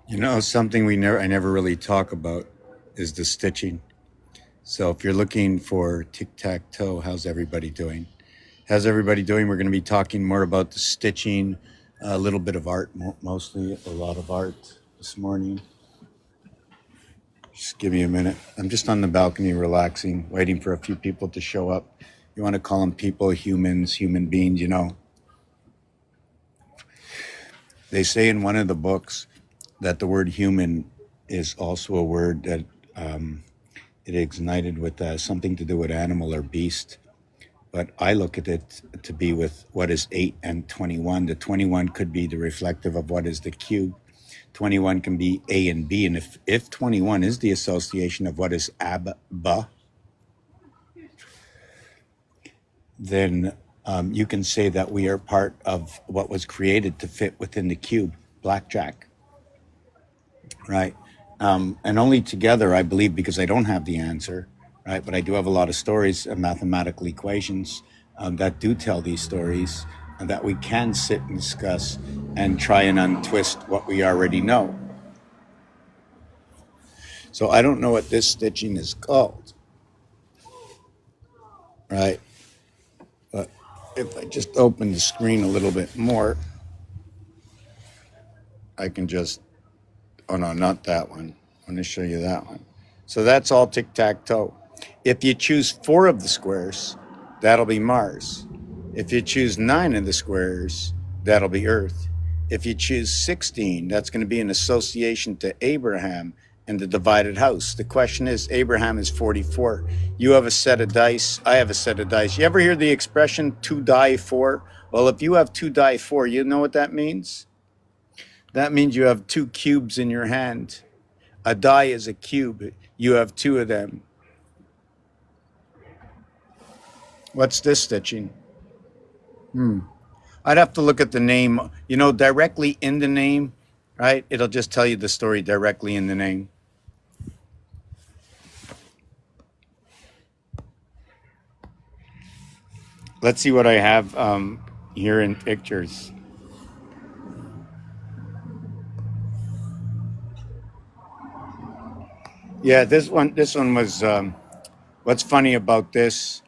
You know, something I never really talk about is the stitching. So if you're looking for tic-tac-toe, how's everybody doing? How's everybody doing? We're going to be talking more about the stitching, a little bit of art, mostly a lot of art this morning. Just give me a minute. I'm just on the balcony relaxing, waiting for a few people to show up. You want to call them people, humans, human beings, you know. They say in one of the books that the word human is also a word that it ignited with something to do with animal or beast. But I look at it to be with what is 8 and 21. The 21 could be the reflective of what is the cube. 21 can be A and B. And if 21 is the association of what is Abba, then you can say that we are part of what was created to fit within the cube, blackjack, right? And only together, I believe, because I don't have the answer, right? But I do have a lot of stories and mathematical equations that do tell these stories, and that we can sit and discuss and try and untwist what we already know. So I don't know what this stitching is called, right? But if I just open the screen a little bit more, I can just, oh no, not that one. I'm going to show you that one. So that's all tic-tac-toe. If you choose 4 of the squares, that'll be Mars. If you choose 9 of the squares, that'll be Earth. If you choose 16, that's going to be an association to Abraham and the divided house. The question is, Abraham is 44. You have a set of dice. I have a set of dice. You ever hear the expression 2 die 4? Well, if you have 2 die 4, you know what that means? That means you have 2 cubes in your hand. A die is a cube. You have 2 of them. What's this stitching? I'd have to look at the name, you know, directly in the name, right? It'll just tell you the story directly in the name. Let's see what I have here in pictures. Yeah, this one was, what's funny about this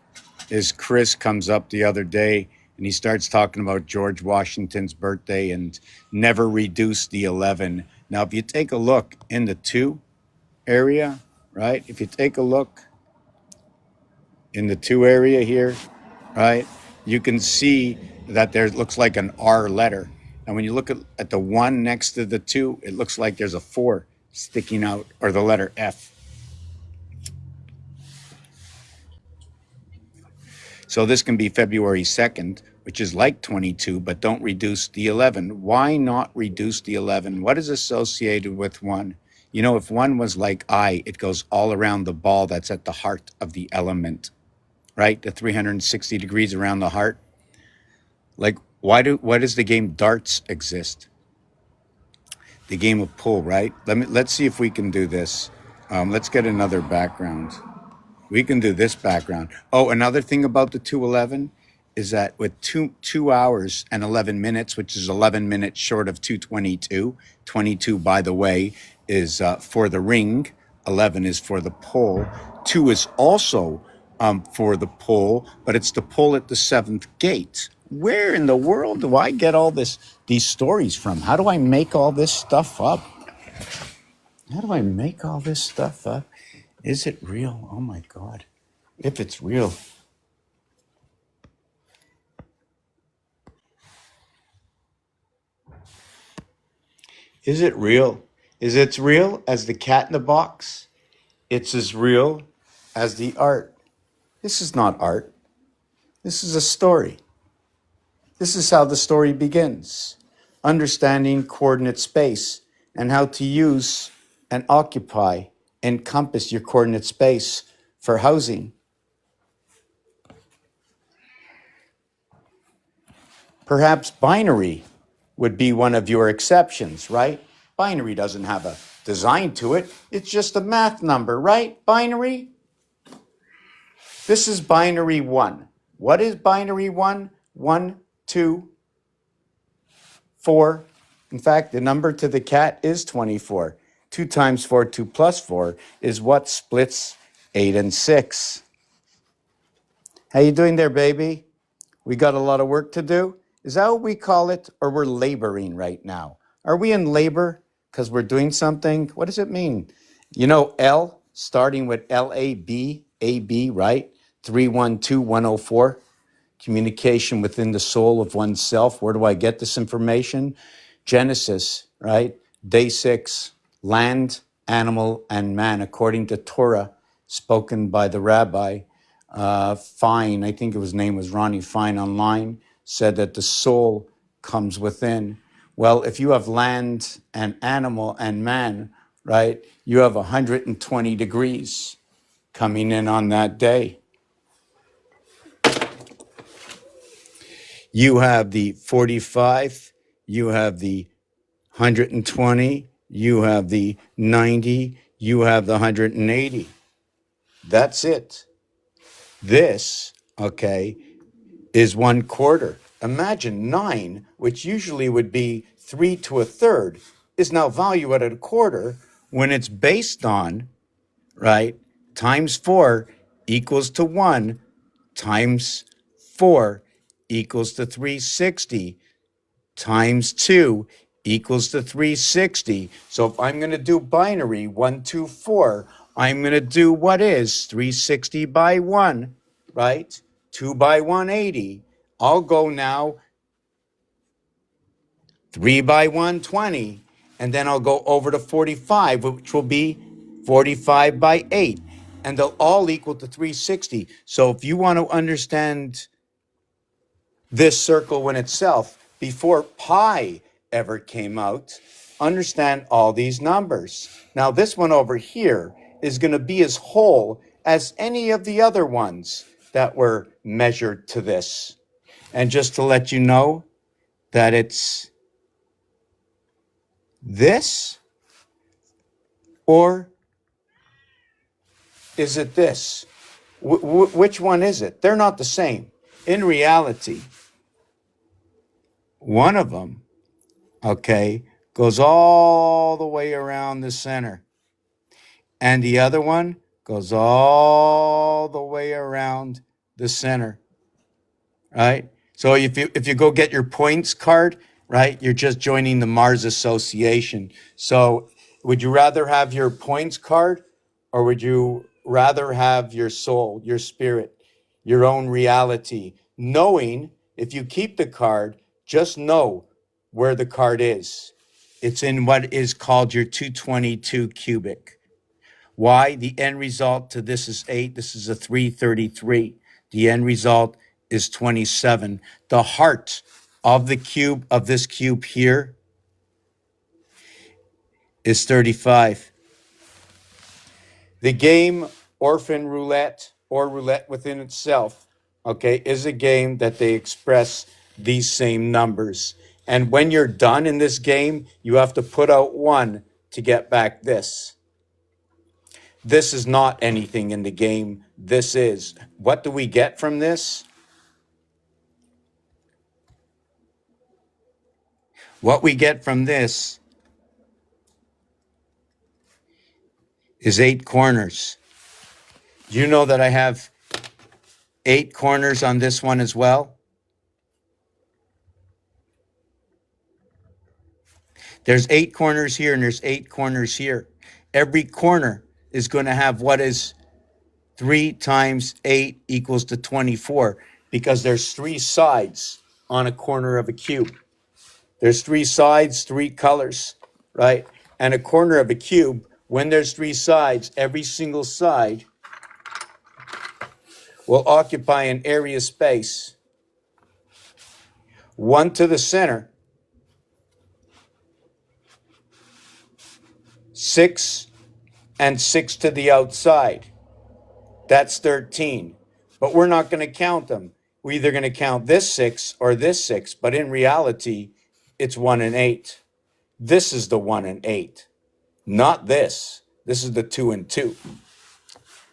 is Chris comes up the other day and he starts talking about George Washington's birthday and never reduce the 11. Now, if you take a look in the 2 area, right? If you take a look in the 2 area here, right, you can see that there looks like an R letter. And when you look at the 1 next to the 2, it looks like there's a 4 sticking out, or the letter F. So this can be February 2nd, which is like 22, but don't reduce the 11. Why not reduce the 11? What is associated with 1? You know, if 1 was like I, it goes all around the ball that's at the heart of the element, right? The 360 degrees around the heart. Like, why does the game darts exist? The game of pool, right? Let's see if we can do this. Let's get another background. We can do this background. Oh, another thing about the 211 is that with 2 hours and 11 minutes, which is 11 minutes short of 222. 22, by the way, is for the ring. 11 is for the pole. 2 is also for the pole, but it's the pole at the 7th gate. Where in the world do I get all these stories from? How do I make all this stuff up? How do I make all this stuff up? Is it real? Oh my God. If it's real. Is it real? Is it real as the cat in the box? It's as real as the art. This is not art. This is a story. This is how the story begins. Understanding coordinate space and how to use and occupy, encompass your coordinate space for housing. Perhaps binary would be one of your exceptions, right? Binary doesn't have a design to it. It's just a math number, right? Binary. This is binary 1. What is binary 1? 1, 2, 4, In fact, the number to the cat is 24. 2 times 4, 2 plus 4 is what splits 8 and 6. How you doing there, baby? We got a lot of work to do? Is that what we call it? Or we're laboring right now? Are we in labor because we're doing something? What does it mean? You know, L, starting with LAB, AB, right? 312104. Communication within the soul of oneself. Where do I get this information? Genesis, right? Day 6, land, animal, and man, according to Torah, spoken by the rabbi. Fine, I think his name was Ronnie Fine online, said that the soul comes within. Well, if you have land and animal and man, right, you have 120 degrees coming in on that day. You have the 45, you have the 120, you have the 90, you have the 180. That's it. This, okay, is 1/4. Imagine 9, which usually would be 3 to a third, is now valued at a quarter when it's based on, right, times 4 equals to 1 times 4 equals to 360 times 2 equals to 360. So if I'm going to do binary 1, 2, 4, I'm going to do what is 360 by 1, right? 2 by 180. I'll go now 3 by 120, and then I'll go over to 45, which will be 45 by 8, and they'll all equal to 360. So if you want to understand this circle in itself, before pi ever came out, understand all these numbers. Now, this one over here is going to be as whole as any of the other ones that were measured to this. And just to let you know that it's this, or is it this? Which one is it? They're not the same. In reality, one of them, okay, goes all the way around the center. And the other one goes all the way around the center, right? So if you go get your points card, right, you're just joining the Mars Association. So would you rather have your points card, or would you rather have your soul, your spirit, your own reality? Knowing if you keep the card, just know where the card is. It's in what is called your 222 cubic. Why? The end result to this is 8. This is a 333. The end result is 27. The heart of the cube, of this cube here, is 35. The game Orphan Roulette, or Roulette within itself, okay, is a game that they express these same numbers. And when you're done in this game, you have to put out 1 to get back this. This is not anything in the game. This is. What do we get from this? What we get from this is 8 corners. Do you know that I have 8 corners on this one as well? There's 8 corners here and there's 8 corners here. Every corner is going to have what is 3 times 8 equals to 24, because there's 3 sides on a corner of a cube. There's 3 sides, 3 colors, right? And a corner of a cube, when there's 3 sides, every single side will occupy an area space. 1 to the center, 6 and 6 to the outside. That's 13. But we're not going to count them. We're either going to count this 6 or this 6, but in reality, it's 1 and 8. This is the 1 and 8, not this. This is the 2 and 2.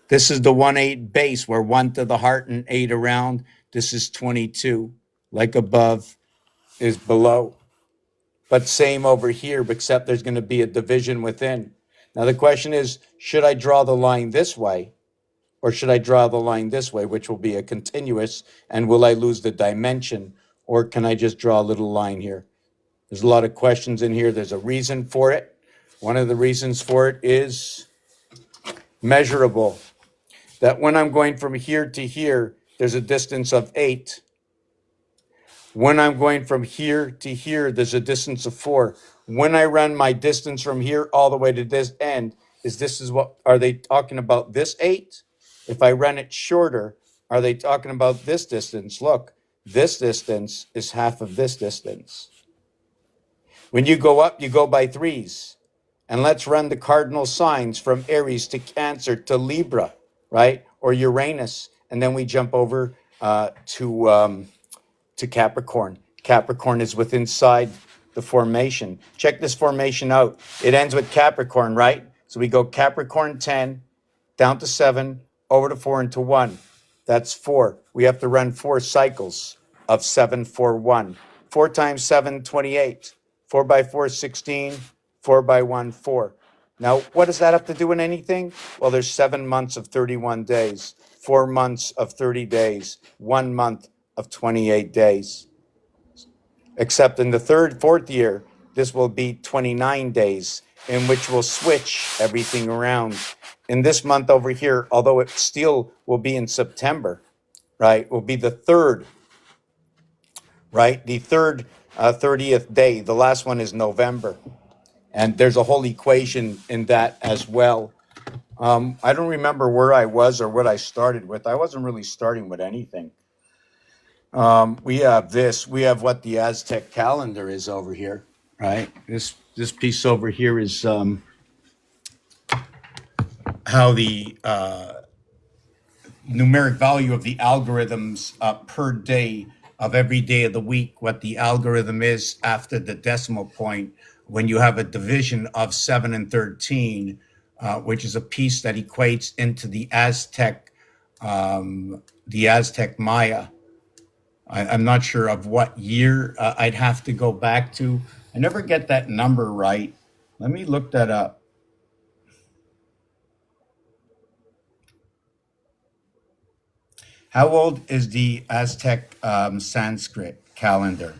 This is the 1-8 base, where 1 to the heart and 8 around. This is 22. Like above is below. but same over here, except there's going to be a division within. Now the question is, should I draw the line this way or should I draw the line this way, which will be a continuous, and will I lose the dimension, or can I just draw a little line here? There's a lot of questions in here. There's a reason for it. One of the reasons for it is measurable. That when I'm going from here to here, there's a distance of 8. When I'm going from here to here, there's a distance of 4. When I run my distance from here all the way to this end, are they talking about this 8? If I run it shorter, are they talking about this distance? Look, this distance is half of this distance. When you go up, you go by threes. And let's run the cardinal signs from Aries to Cancer to Libra, right? Or Uranus. And then we jump over to Capricorn. Capricorn is within inside the formation. Check this formation out. It ends with Capricorn, right? So we go Capricorn 10, down to 7, over to 4 into 1. That's 4. We have to run 4 cycles of 7, 4, 1. 4 times 7, 28. 4 by 4, 16. 4 by 1, 4. Now, what does that have to do with anything? Well, there's 7 months of 31 days, 4 months of 30 days, 1 month of 28 days. Except in the fourth year, this will be 29 days, in which we'll switch everything around. In this month over here, although it still will be in September, right, will be the third, right? The third 30th day. The last one is November. And there's a whole equation in that as well. I don't remember where I was or what I started with. I wasn't really starting with anything. We have this. We have what the Aztec calendar is over here, right? This piece over here is how the numeric value of the algorithms per day of every day of the week, what the algorithm is after the decimal point when you have a division of 7 and 13, which is a piece that equates into the Aztec Maya. I'm not sure of what year I'd have to go back to. I never get that number right. Let me look that up. How old is the Aztec Sanskrit calendar?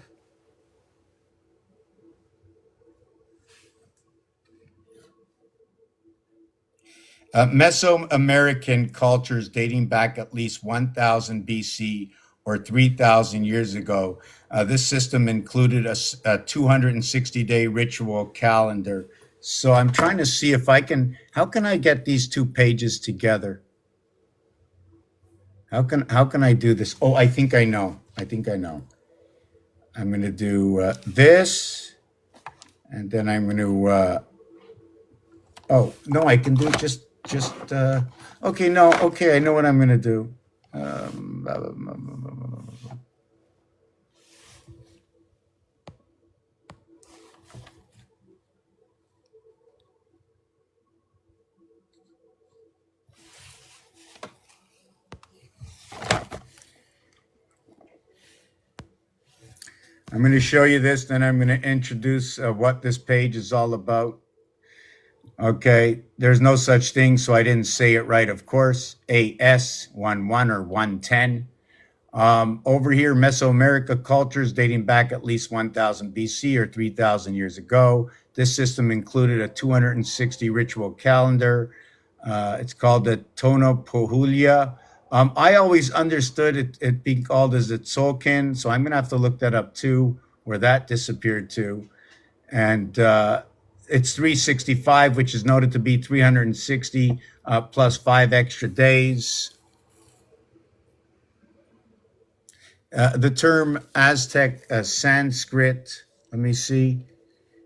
Mesoamerican cultures dating back at least 1000 BC or 3000 years ago. This system included a 260-day ritual calendar. So I'm trying to see if how can I get these 2 pages together? How can I do this? Oh, I think I know. I'm going to do this, and then I'm going to. Oh no, I can do just. Okay, no, okay, I know what I'm going to do. I'm going to show you this, then I'm going to introduce what this page is all about. Okay, there's no such thing, so I didn't say it right, of course. AS11 or 110. Over here, Mesoamerica cultures dating back at least 1000 BC or 3000 years ago. This system included a 260 ritual calendar. It's called the Tonopohulia. I always understood it being called as the Tzolk'in, so I'm going to have to look that up too, where that disappeared to. And it's 365, which is noted to be 360 plus 5 extra days. The term Aztec Sanskrit, let me see.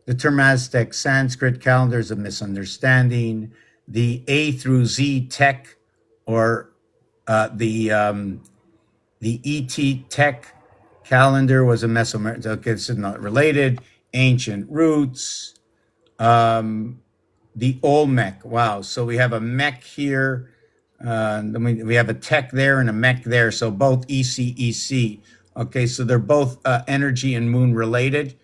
The term Aztec Sanskrit calendar is a misunderstanding. The A through Z Tech, or the ET Tech calendar, was a Mesoamerican. Okay, this is not related. Ancient roots. The Olmec. Wow. So we have a mech here. We have a tech there and a mech there. So both ECEC. Okay, so they're both energy and moon related.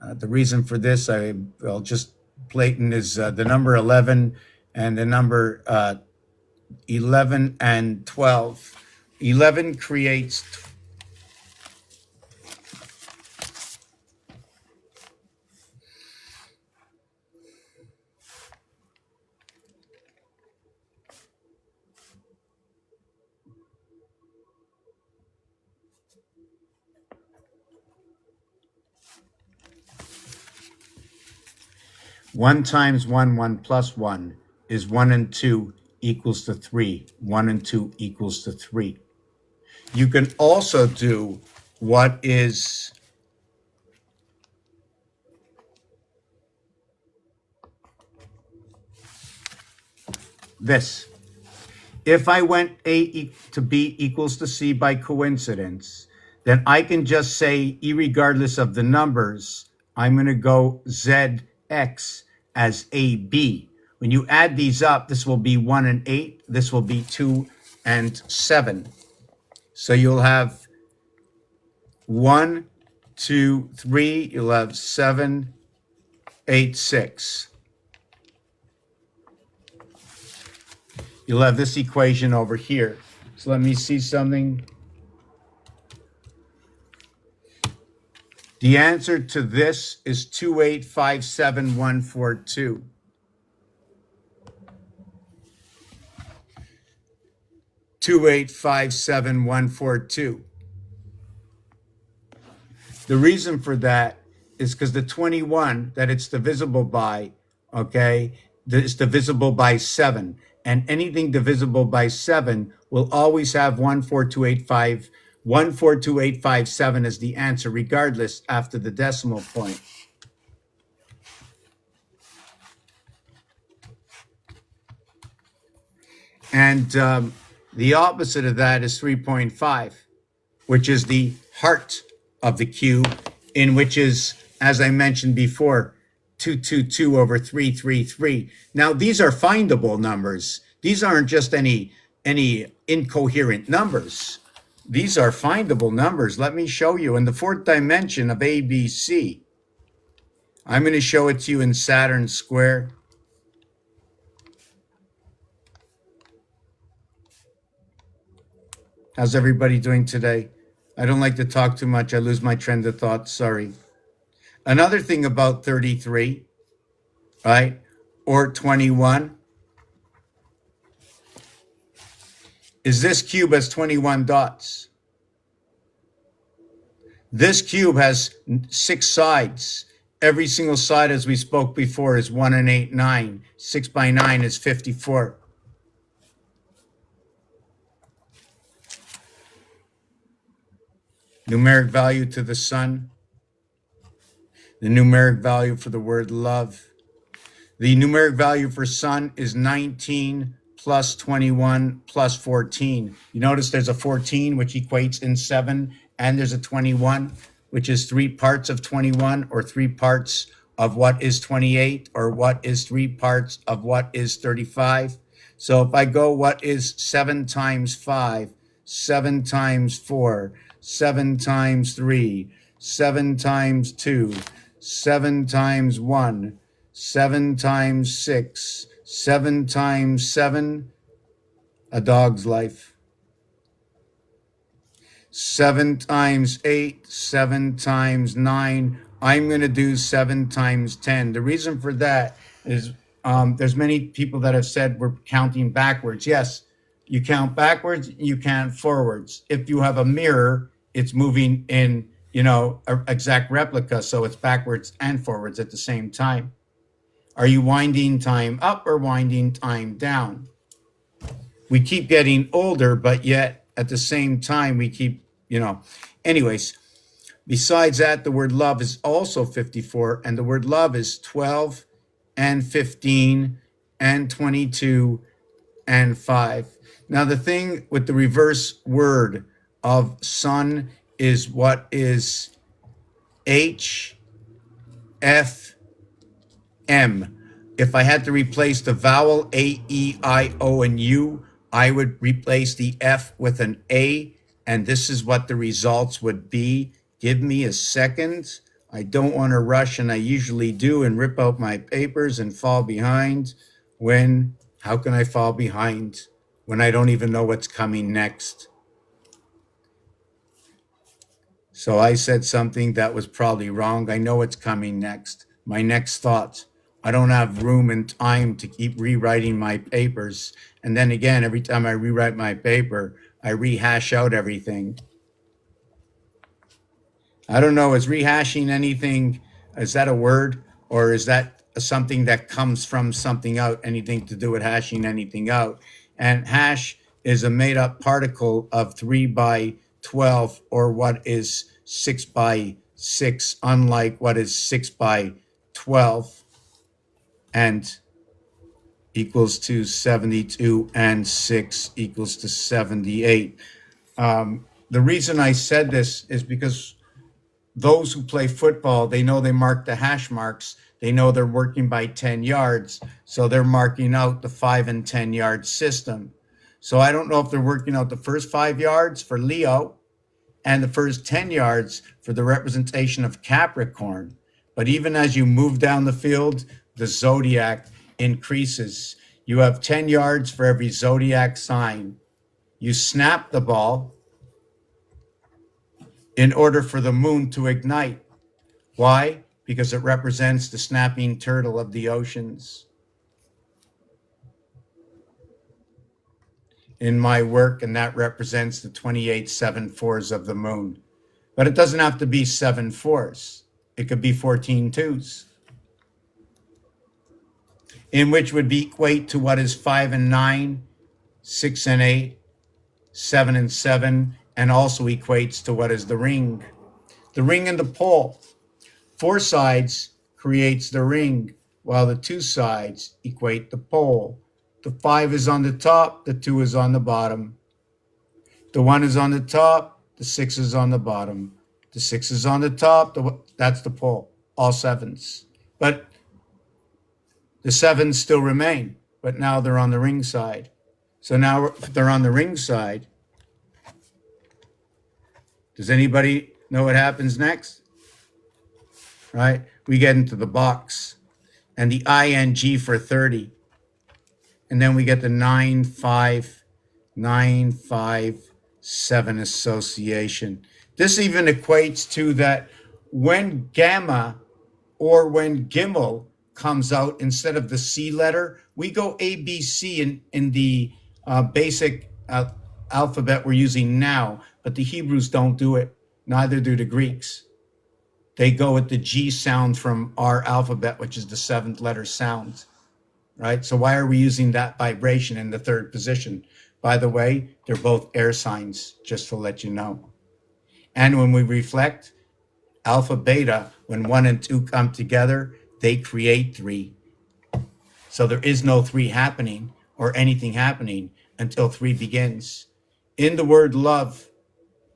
The reason for this, I'll just blatant, is the number 11 and the number 11 and 12. 11 creates 1 times 1, 1 plus 1 is 1 and 2 equals to 3. 1 and 2 equals to 3. You can also do what is this. If I went to B equals to C by coincidence, then I can just say, irregardless of the numbers, I'm going to go ZX as AB. When you add these up, this will be 1 and 8. This will be 2 and 7. So you'll have 1, 2, 3. You'll have 7, 8, 6. You'll have this equation over here. So let me see something. The answer to this is 2857142. 2857142. The reason for that is because the 21 that it's divisible by, okay, it's divisible by 7. And anything divisible by 7 will always have 14285, as the answer, regardless after the decimal point. And the opposite of that is 3.5, which is the heart of the cube, in which is, as I mentioned before, 222 over 333. Now, these are findable numbers. These aren't just any incoherent numbers. These are findable numbers. Let me show you. In the fourth dimension of ABC, I'm going to show it to you in Saturn square. How's everybody doing today? I don't like to talk too much. I lose my trend of thought. Sorry. Another thing about 33, right, or 21, is this cube has 21 dots. This cube has 6 sides. Every single side, as we spoke before, is 1 and 8, 9. 6 by 9 is 54. Numeric value to the sun. The numeric value for the word love. The numeric value for sun is 19 plus 21 plus 14. You notice there's a 14, which equates in 7, and there's a 21, which is 3 parts of 21, or 3 parts of what is 28, or what is 3 parts of what is 35. So if I go, what is 7 times 5, 7 times 4, 7 times 3, 7 times 2, 7 times 1, 7 times 6, 7 times 7, a dog's life. 7 times 8, 7 times 9. I'm going to do 7 times 10. The reason for that is there's many people that have said we're counting backwards. Yes, you count backwards, you count forwards. If you have a mirror, it's moving in, an exact replica, so it's backwards and forwards at the same time. Are you winding time up or winding time down? We keep getting older, but yet at the same time, we keep, Anyways, besides that, the word love is also 54, and the word love is 12 and 15 and 22 and 5. Now, the thing with the reverse word of sun is what is H, F, M. If I had to replace the vowel A, E, I, O, and U, I would replace the F with an A, and this is what the results would be. Give me a second. I don't want to rush, and I usually do, and rip out my papers and fall behind. How can I fall behind when I don't even know what's coming next? So I said something that was probably wrong. I know what's coming next. My next thought. I don't have room and time to keep rewriting my papers. And then again, every time I rewrite my paper, I rehash out everything. I don't know, is rehashing anything, is that a word? Or is that something that comes from something out, anything to do with hashing anything out? And hash is a made up particle of 3 by 12, or what is 6 by 6, unlike what is 6 by 12 and equals to 72, and 6 equals to 78. The reason I said this is because those who play football, they know they mark the hash marks. They know they're working by 10 yards. So they're marking out the 5 and 10 yard system. So I don't know if they're working out the first 5 yards for Leo and the first 10 yards for the representation of Capricorn. But even as you move down the field, the zodiac increases. You have 10 yards for every zodiac sign. You snap the ball in order for the moon to ignite. Why? Because it represents the snapping turtle of the oceans. In my work, and that represents the 28 7/4s of the moon. But it doesn't have to be 7/4s. It could be 14 2s, in which would equate to what is 5 and 9, 6 and 8, 7 and 7, and also equates to what is the ring. The ring and the pole. 4 sides creates the ring, while the 2 sides equate the pole. The 5 is on the top, the 2 is on the bottom. The 1 is on the top, the 6 is on the bottom. The 6 is on the top, that's the pole, all 7s. But the 7s still remain, but now they're on the ring side. So now if they're on the ring side, does anybody know what happens next? Right? We get into the box and the ing for 30. And then we get the 9, 5, 9, 5, 7 association. This even equates to that when gamma or when Gimel comes out, instead of the C letter, we go A, B, C in the basic alphabet we're using now, but the Hebrews don't do it. Neither do the Greeks. They go with the G sound from our alphabet, which is the 7th letter sound, right? So why are we using that vibration in the 3rd position? By the way, they're both air signs, just to let you know. And when we reflect, alpha, beta, when 1 and 2 come together, they create 3. So there is no 3 happening or anything happening until 3 begins. In the word love,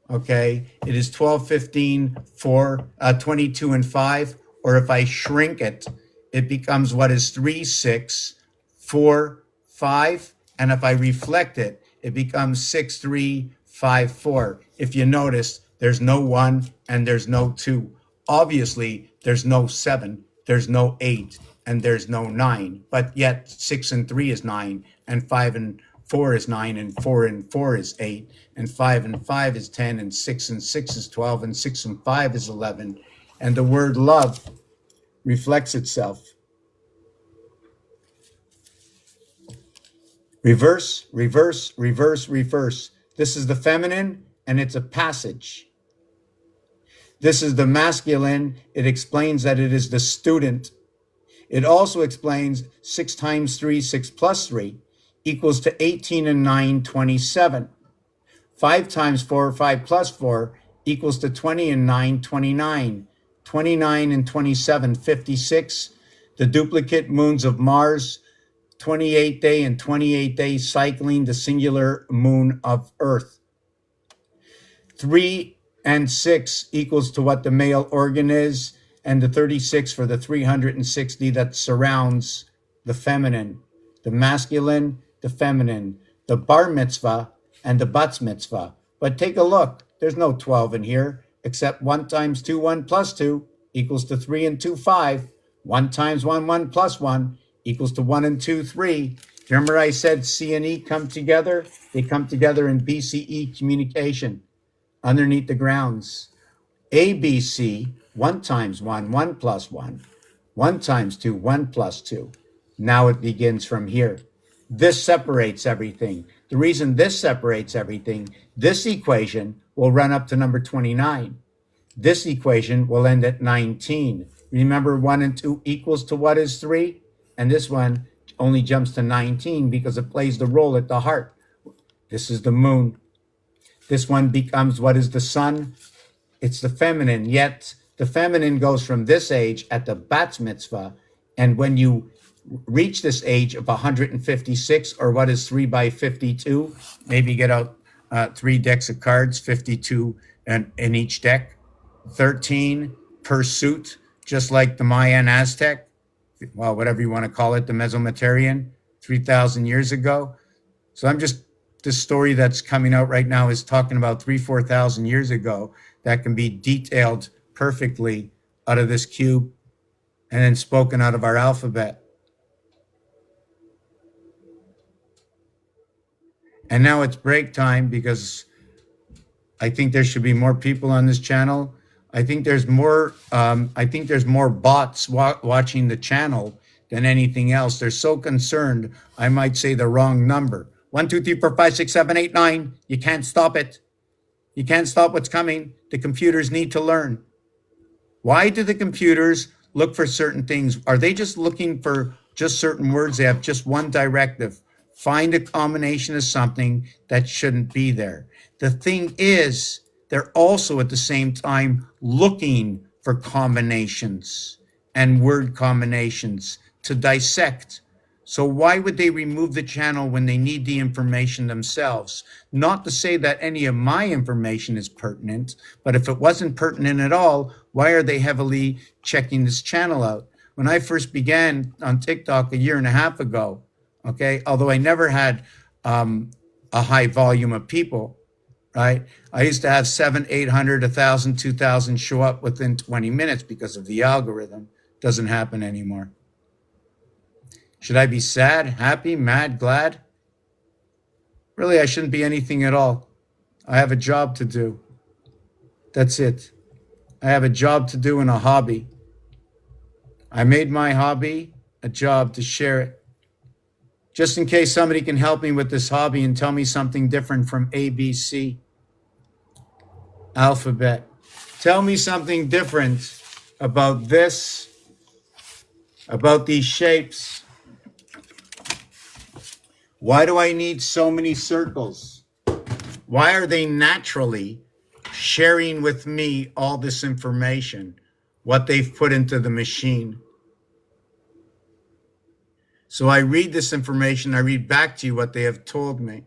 okay, it is 12, 15, 4, 22, and 5. Or if I shrink it, it becomes what is 3, 6, 4, 5. And if I reflect it, it becomes 6, 3, 5, 4. If you notice, there's no 1 and there's no 2. Obviously, there's no 7, there's no 8, and there's no 9. But yet 6 and 3 is 9, and 5 and 4 is 9, and 4 and 4 is 8, and 5 and 5 is 10, and 6 and 6 is 12, and 6 and 5 is 11. And the word love reflects itself. Reverse, reverse, reverse, reverse. This is the feminine, and it's a passage. This is the masculine. It explains that it is the student. It also explains 6 times 3, 6 plus 3, equals to 18 and 9, 27. 5 times 4, 5 plus 4, equals to 20 and 9, 29. 29 and 27, 56. The duplicate moons of Mars, 28-day and 28-day cycling the singular moon of Earth. 3 and 6 equals to what the male organ is, and the 36 for the 360 that surrounds the feminine, the masculine, the feminine, the bar mitzvah, and the bat mitzvah. But take a look. There's no 12 in here, except 1 times 2, 1 plus 2 equals to 3 and 2, 5. 1 times 1, 1 plus 1 equals to 1 and 2, 3. Remember I said C and E come together? They come together in BCE communication underneath the grounds. ABC, 1 times 1, 1 plus 1. 1 times 2, 1 plus 2. Now it begins from here. This separates everything. The reason this separates everything, this equation will run up to number 29. This equation will end at 19. Remember 1 and 2 equals to what is 3? And this one only jumps to 19 because it plays the role at the heart. This is the moon. This one becomes what is the sun? It's the feminine. Yet the feminine goes from this age at the bat mitzvah. And when you reach this age of 156, or what is 3 by 52, maybe get out 3 decks of cards, 52 in each deck, 13 per suit, just like the Mayan Aztec, well, whatever you want to call it, the Mesoamerican, 3,000 years ago. So this story that's coming out right now is talking about 4,000 years ago that can be detailed perfectly out of this cube and then spoken out of our alphabet. And now it's break time because I think there should be more people on this channel. I think there's more bots watching the channel than anything else. They're so concerned I might say the wrong number. 1, 2, 3, 4, 5, 6, 7, 8, 9. You can't stop it. You can't stop what's coming. The computers need to learn. Why do the computers look for certain things? Are they just looking for just certain words? They have just one directive. Find a combination of something that shouldn't be there. The thing is, they're also at the same time looking for combinations and word combinations to dissect. So why would they remove the channel when they need the information themselves? Not to say that any of my information is pertinent, but if it wasn't pertinent at all, why are they heavily checking this channel out? When I first began on TikTok a year and a half ago, okay, although I never had a high volume of people, right? I used to have 700, 800, 1,000, 2,000 show up within 20 minutes because of the algorithm. Doesn't happen anymore. Should I be sad, happy, mad, glad? Really, I shouldn't be anything at all. I have a job to do. That's it. I have a job to do and a hobby. I made my hobby a job to share it. Just in case somebody can help me with this hobby and tell me something different from ABC, alphabet. Tell me something different about this, about these shapes. Why do I need so many circles? Why are they naturally sharing with me all this information, what they've put into the machine? So I read this information, I read back to you what they have told me.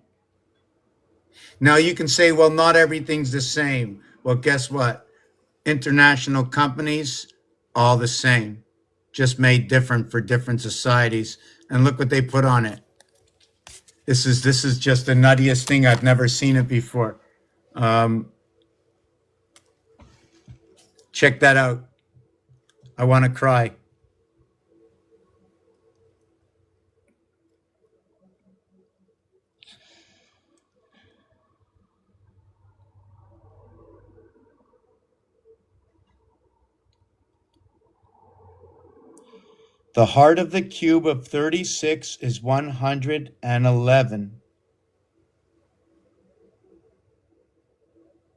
Now you can say, well, not everything's the same. Well, guess what? International companies, all the same, just made different for different societies. And look what they put on it. This is just the nuttiest thing. I've never seen it before. Check that out. I want to cry. The heart of the cube of 36 is 111.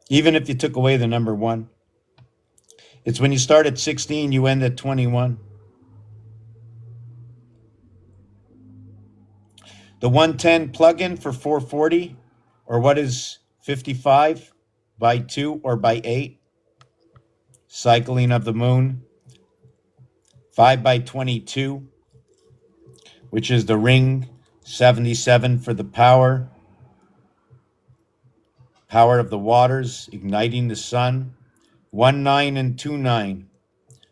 Even if you took away the number 1. It's when you start at 16, you end at 21. The 110 plug-in for 440, or what is 55 by 2 or by 8? Cycling of the moon. 5 by 22, which is the ring. 77 for the power of the waters, igniting the sun. 19 and 29,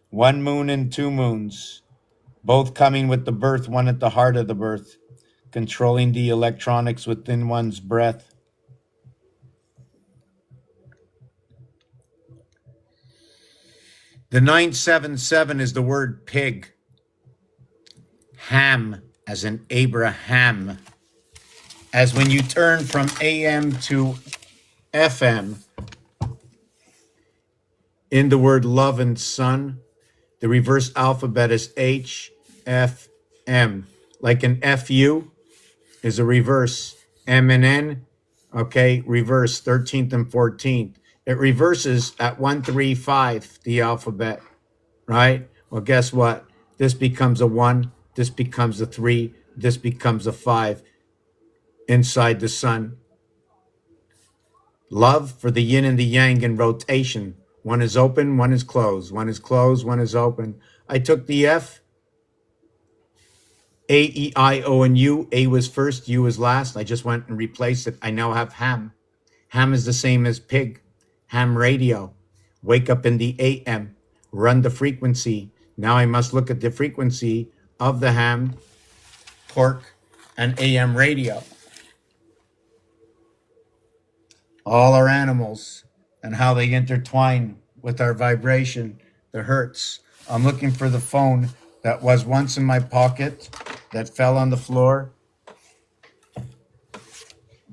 1 moon and 2 moons, both coming with the birth, one at the heart of the birth, controlling the electronics within one's breath. The 977 is the word pig. Ham, as in Abraham. As when you turn from AM to FM in the word love and son, the reverse alphabet is H, F, M. Like an FU is a reverse. M and N, okay, reverse 13th and 14th. It reverses at 135, the alphabet, right? Well, guess what? This becomes a 1, this becomes a 3, this becomes a 5 inside the sun. Love for the yin and the yang in rotation. One is open, one is closed. One is closed, one is open. I took the F, A, E, I, O, and U. A was first, U was last. I just went and replaced it. I now have ham. Ham is the same as pig. Ham radio. Wake up in the AM. Run the frequency. Now I must look at the frequency of the ham, pork, and AM radio. All our animals and how they intertwine with our vibration, the hertz. I'm looking for the phone that was once in my pocket that fell on the floor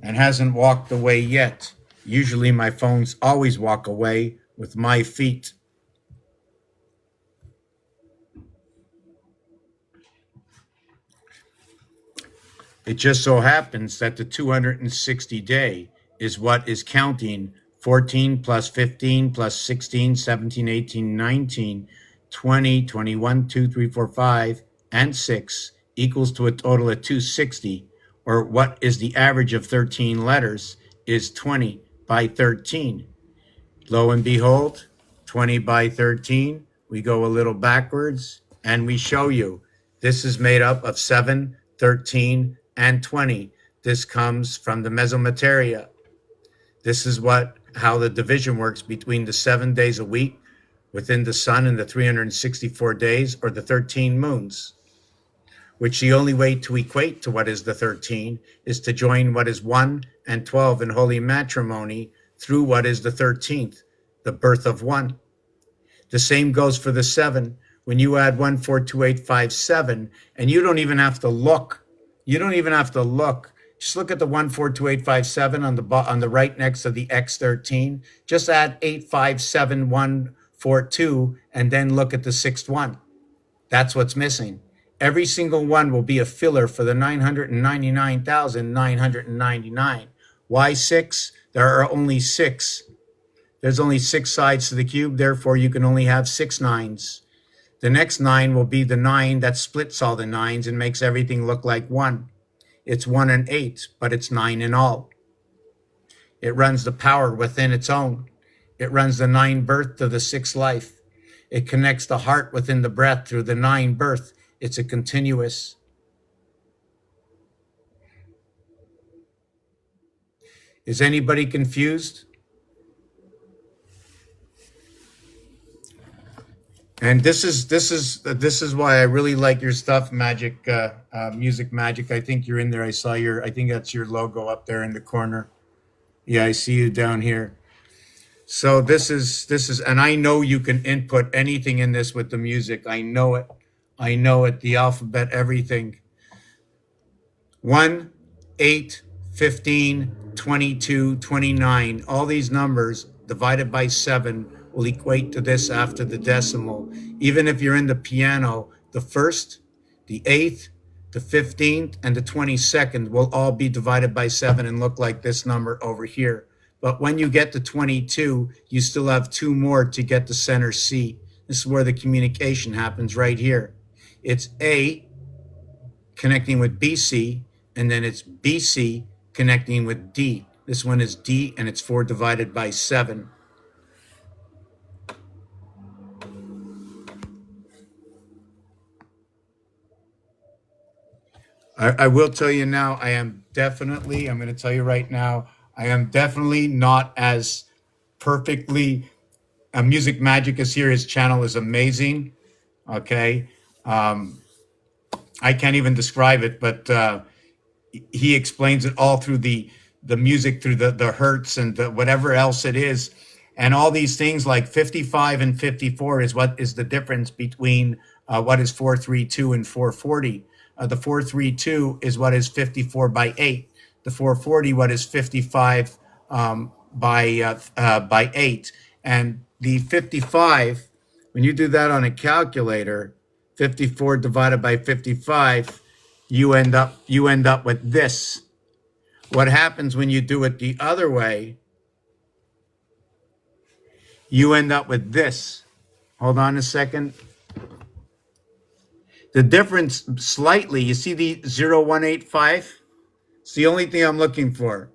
and hasn't walked away yet. Usually my phones always walk away with my feet. It just so happens that the 260 day is what is counting 14 plus 15 plus 16, 17, 18, 19, 20, 21, 2, 3, 4, 5, and 6 equals to a total of 260, or what is the average of 13 letters is 20 by 13. Lo and behold, 20 by 13, we go a little backwards and we show you this is made up of 7, 13, and 20. This comes from the mesomateria. This is how the division works between the 7 days a week within the sun and the 364 days, or the 13 moons, which the only way to equate to what is the 13 is to join what is 1 and 12 in holy matrimony through what is the 13th, the birth of 1. The same goes for the 7. When you add 1, 4, 2, 8, 5, 7, and you don't even have to look. You don't even have to look. Just look at the 1, 4, 2, 8, 5, 7 on the right next to the X13. Just add 8, 5, 7, 1, 4, 2, and then look at the sixth one. That's what's missing. Every single one will be a filler for the 999,999. Why 6? There are only 6. There's only 6 sides to the cube, therefore you can only have 6 nines. The next 9 will be the 9 that splits all the 9s and makes everything look like 1. It's 1 and 8, but it's 9 in all. It runs the power within its own. It runs the 9 birth to the 6 life. It connects the heart within the breath through the 9 birth. It's a continuous. Is anybody confused? And this is why I really like your stuff, Magic, Music Magic. I think you're in there. I think that's your logo up there in the corner. Yeah, I see you down here. So this is, and I know you can input anything in this with the music. I know it. The alphabet, everything. 1, 8, 15, 22, 29. All these numbers divided by 7 will equate to this after the decimal. Even if you're in the piano, the 1st, the 8th, the 15th, and the 22nd will all be divided by 7 and look like this number over here. But when you get to 22, you still have 2 more to get to center C. This is where the communication happens right here. It's A connecting with BC, and then it's BC connecting with D. This one is D, and it's 4 divided by 7. I will tell you now, I'm going to tell you right now, I am definitely not as perfectly, Music Magic is here. His channel is amazing. Okay. I can't even describe it, but he explains it all through the music, through the hertz and whatever else it is. And all these things like 55 and 54 is what is the difference between what is 432 and 440. The 432 is what is 54 by 8. The 440, what is 55 by 8. And the 55, when you do that on a calculator, 54 divided by 55, you end up with this. What happens when you do it the other way? You end up with this. Hold on a second. The difference slightly, you see the 0185? It's the only thing I'm looking for.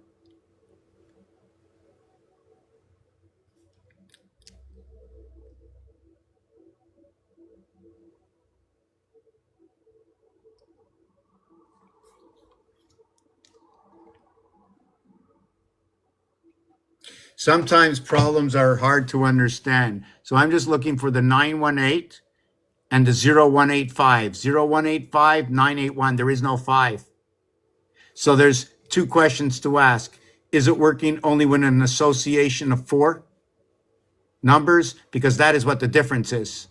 Sometimes problems are hard to understand. So I'm just looking for the 918 and the 0185. 0185, 981. There is no 5. So there's two questions to ask. Is it working only when an association of 4 numbers? Because that is what the difference is.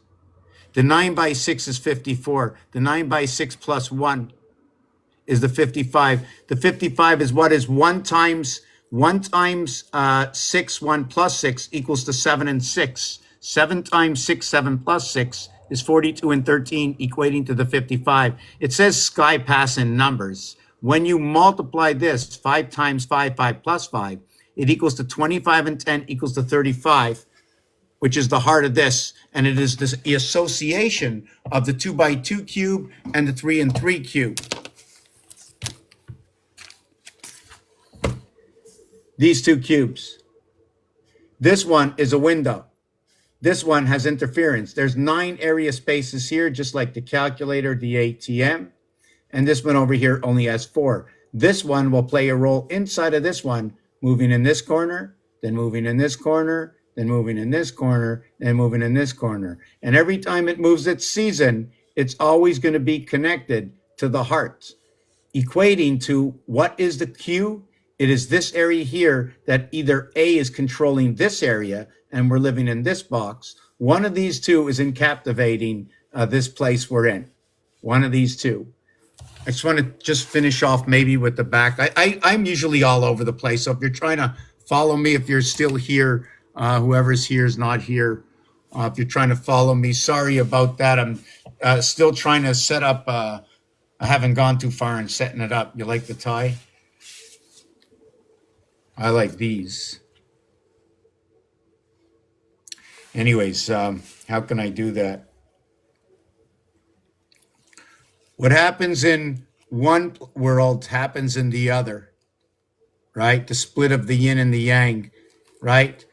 The 9 by 6 is 54. The 9 by 6 plus 1 is the 55. The 55 is what is 1 times 6, 1 plus 6 equals to 7 and 6. 7 times 6, 7 plus 6 is 42 and 13, equating to the 55. It says sky pass in numbers. When you multiply this, 5 times 5, 5 plus 5, it equals to 25 and 10 equals to 35, which is the heart of this. And it is this, the association of the 2 by 2 cube and the 3 and 3 cube. These two cubes. This one is a window. This one has interference. There's 9 area spaces here, just like the calculator, the ATM. And this one over here only has 4. This one will play a role inside of this one, moving in this corner, then moving in this corner, then moving in this corner, then moving in this corner. And every time it moves its season, it's always going to be connected to the heart, equating to what is the Q? It is this area here that either A is controlling this area and we're living in this box. One of these two is encaptivating this place we're in. One of these two. I just want to finish off maybe with the back. I'm usually all over the place. So if you're trying to follow me, if you're still here, whoever's here is not here. If you're trying to follow me, sorry about that. I'm still trying to set up. I haven't gone too far in setting it up. You like the tie? I like these. Anyways, how can I do that? What happens in one world happens in the other, right? The split of the yin and the yang, right?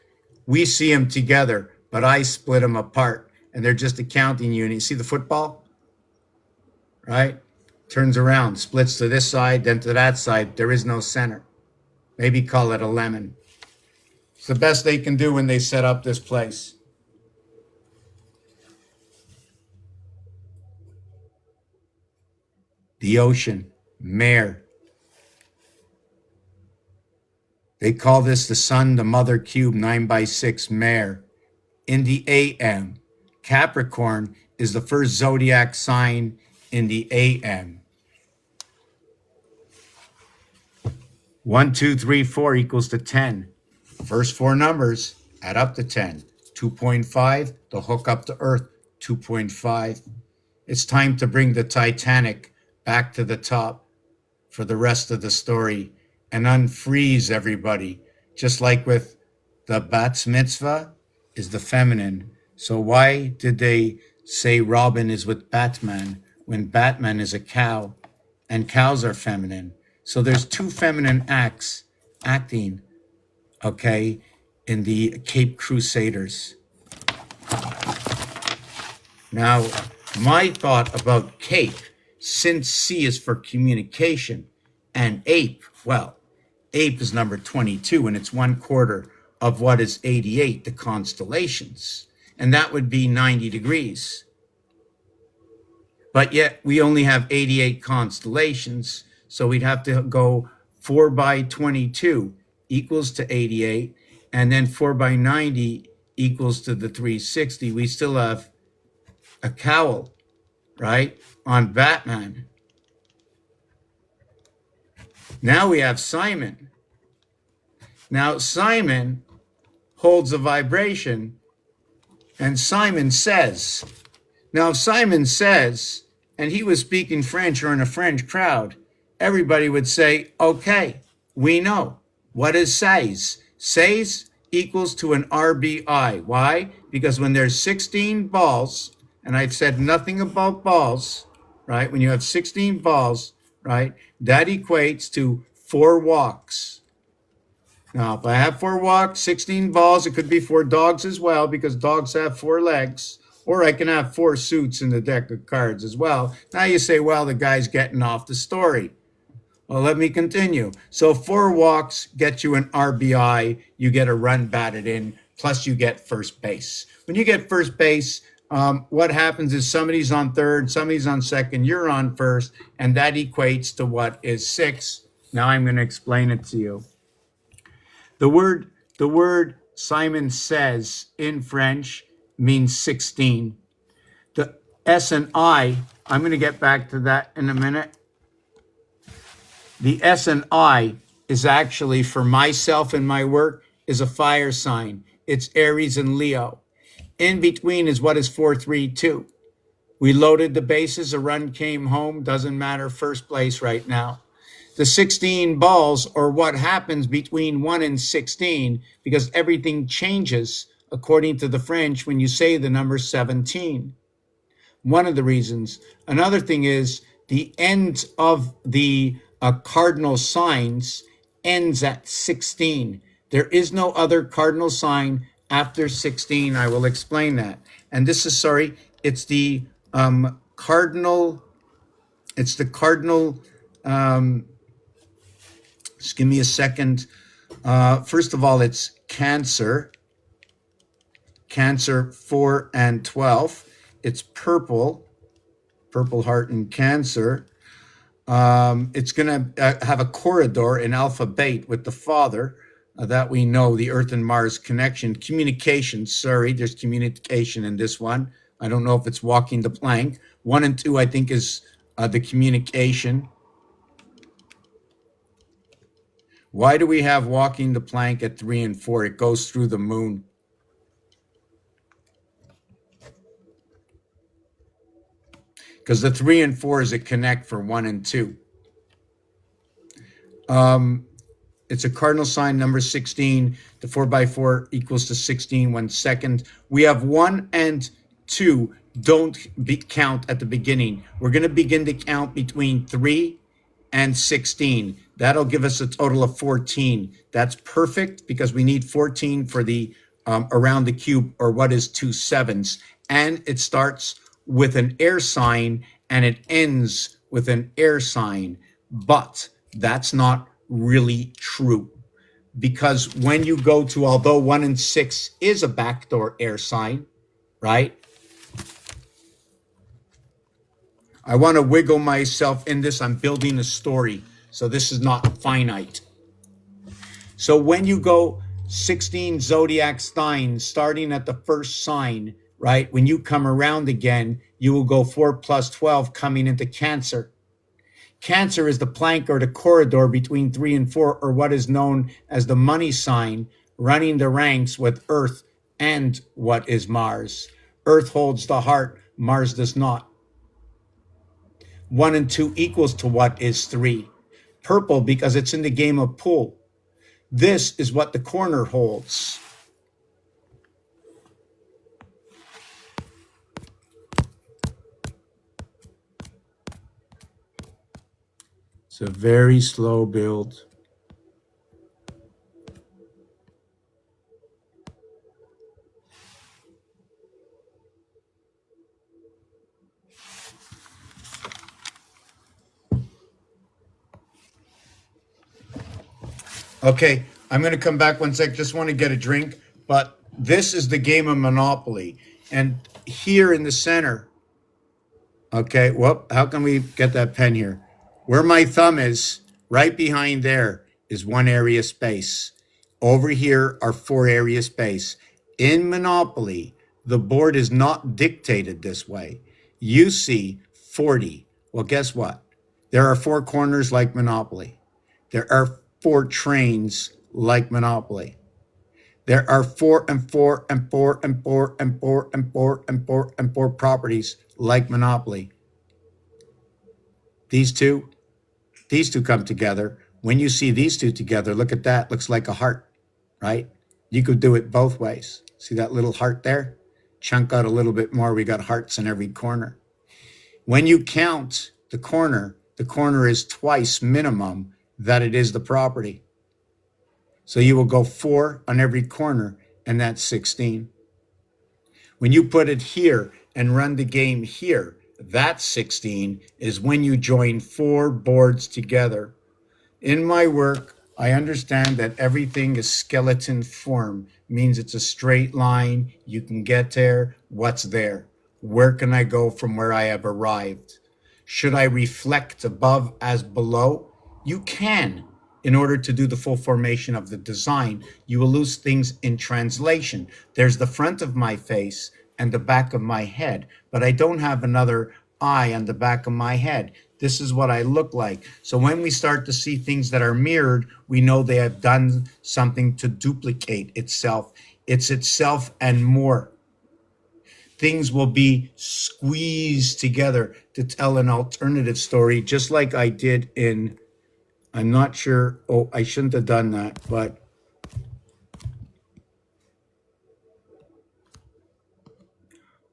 We see them together, but I split them apart, and they're just a counting unit. You see the football, right? Turns around, splits to this side, then to that side. There is no center. Maybe call it a lemon. It's the best they can do when they set up this place. The ocean, mare. They call this the sun, the mother cube, 9 by 6 mare. In the AM, Capricorn is the first zodiac sign in the AM. 1, 2, 3, 4 equals to 10. First 4 numbers add up to 10. 2.5, the hook up to Earth, 2.5. It's time to bring the Titanic back to the top for the rest of the story and unfreeze everybody. Just like with the Bat Mitzvah is the feminine. So why did they say Robin is with Batman when Batman is a cow and cows are feminine? So there's 2 feminine acts acting, okay, in the Cape Crusaders. Now, my thought about Cape, since C is for communication, and ape, well, ape is number 22, and it's 1/4 of what is 88, the constellations. And that would be 90 degrees. But yet we only have 88 constellations, so we'd have to go 4 by 22 equals to 88. and then 4 by 90 equals to the 360, we still have a cowl, right, on Batman. Now we have Simon. Now Simon holds a vibration, and Simon says, now if Simon says, and he was speaking French or in a French crowd, everybody would say, okay, we know. What is says? Says equals to an RBI. Why? Because when there's 16 balls, and I've said nothing about balls, right? When you have 16 balls, right, that equates to 4 walks. Now, if I have 4 walks, 16 balls, it could be 4 dogs as well, because dogs have 4 legs. Or I can have 4 suits in the deck of cards as well. Now you say, well, the guy's getting off the story. Well, let me continue. So 4 walks get you an RBI. You get a run batted in, plus you get first base. When you get first base, what happens is somebody's on third, somebody's on second, you're on first, and that equates to what is 6. Now I'm going to explain it to you. The word Simon says in French means 16. The S and I'm going to get back to that in a minute. The S and I is actually, for myself and my work, is a fire sign. It's Aries and Leo. In between is what is 432. We loaded the bases, a run came home, doesn't matter, first place right now. The 16 balls, or what happens between 1 and 16, because everything changes according to the French when you say the number 17. One of the reasons. Another thing is the end of the cardinal signs ends at 16. There is no other cardinal sign after 16. I will explain that. And this is, it's the cardinal, just give me a second. First of all, it's Cancer 4 and 12. It's purple heart in Cancer. It's going to have a corridor in alphabet with the father that we know, the Earth and Mars connection. Communication, there's communication in this one. I don't know if it's walking the plank. 1 and 2, I think, is the communication. Why do we have walking the plank at 3 and 4? It goes through the moon. Because the 3 and 4 is a connect for 1 and 2. It's a cardinal sign, number 16. The 4 by 4 equals to 16, 1 second. We have 1 and 2. Don't count at the beginning. We're going to begin to count between 3 and 16. That'll give us a total of 14. That's perfect because we need 14 for the around the cube, or what is 2 sevens. And it starts with an air sign and it ends with an air sign. But that's not really true, because when you go to, although 1 and 6 is a backdoor air sign, right? I want to wiggle myself in this. I'm building a story, so this is not finite. So when you go 16 zodiac signs, starting at the first sign, right? When you come around again, you will go 4 plus 12 coming into Cancer. Cancer is the plank or the corridor between 3 and 4, or what is known as the money sign, running the ranks with Earth and what is Mars. Earth holds the heart, Mars does not. 1 and 2 equals to what is 3. Purple, because it's in the game of pool. This is what the corner holds. It's a very slow build. Okay, I'm going to come back one sec. Just want to get a drink. But this is the game of Monopoly. And here in the center, okay, well, how can we get that pen here? Where my thumb is, right behind there, is one area space. Over here are 4 area space. In Monopoly, the board is not dictated this way. You see 40. Well, guess what? There are 4 corners like Monopoly. There are 4 trains like Monopoly. There are 4 and 4 and 4 and 4 and 4 and 4 and 4 and 4 properties like Monopoly. These two come together. When you see these two together, look at that. Looks like a heart, right? You could do it both ways. See that little heart there? Chunk out a little bit more. We got hearts in every corner. When you count the corner is twice minimum that it is the property. So you will go 4 on every corner, and that's 16. When you put it here and run the game here, that 16 is when you join 4 boards together. In my work, I understand that everything is skeleton form, means it's a straight line. You can get there. What's there? Where can I go from where I have arrived? Should I reflect above as below? You can. In order to do the full formation of the design, you will lose things in translation. There's the front of my face and the back of my head, but I don't have another eye on the back of my head. This is what I look like. So when we start to see things that are mirrored, we know they have done something to duplicate itself. It's itself and more. Things will be squeezed together to tell an alternative story, just like I did in, I'm not sure, oh, I shouldn't have done that, but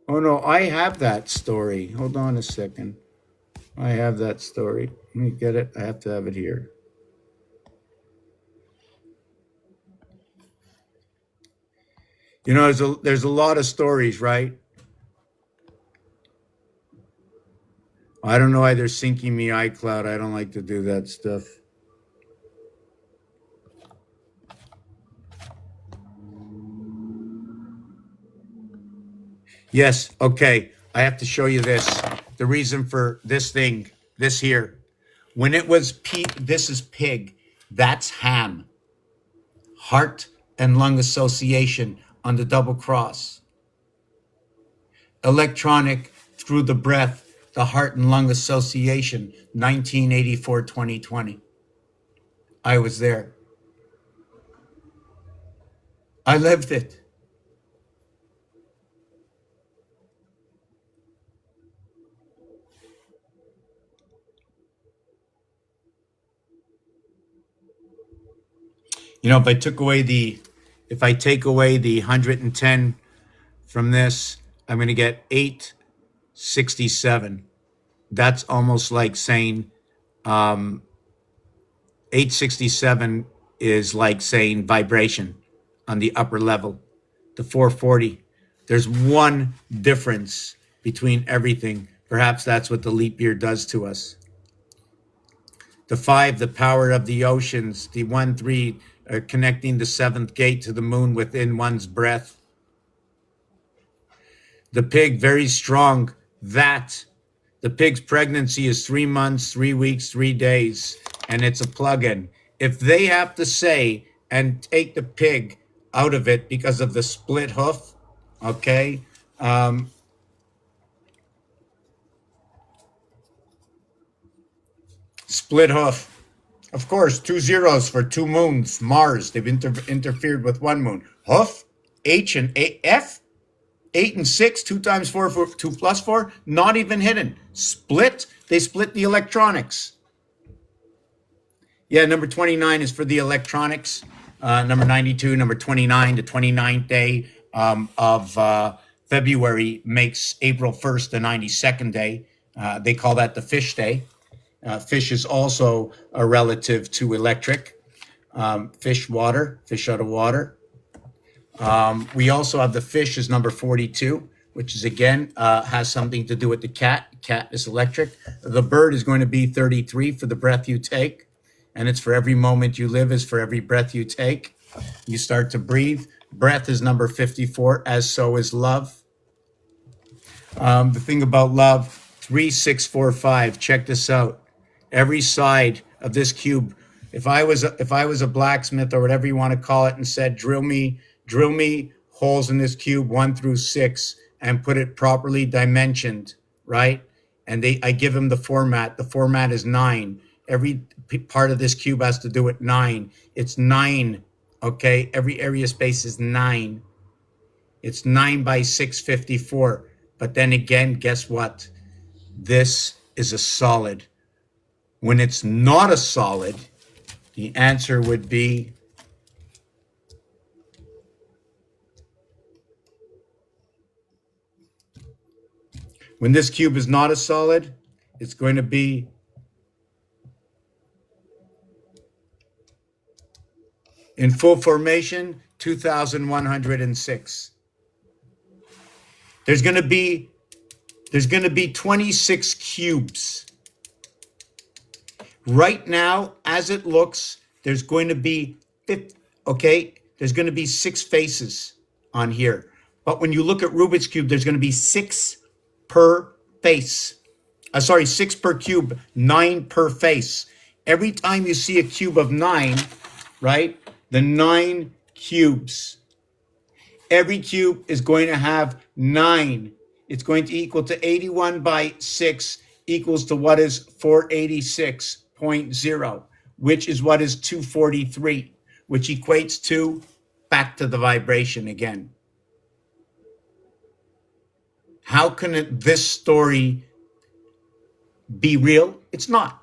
oh no, I have that story. Hold on a second. I have that story. Let me get it. I have to have it here. You know, there's a lot of stories, right? I don't know why they're syncing me iCloud. I don't like to do that stuff. Yes, okay. I have to show you this. The reason for this thing, this here. When it was this is pig, that's ham. Heart and lung association on the double cross. Electronic through the breath, the heart and lung association, 1984-2020. I was there. I lived it. You know, if I take away the 110 from this, I'm going to get 867. That's almost like saying 867 is like saying vibration on the upper level. The 440, there's one difference between everything. Perhaps that's what the leap year does to us. The 5, the power of the oceans. The 1, 3, connecting the 7th gate to the moon within one's breath. The pig, very strong. The pig's pregnancy is 3 months, 3 weeks, 3 days, and it's a plug-in. If they have to say and take the pig out of it because of the split hoof, okay, split hoof. Of course, 2 zeros for 2 moons. Mars, they've interfered with 1 moon. Hoof, H and F, 8 and 6, 2 times 4, 2 plus 4, not even hidden. Split, they split the electronics. Yeah, number 29 is for the electronics. Number 92, number 29, the 29th day of February makes April 1st the 92nd day. They call that the fish day. Fish is also a relative to electric. Fish out of water. We also have the fish is number 42, which is again has something to do with the cat. Cat is electric. The bird is going to be 33 for the breath you take. And it's for every moment you live is for every breath you take. You start to breathe. Breath is number 54, as so is love. The thing about love, 3, 6, 4, 5. Check this out. Every side of this cube if I was a blacksmith or whatever you want to call it and said, drill me holes in this cube 1 through 6 and put it properly dimensioned, right? And I give him the format. The format is 9. Every part of this cube has to do it 9. It's 9. Okay. Every area space is 9. It's 9 by 654. But then again, guess what? This is a solid. When it's not a solid, the answer would be when this cube is not a solid, it's going to be in full formation 2106. There's going to be 26 cubes. Right now, as it looks, there's going to be 50, okay? There's going to be 6 faces on here. But when you look at Rubik's Cube, there's going to be 6 per face. 6 per cube, 9 per face. Every time you see a cube of 9, right? The 9 cubes. Every cube is going to have 9. It's going to equal to 81 by 6 equals to what is 486.0, which is what is 243, which equates to back to the vibration again. How can this story be real? It's not.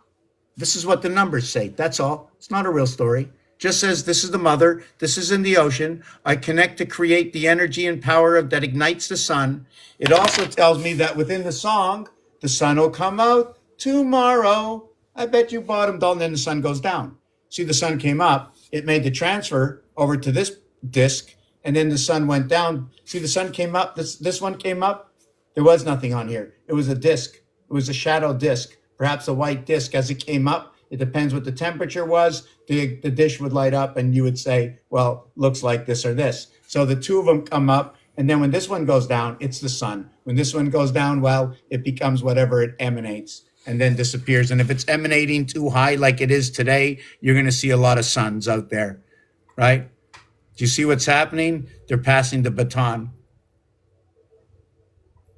This is what the numbers say. That's all. It's not a real story. Just says this is the mother, this is in the ocean. I connect to create the energy and power that ignites the sun. It also tells me that within the song, the sun will come out tomorrow. I bet you bottom dollar, and then the sun goes down. See, the sun came up. It made the transfer over to this disk, and then the sun went down. See, the sun came up. This one came up. There was nothing on here. It was a disk. It was a shadow disk, perhaps a white disk as it came up. It depends what the temperature was. The dish would light up and you would say, well, looks like this or this. So the two of them come up. And then when this one goes down, it's the sun. When this one goes down, well, it becomes whatever it emanates and then disappears. And if it's emanating too high like it is today, you're going to see a lot of suns out there, right? Do you see what's happening? They're passing the baton.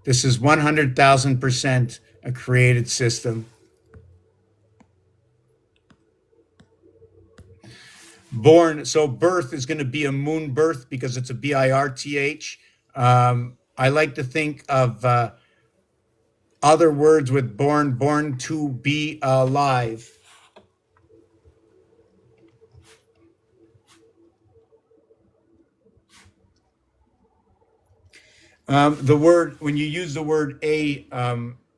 This is 100,000% a created system. Born, so birth is going to be a moon birth because it's a birth. I like to think of other words with born to be alive. The word, when you use the word a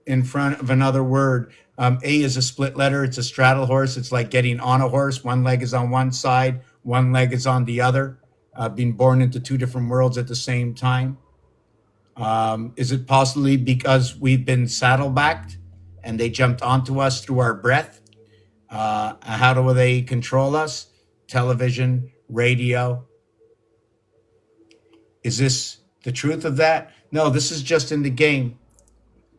in front of another word, a is a split letter. It's a straddle horse. It's like getting on a horse. One leg is on one side, one leg is on the other. Being born into two different worlds at the same time. Is it possibly because we've been saddle-backed and they jumped onto us through our breath? How do they control us? Television, radio. Is this the truth of that? No, this is just in the game.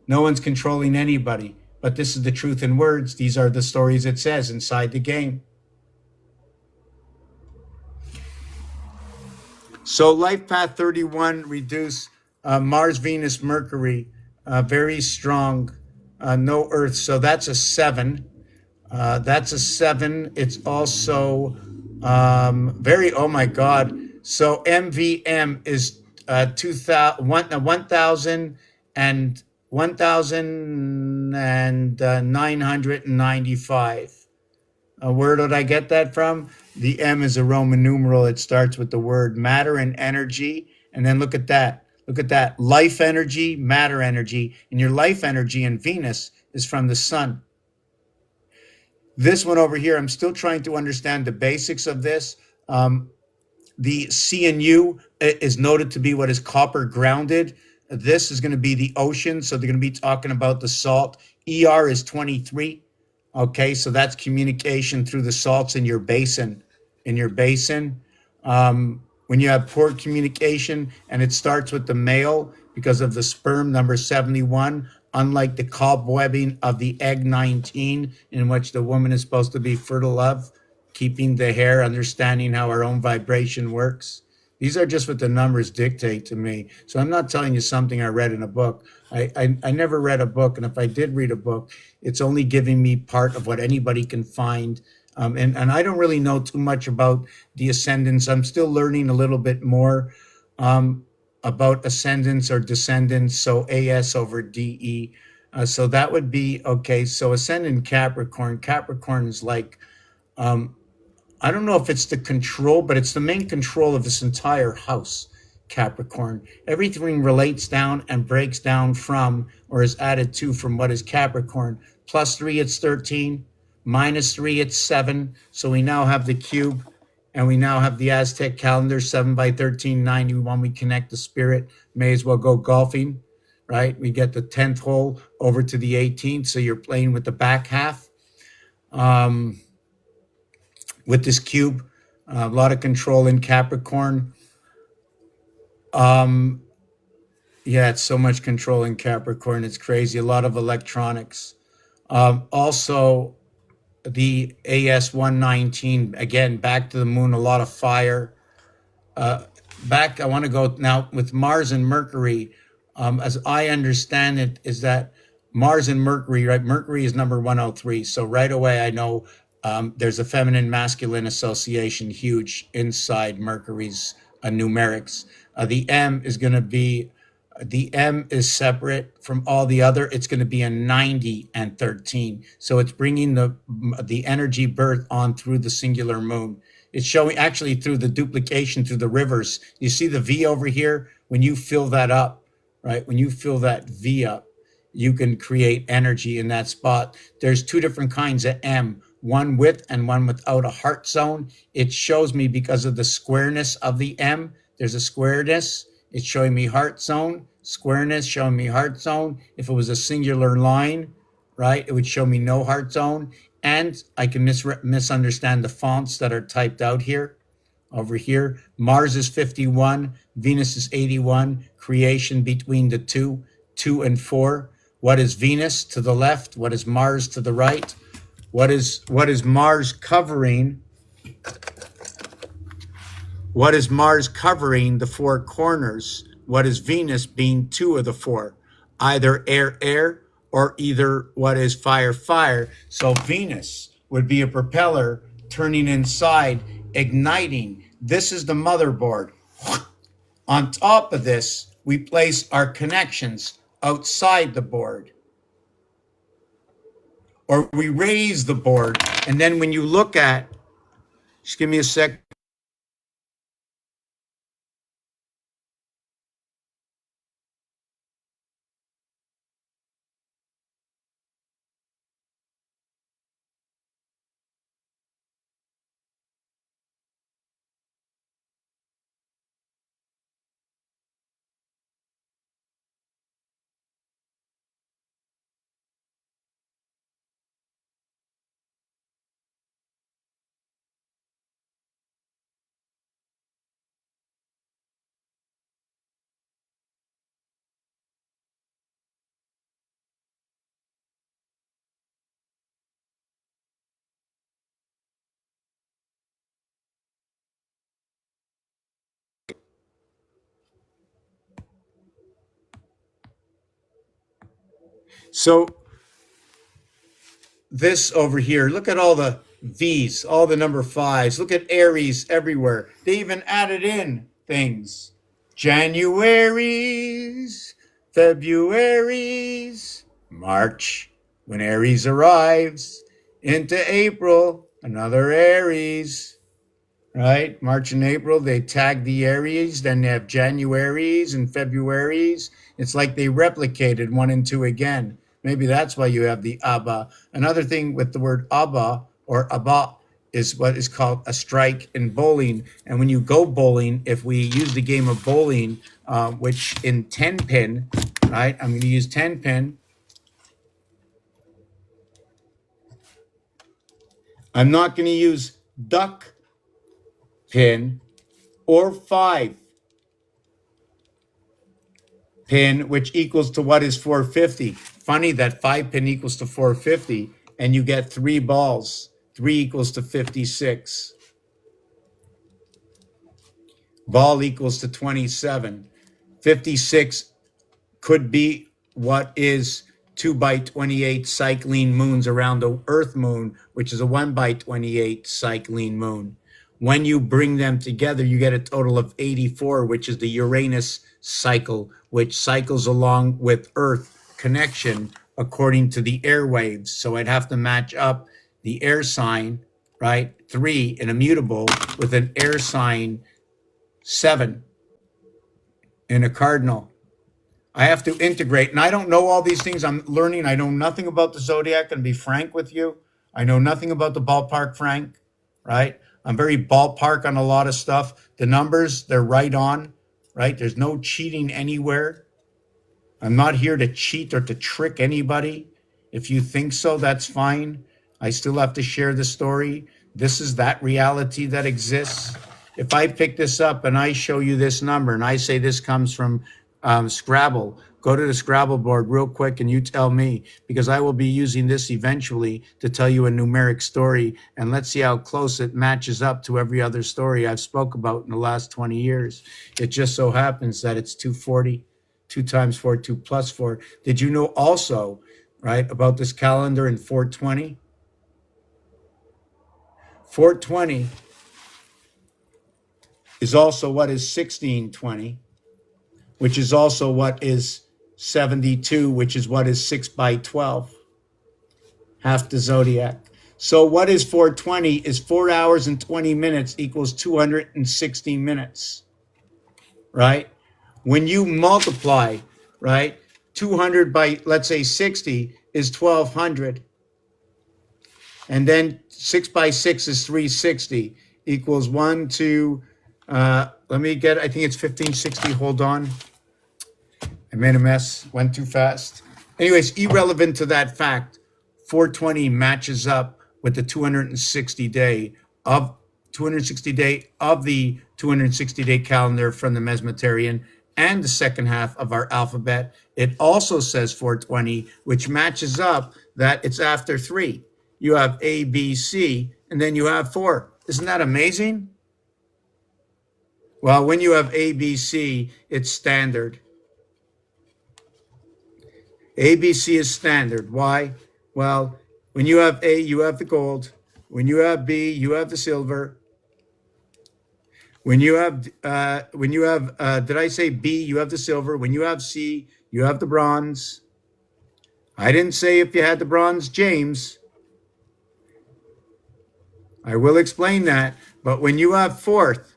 No one's controlling anybody. But this is the truth in words. These are the stories it says inside the game. So life path 31, reduce Mars, Venus, Mercury, very strong, no Earth. So that's a 7. That's a 7. It's also very, oh my God. So MVM is 1,995. Where did I get that from? The M is a Roman numeral. It starts with the word matter and energy. And then look at that. Look at that. Life energy, matter energy. And your life energy in Venus is from the sun. This one over here, I'm still trying to understand the basics of this. The CNU is noted to be what is copper grounded. This is going to be the ocean. So they're going to be talking about the salt. ER is 23. Okay, so that's communication through the salts in your basin. When you have poor communication and it starts with the male because of the sperm number 71, unlike the cobwebbing of the egg 19 in which the woman is supposed to be fertile of, keeping the hair, understanding how our own vibration works. These are just what the numbers dictate to me. So I'm not telling you something I read in a book. I never read a book. And if I did read a book, it's only giving me part of what anybody can find. And I don't really know too much about the ascendants. I'm still learning a little bit more about ascendants or descendants. So AS over DE. So that would be okay. So ascendant Capricorn. Capricorn is like, I don't know if it's the control, but it's the main control of this entire house, Capricorn. Everything relates down and breaks down from or is added to from what is Capricorn. Plus 3, it's 13. Minus 3, it's 7. So we now have the cube and we now have the Aztec calendar, 7 by 13, 91. We connect the spirit. May as well go golfing, right? We get the 10th hole over to the 18th. So you're playing with the back half. With this cube, a lot of control in Capricorn. Yeah, it's so much control in Capricorn. It's crazy. A lot of electronics. Also, the AS 119, again, back to the moon, a lot of fire. I want to go now with Mars and Mercury. As I understand it, is that Mars and Mercury, right? Mercury is number 103. So right away, I know there's a feminine masculine association huge inside Mercury's numerics. The M is going to be, the M is separate from all the other. It's going to be a 90 and 13. So it's bringing the energy birth on through the singular moon. It's showing actually through the duplication through the rivers. You see the V over here? When you fill that up, right? When you fill that V up, you can create energy in that spot. There's two different kinds of M, one with and one without a heart zone. It shows me because of the squareness of the M, there's a squareness. It's showing me heart zone, squareness showing me heart zone. If it was a singular line, right, it would show me no heart zone. And I can misunderstand the fonts that are typed out here. Over here, Mars is 51, Venus is 81, creation between the two, 2 and 4. What is Venus to the left? What is Mars to the right? What is Mars covering? What is Mars covering the 4 corners? What is Venus being 2 of the 4? Either air, or either what is fire. So Venus would be a propeller turning inside, igniting. This is the motherboard. On top of this, we place our connections outside the board. Or we raise the board. And then when you look at, just give me a sec. So this over here, look at all the V's, all the number 5s. Look at Aries everywhere. They even added in things. Januaries, Februaries, March, when Aries arrives, into April, another Aries, right? March and April, they tag the Aries, then they have Januaries and Februaries. It's like they replicated 1 and 2 again. Maybe that's why you have the Abba. Another thing with the word Abba or Abba is what is called a strike in bowling. And when you go bowling, if we use the game of bowling, which in 10 pin, right? I'm going to use 10 pin. I'm not going to use duck pin or 5 pin, which equals to what is 450. Funny that 5 pin equals to 450, and you get 3 balls. 3 equals to 56. Ball equals to 27. 56 could be what is 2 by 28 cycling moons around the Earth moon, which is a 1 by 28 cycling moon. When you bring them together, you get a total of 84, which is the Uranus cycle, which cycles along with Earth connection according to the airwaves. So I'd have to match up the air sign, right? 3 in immutable with an air sign 7 in a cardinal. I have to integrate, and I don't know all these things. I'm learning. I know nothing about the zodiac, and be frank with you. I know nothing about the ballpark, Frank, right? I'm very ballpark on a lot of stuff. The numbers, they're right on, right? There's no cheating anywhere. I'm not here to cheat or to trick anybody. If you think so, that's fine. I still have to share the story. This is that reality that exists. If I pick this up and I show you this number and I say this comes from Scrabble, go to the Scrabble board real quick and you tell me, because I will be using this eventually to tell you a numeric story, and let's see how close it matches up to every other story I've spoke about in the last 20 years. It just so happens that it's 240, 2 times 4, 2 plus 4. Did you know also, right, about this calendar in 420? 420 is also what is 1620, which is also what is 72, which is what is 6 by 12, half the zodiac. So what is 420 is 4 hours and 20 minutes equals 260 minutes, right? When you multiply, right, 200 by, let's say 60 is 1200. And then 6 by 6 is 360 equals 1, 2, let me get, I think it's 1560. Hold on. I made a mess, went too fast. Anyways, irrelevant to that fact, 420 matches up with the 260 day of the 260 day calendar from the Mesmetarian and the second half of our alphabet. It also says 420, which matches up that it's after 3. You have A, B, C, and then you have 4. Isn't that amazing? Well, when you have A, B, C, it's standard. ABC is standard. Why? Well, when you have A, you have the gold. When you have B, you have the silver. When you have, did I say B, you have the silver. When you have C, you have the bronze. I didn't say if you had the bronze, James. I will explain that. But when you have fourth,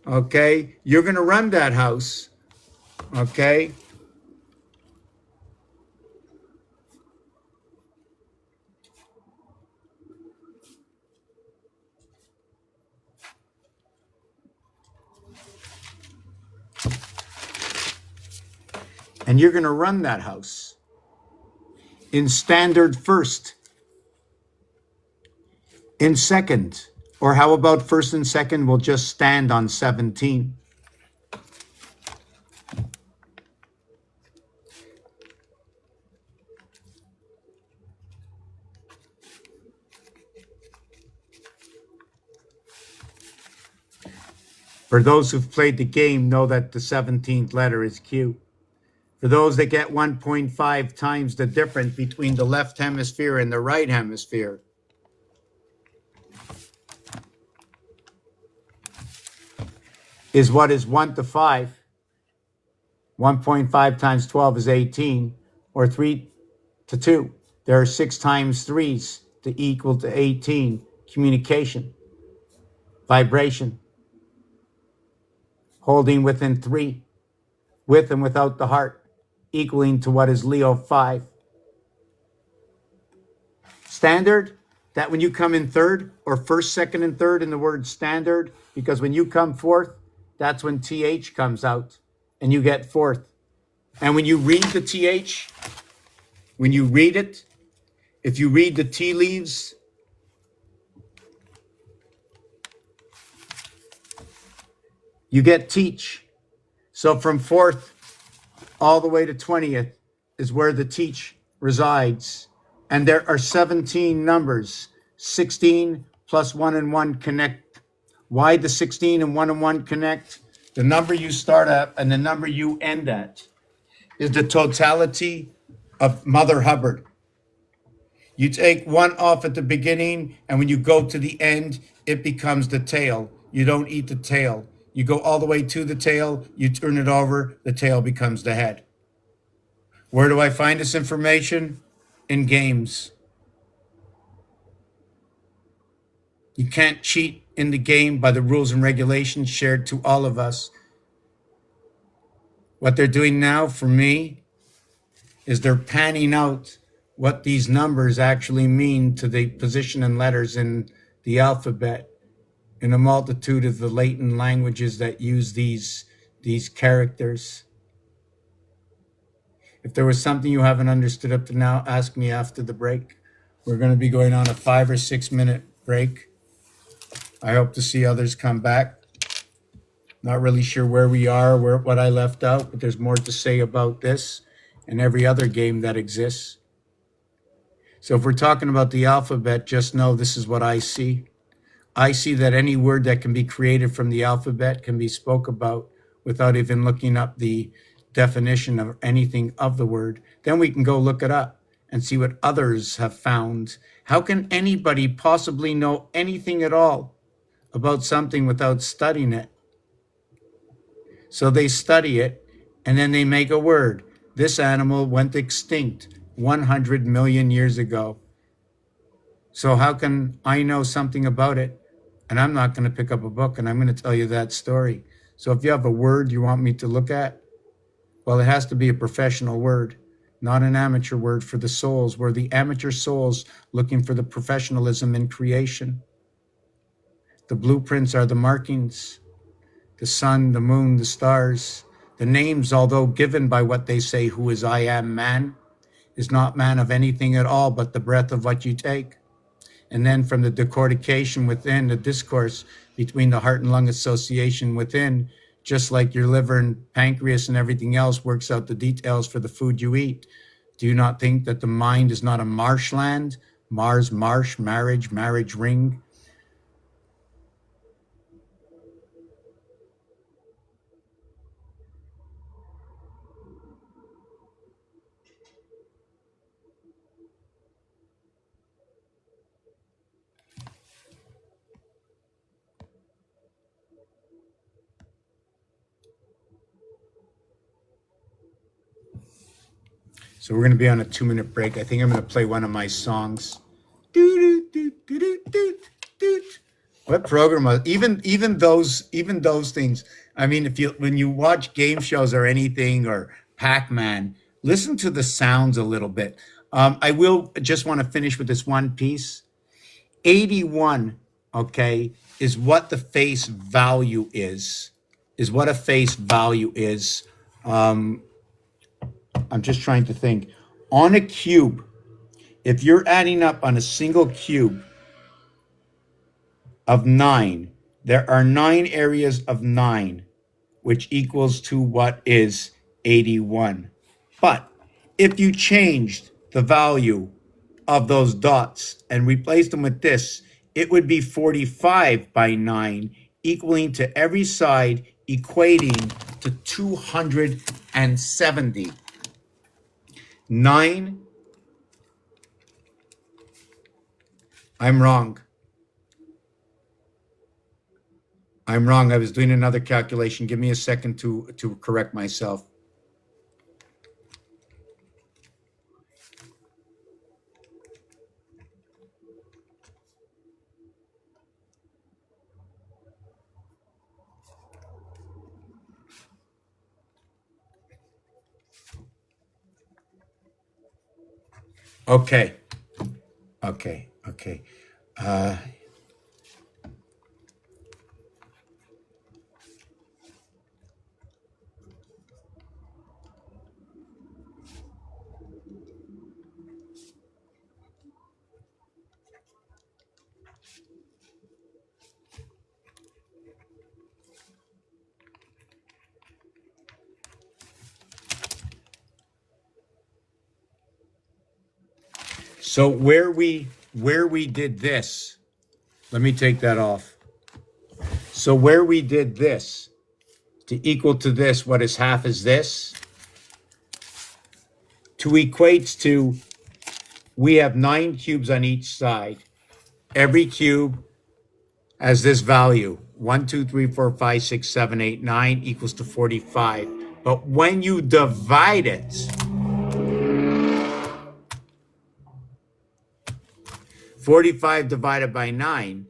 okay, you're going to run that house, okay? And you're going to run that house in standard first, in second, or how about first and second will just stand on 17. For those who've played the game know that the 17th letter is Q. For those that get 1.5 times the difference between the left hemisphere and the right hemisphere, is what is 1 to 5. 1.5 times 12 is 18, or 3 to 2. There are 6 times 3s to equal to 18. Communication, vibration, holding within 3, with and without the heart, equaling to what is Leo 5. Standard, that when you come in third, or first, second, and third in the word standard, because when you come fourth, that's when TH comes out, and you get fourth. And when you read the TH, when you read it, if you read the tea leaves, you get teach. So from fourth all the way to 20th is where the teach resides. And there are 17 numbers. 16 plus 1 and 1 connect. Why the 16 and 1 connect? The number you start at and the number you end at is the totality of Mother Hubbard. You take one off at the beginning, and when you go to the end, it becomes the tail. You don't eat the tail. You go all the way to the tail, you turn it over, the tail becomes the head. Where do I find this information? In games. You can't cheat in the game by the rules and regulations shared to all of us. What they're doing now for me is they're panning out what these numbers actually mean to the position and letters in the alphabet in a multitude of the latent languages that use these characters. If there was something you haven't understood up to now, ask me after the break. We're going to be going on a 5 or 6 minute break. I hope to see others come back. Not really sure where we are, what I left out, but there's more to say about this and every other game that exists. So if we're talking about the alphabet, just know this is what I see. I see that any word that can be created from the alphabet can be spoke about without even looking up the definition of anything of the word. Then we can go look it up and see what others have found. How can anybody possibly know anything at all about something without studying it? So they study it and then they make a word. This animal went extinct 100 million years ago. So how can I know something about it? And I'm not going to pick up a book and I'm going to tell you that story. So if you have a word you want me to look at, well, it has to be a professional word, not an amateur word for the souls. We're the amateur souls looking for the professionalism in creation. The blueprints are the markings, the sun, the moon, the stars. The names, although given by what they say, who is I am man, is not man of anything at all but the breath of what you take. And then from the decortication within, the discourse between the heart and lung association within, just like your liver and pancreas and everything else works out the details for the food you eat. Do you not think that the mind is not a marshland? Mars, marsh, marriage, marriage ring. So we're going to be on a 2-minute break. I think I'm going to play one of my songs. What program was even those things? I mean, when you watch game shows or anything or Pac-Man, listen to the sounds a little bit. I will just want to finish with this one piece. 81, okay, is what the face value is. Is what a face value is. I'm just trying to think. On a cube, if you're adding up on a single cube of 9, there are 9 areas of 9, which equals to what is 81. But if you changed the value of those dots and replaced them with this, it would be 45 by 9, equaling to every side, equating to 270. 9. I'm wrong. I was doing another calculation. Give me a second to correct myself. Okay. So where we where we did this, let me take that off. So where we did this to equal to this, what is half is this, to equates to, we have 9 cubes on each side. Every cube has this value, 1, 2, 3, 4, 5, 6, 7, 8, 9 equals to 45. But when you divide it, 45 divided by 9,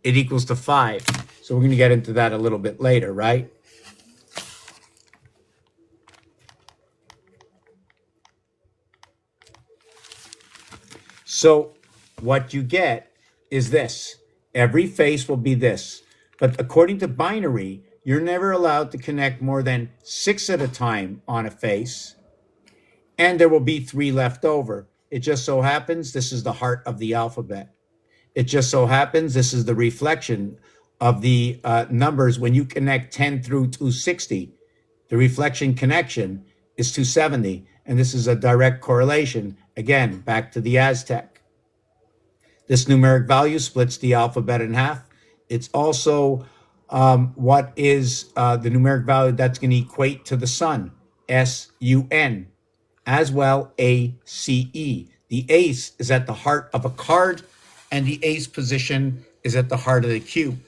it equals to 5. So we're going to get into that a little bit later, right? So what you get is this. Every face will be this. But according to binary, you're never allowed to connect more than 6 at a time on a face. And there will be 3 left over. It just so happens this is the heart of the alphabet. It just so happens this is the reflection of the numbers. When you connect 10 through 260, the reflection connection is 270. And this is a direct correlation, again, back to the Aztec. This numeric value splits the alphabet in half. It's also what is the numeric value that's going to equate to the sun, S-U-N, as well, A-C-E. The ace is at the heart of a card, and the ace position is at the heart of the cube.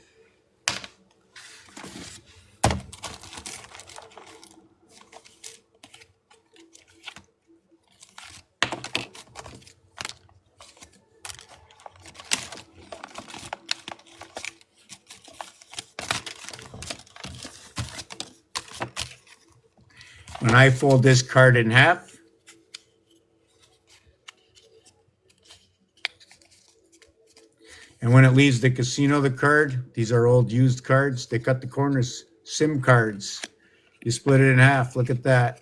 When I fold this card in half, and when it leaves the casino, the card, these are old used cards, they cut the corners, SIM cards. You split it in half, look at that.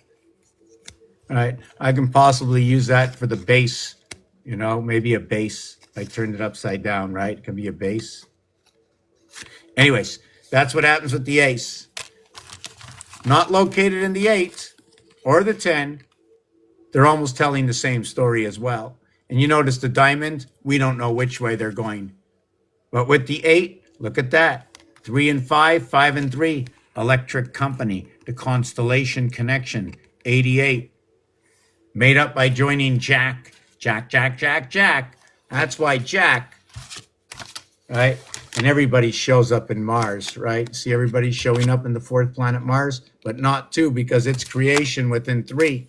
All right, I can possibly use that for the base, you know, maybe a base. I turned it upside down, right? It can be a base. Anyways, that's what happens with the ace. Not located in the 8 or the 10. They're almost telling the same story as well. And you notice the diamond, we don't know which way they're going. But with the 8, look at that. 3 and 5, 5 and 3. Electric company, the constellation connection, 88. Made up by joining Jack. Jack, Jack, Jack, Jack. That's why Jack, right? And everybody shows up in Mars, right? See, everybody's showing up in the 4th planet Mars, but not 2 because it's creation within 3.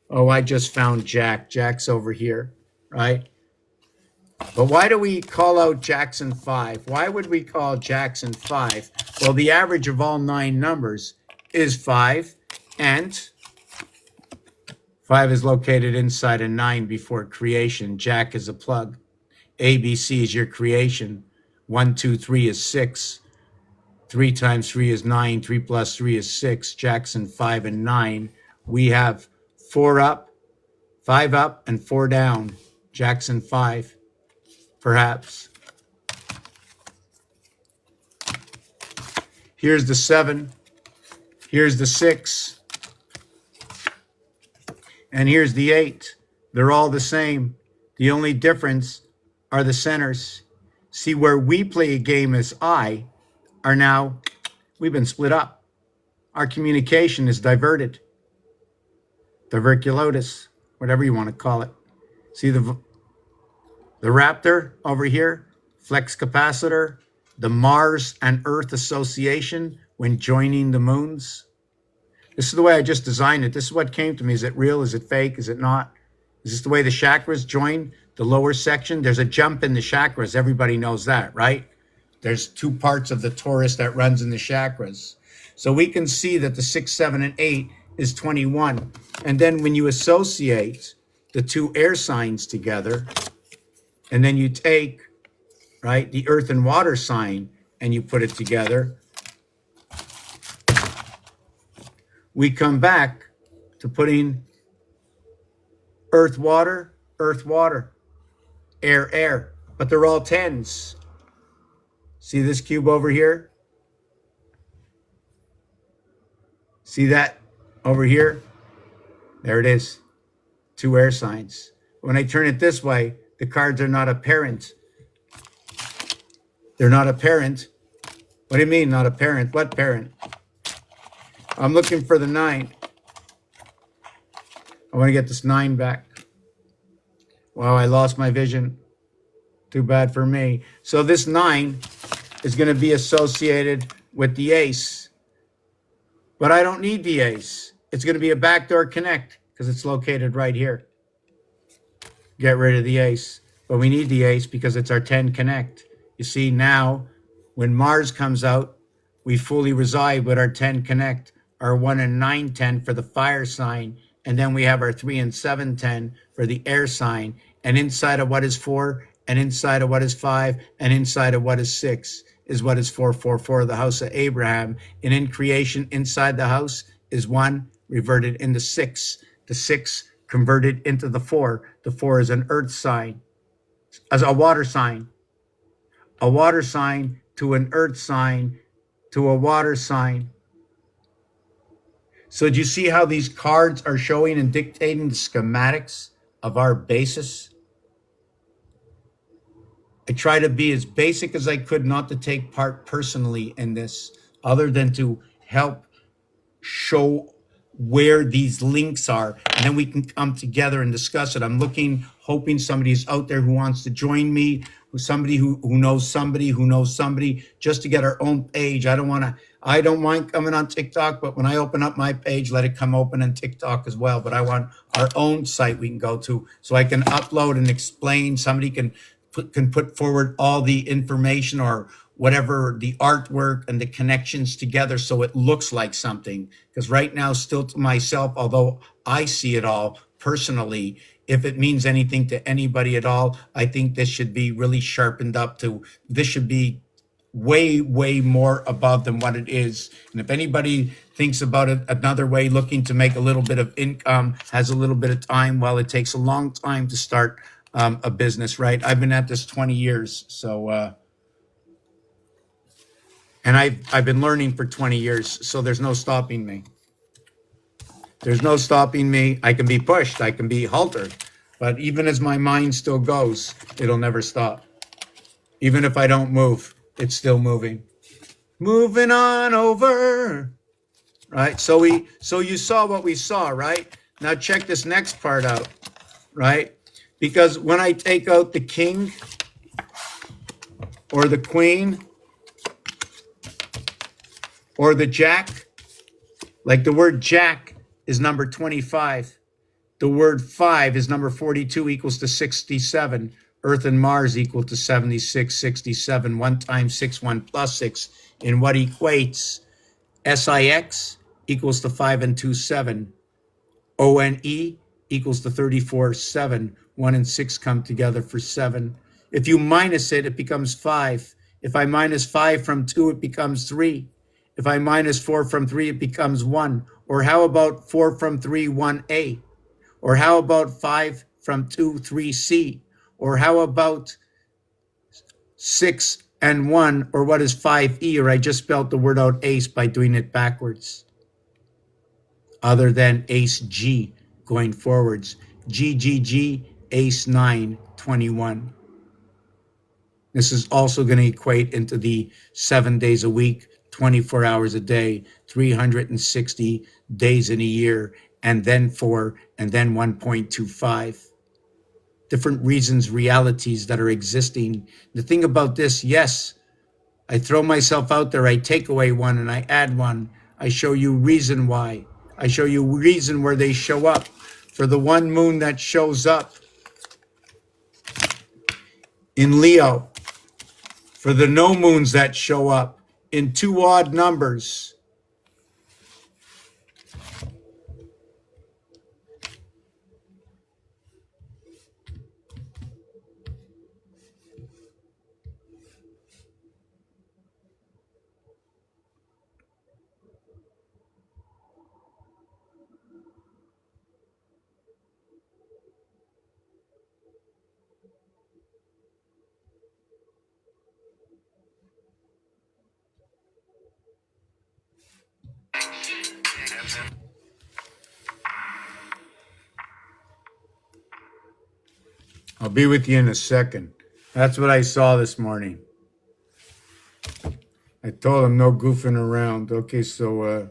Oh, I just found Jack. Jack's over here, right? But why do we call out Jackson 5? Why would we call Jackson 5? Well, the average of all 9 numbers is 5, and 5 is located inside a 9 before creation. Jack is a plug. ABC is your creation. 1, 2, 3 is 6. 3 times 3 is 9. 3 plus 3 is 6. Jackson 5 and 9. We have 4 up, 5 up, and 4 down. Jackson 5, perhaps. Here's the 7. Here's the 6. And here's the 8. They're all the same. The only difference are the centers. See, where we play a game as I are now, we've been split up. Our communication is diverted. Diverculotus, whatever you want to call it. See the raptor over here, flex capacitor, the Mars and Earth association when joining the moons. This is the way I just designed it. This is what came to me. Is it real? Is it fake? Is it not? Is this the way the chakras join the lower section? There's a jump in the chakras. Everybody knows that, right? There's 2 parts of the torus that runs in the chakras. So we can see that the 6, 7, and 8 is 21. And then when you associate the 2 air signs together, and then you take, right, the earth and water sign and you put it together, we come back to putting earth, water, air, air. But they're all 10s. See this cube over here? See that over here? There it is. 2 air signs. When I turn it this way, The cards are not apparent. They're not apparent. What do you mean not apparent? What parent? I'm looking for the 9. I want to get this 9 back. Wow, I lost my vision. Too bad for me. So this 9 is going to be associated with the ace. But I don't need the ace. It's going to be a backdoor connect because it's located right here. Get rid of the ace. But we need the ace because it's our 10 connect. You see, now when Mars comes out, we fully reside with our 10 connect, our 1 and 9 10 for the fire sign, and then we have our 3 and 7 10 for the air sign. And inside of what is 4, and inside of what is 5, and inside of what is 6 is what is 444, the house of Abraham. And in creation, inside the house is 1 reverted into 6. The 6 converted into the 4. The 4 is an earth sign, as a water sign. A water sign to an earth sign to a water sign. So do you see how these cards are showing and dictating the schematics of our basis? I try to be as basic as I could, not to take part personally in this, other than to help show where these links are, and then we can come together and discuss it. I'm looking, hoping somebody's out there who wants to join me, somebody who knows somebody who knows somebody, just to get our own page. I don't mind coming on TikTok, but when I open up my page, let it come open on TikTok as well. But I want our own site we can go to, so I can upload and explain. Somebody can put forward all the information or whatever, the artwork and the connections together, so it looks like something. Because right now, still to myself, although I see it all personally, if it means anything to anybody at all, I think this should be really sharpened up to, this should be way, way more above than what it is. And if anybody thinks about it another way, looking to make a little bit of income, has a little bit of time, well, it takes a long time to start a business, right? I've been at this 20 years. So, and I've been learning for 20 years. So there's no stopping me. There's no stopping me. I can be pushed. I can be haltered. But even as my mind still goes, it'll never stop. Even if I don't move, it's still moving. Moving on over. Right? So you saw what we saw, right? Now check this next part out, right? Because when I take out the king or the queen or the jack, like the word jack is number 25. The word 5 is number 42, equals to 67. Earth and Mars equal to 76, 67. 1 times 6, 1 plus 6. In what equates? SIX equals to 5 and 2, 7. ONE equals to 34, 7. 1 and 6 come together for 7. If you minus it, it becomes 5. If I minus 5 from 2, it becomes 3. If I minus 4 from 3, it becomes 1. Or how about 4 from 3, 1A? Or how about 5 from 2, 3C? Or how about 6 and 1? Or what is 5E? Or I just spelled the word out ace by doing it backwards. Other than ace G going forwards. G, G, G, ace 9, 21. This is also going to equate into the 7 days a week, 24 hours a day, 360 days in a year, and then 4, and then 1.25. Different reasons, realities that are existing. The thing about this, yes, I throw myself out there, I take away 1 and I add 1. I show you reason why. I show you reason where they show up. For the one moon that shows up in Leo, for the no moons that show up in 2 odd numbers, I'll be with you in a second. That's what I saw this morning. I told him no goofing around. Okay, so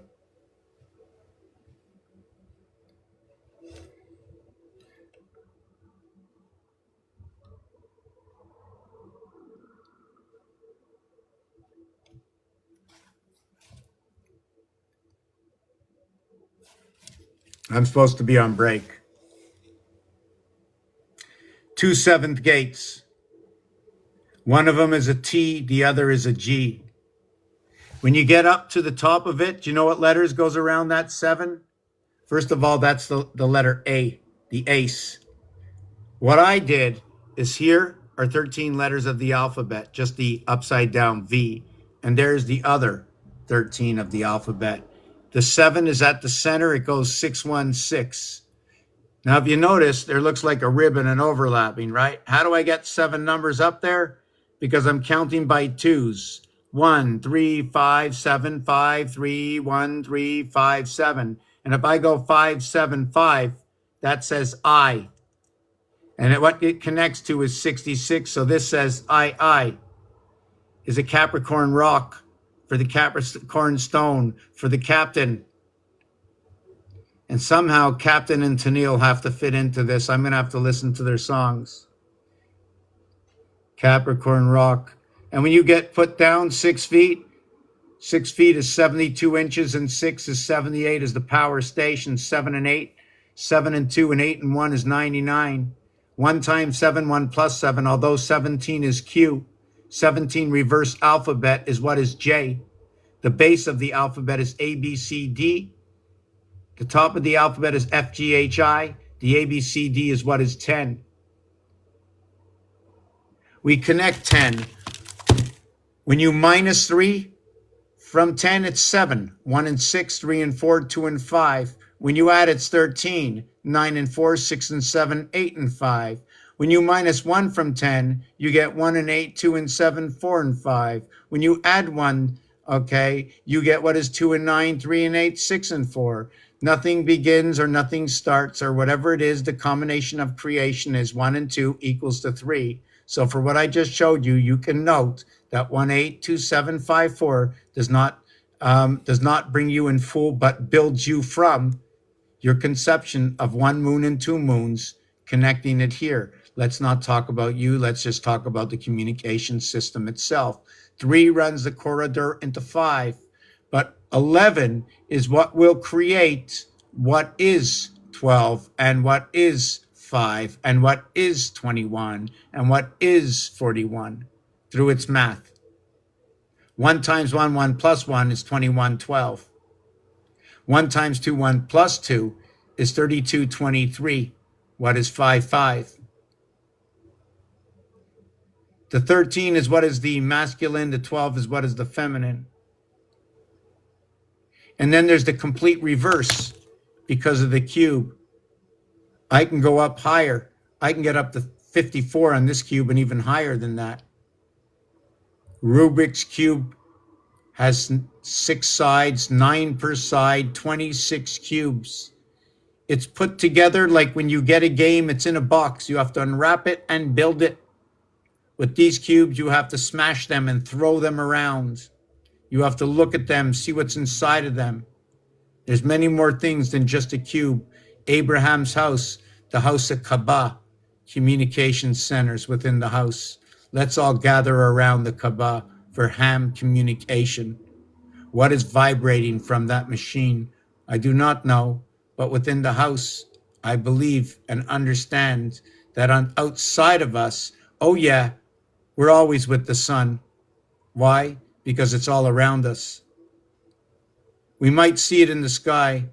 I'm supposed to be on break. 2 seventh gates. One of them is a T, the other is a G. When you get up to the top of it, do you know what letters goes around that 7? First of all, that's the letter A, the ace. What I did is here are 13 letters of the alphabet, just the upside down V. And there's the other 13 of the alphabet. The 7 is at the center. It goes 616. Now, if you notice, there looks like a ribbon and overlapping, right? How do I get 7 numbers up there? Because I'm counting by twos. 1, 3, 5, 7, 5, 3, 1, 3, 5, 7. And if I go 5, 7, 5, that says I. And what it connects to is 66. So this says I is a Capricorn rock for the Capricorn stone for the captain. And somehow Captain and Tennille have to fit into this. I'm going to have to listen to their songs. Capricorn rock. And when you get put down 6 feet, 6 feet is 72 inches and 6 is 78 is the power station. 7 and 8, 7 and 2 and 8 and 1 is 99. 1 times 7, 1 plus 7, although 17 is Q. 17 reverse alphabet is what is J. The base of the alphabet is A, B, C, D. The top of the alphabet is F, G, H, I. The A, B, C, D is what is 10. We connect 10. When you minus 3 from 10, it's 7. 1 and 6, 3 and 4, 2 and 5. When you add, it's 13. 9 and 4, 6 and 7, 8 and 5. When you minus 1 from 10, you get 1 and 8, 2 and 7, 4 and 5. When you add 1, okay, you get what is 2 and 9, 3 and 8, 6 and 4. Nothing begins or nothing starts or whatever it is, the combination of creation is 1 and 2 equals to 3. So for what I just showed you, you can note that 182754 does not bring you in full, but builds you from your conception of 1 moon and 2 moons, connecting it here. Let's not talk about you. Let's just talk about the communication system itself. 3 runs the corridor into 5, but 11 is what will create what is 12 and what is 5 and what is 21 and what is 41 through its math. 1 times 1, 1 plus 1 is 21, 12. 1 times 2, 1 plus 2 is 32, 23. What is 5, 5? The 13 is what is the masculine. The 12 is what is the feminine. And then there's the complete reverse because of the cube. I can go up higher. I can get up to 54 on this cube and even higher than that. Rubik's Cube has 6 sides, 9 per side, 26 cubes. It's put together like when you get a game, it's in a box. You have to unwrap it and build it. With these cubes, you have to smash them and throw them around. You have to look at them, see what's inside of them. There's many more things than just a cube. Abraham's house, the house of Kaaba, communication centers within the house. Let's all gather around the Kaaba for ham communication. What is vibrating from that machine? I do not know, but within the house, I believe and understand that outside of us, oh yeah, we're always with the sun. Why? Because it's all around us. We might see it in the sky,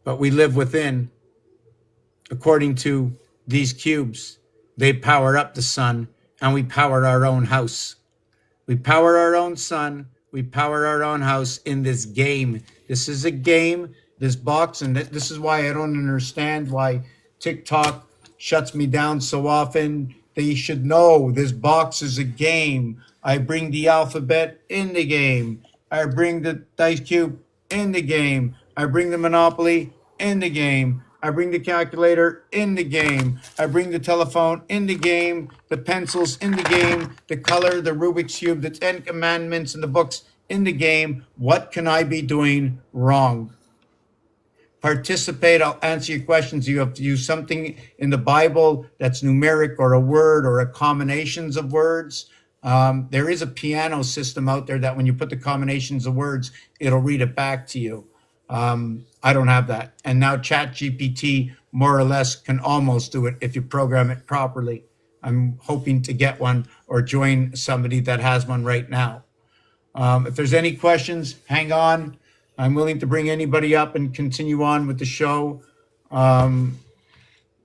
but we live within. According to these cubes, they power up the sun, and we power our own house. We power our own sun. We power our own house in this game. This is a game, this box, and this is why I don't understand why TikTok shuts me down so often. They should know this box is a game. I bring the alphabet in the game. I bring the dice cube in the game. I bring the Monopoly in the game. I bring the calculator in the game. I bring the telephone in the game, the pencils in the game, the color, the Rubik's Cube, the 10 Commandments, and the books in the game. What can I be doing wrong? Participate. I'll answer your questions. You have to use something in the Bible that's numeric or a word or a combinations of words. There is a piano system out there that when you put the combinations of words, it'll read it back to you. I don't have that. And now ChatGPT more or less can almost do it if you program it properly. I'm hoping to get one or join somebody that has one right now. If there's any questions, hang on. I'm willing to bring anybody up and continue on with the show.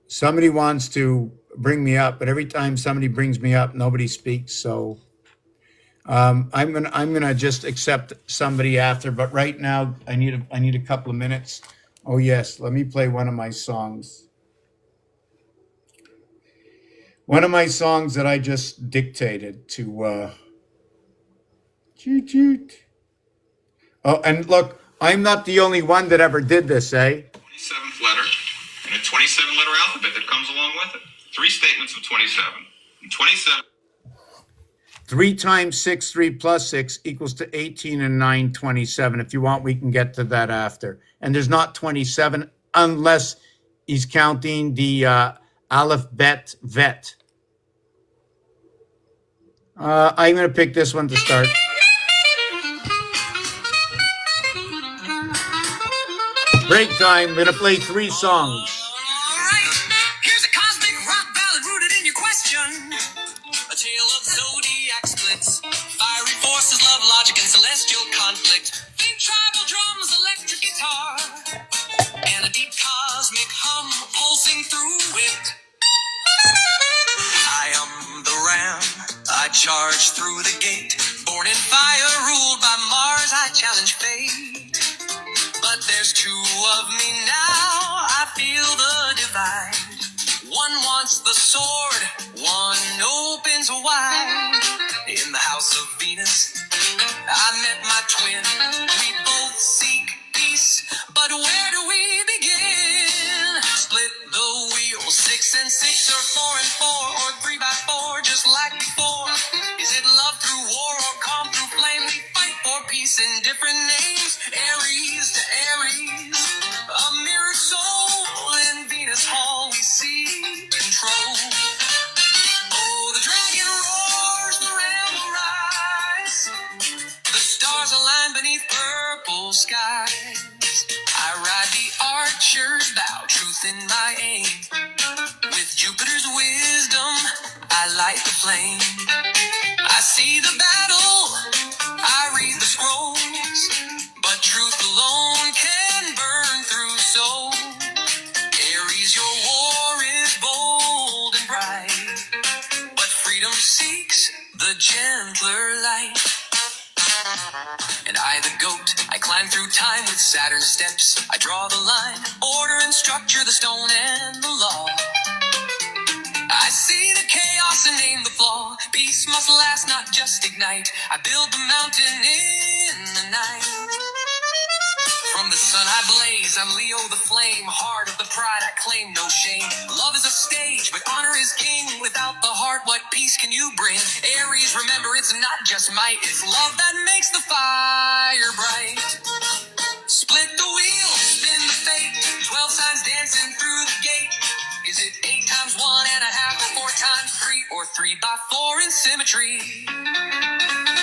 Somebody wants to bring me up, but every time somebody brings me up, nobody speaks. So I'm gonna just accept somebody after. But right now, I need a couple of minutes. Oh yes, let me play one of my songs. One of my songs that I just dictated to. Toot toot. Oh, and look, I'm not the only one that ever did this, eh? 27th letter and a 27-letter alphabet that comes along with it. 3 statements of 27. And 27. 3 times 6, 3 plus 6 equals to 18 and 9, 27. If you want, we can get to that after. And there's not 27 unless he's counting the Aleph, Bet, Vet. I'm going to pick this one to start. Break time. I'm going to play 3 songs. Alright, here's a cosmic rock ballad rooted in your question. A tale of zodiac splits, fiery forces, love, logic, and celestial conflict. Think tribal drums, electric guitar, and a deep cosmic hum pulsing through it. I am the ram, I charge through the gate. Born in fire, ruled by Mars, I challenge fate. But there's 2 of me now, I feel the divide. One wants the sword, one opens wide. In the house of Venus, I met my twin. We both seek peace, but where do we begin? Split the wheel, 6 and 6, or 4 and 4, or 3 by 4, just like before. Is it love through war or calm through flame? We fight for peace in different names. Aries to Aries, a mirrored soul. In Venus Hall we see control. Oh, the dragon roars, the ram will rise. The stars align beneath purple skies. I ride the archer's bow, truth in my aim. With Jupiter's wisdom, I light the flame. I see the battle, I read the scrolls, but truth alone can burn through soul. Aries, your war is bold and bright, but freedom seeks the gentler light. And I, the goat, I climb through time with Saturn's steps. I draw the line, order and structure, the stone and the law. I see the chaos and name the flaw. Peace must last, not just ignite. I build the mountain in the night. From the sun I blaze, I'm Leo the flame. Heart of the pride, I claim no shame. Love is a stage, but honor is king. Without the heart, what peace can you bring? Aries, remember it's not just might, it's love that makes the fire bright. Split the wheel, spin the fate. 12 signs dancing through the gate. Is it 8 times 1 and a half, or 4 times 3, or 3 by 4 in symmetry?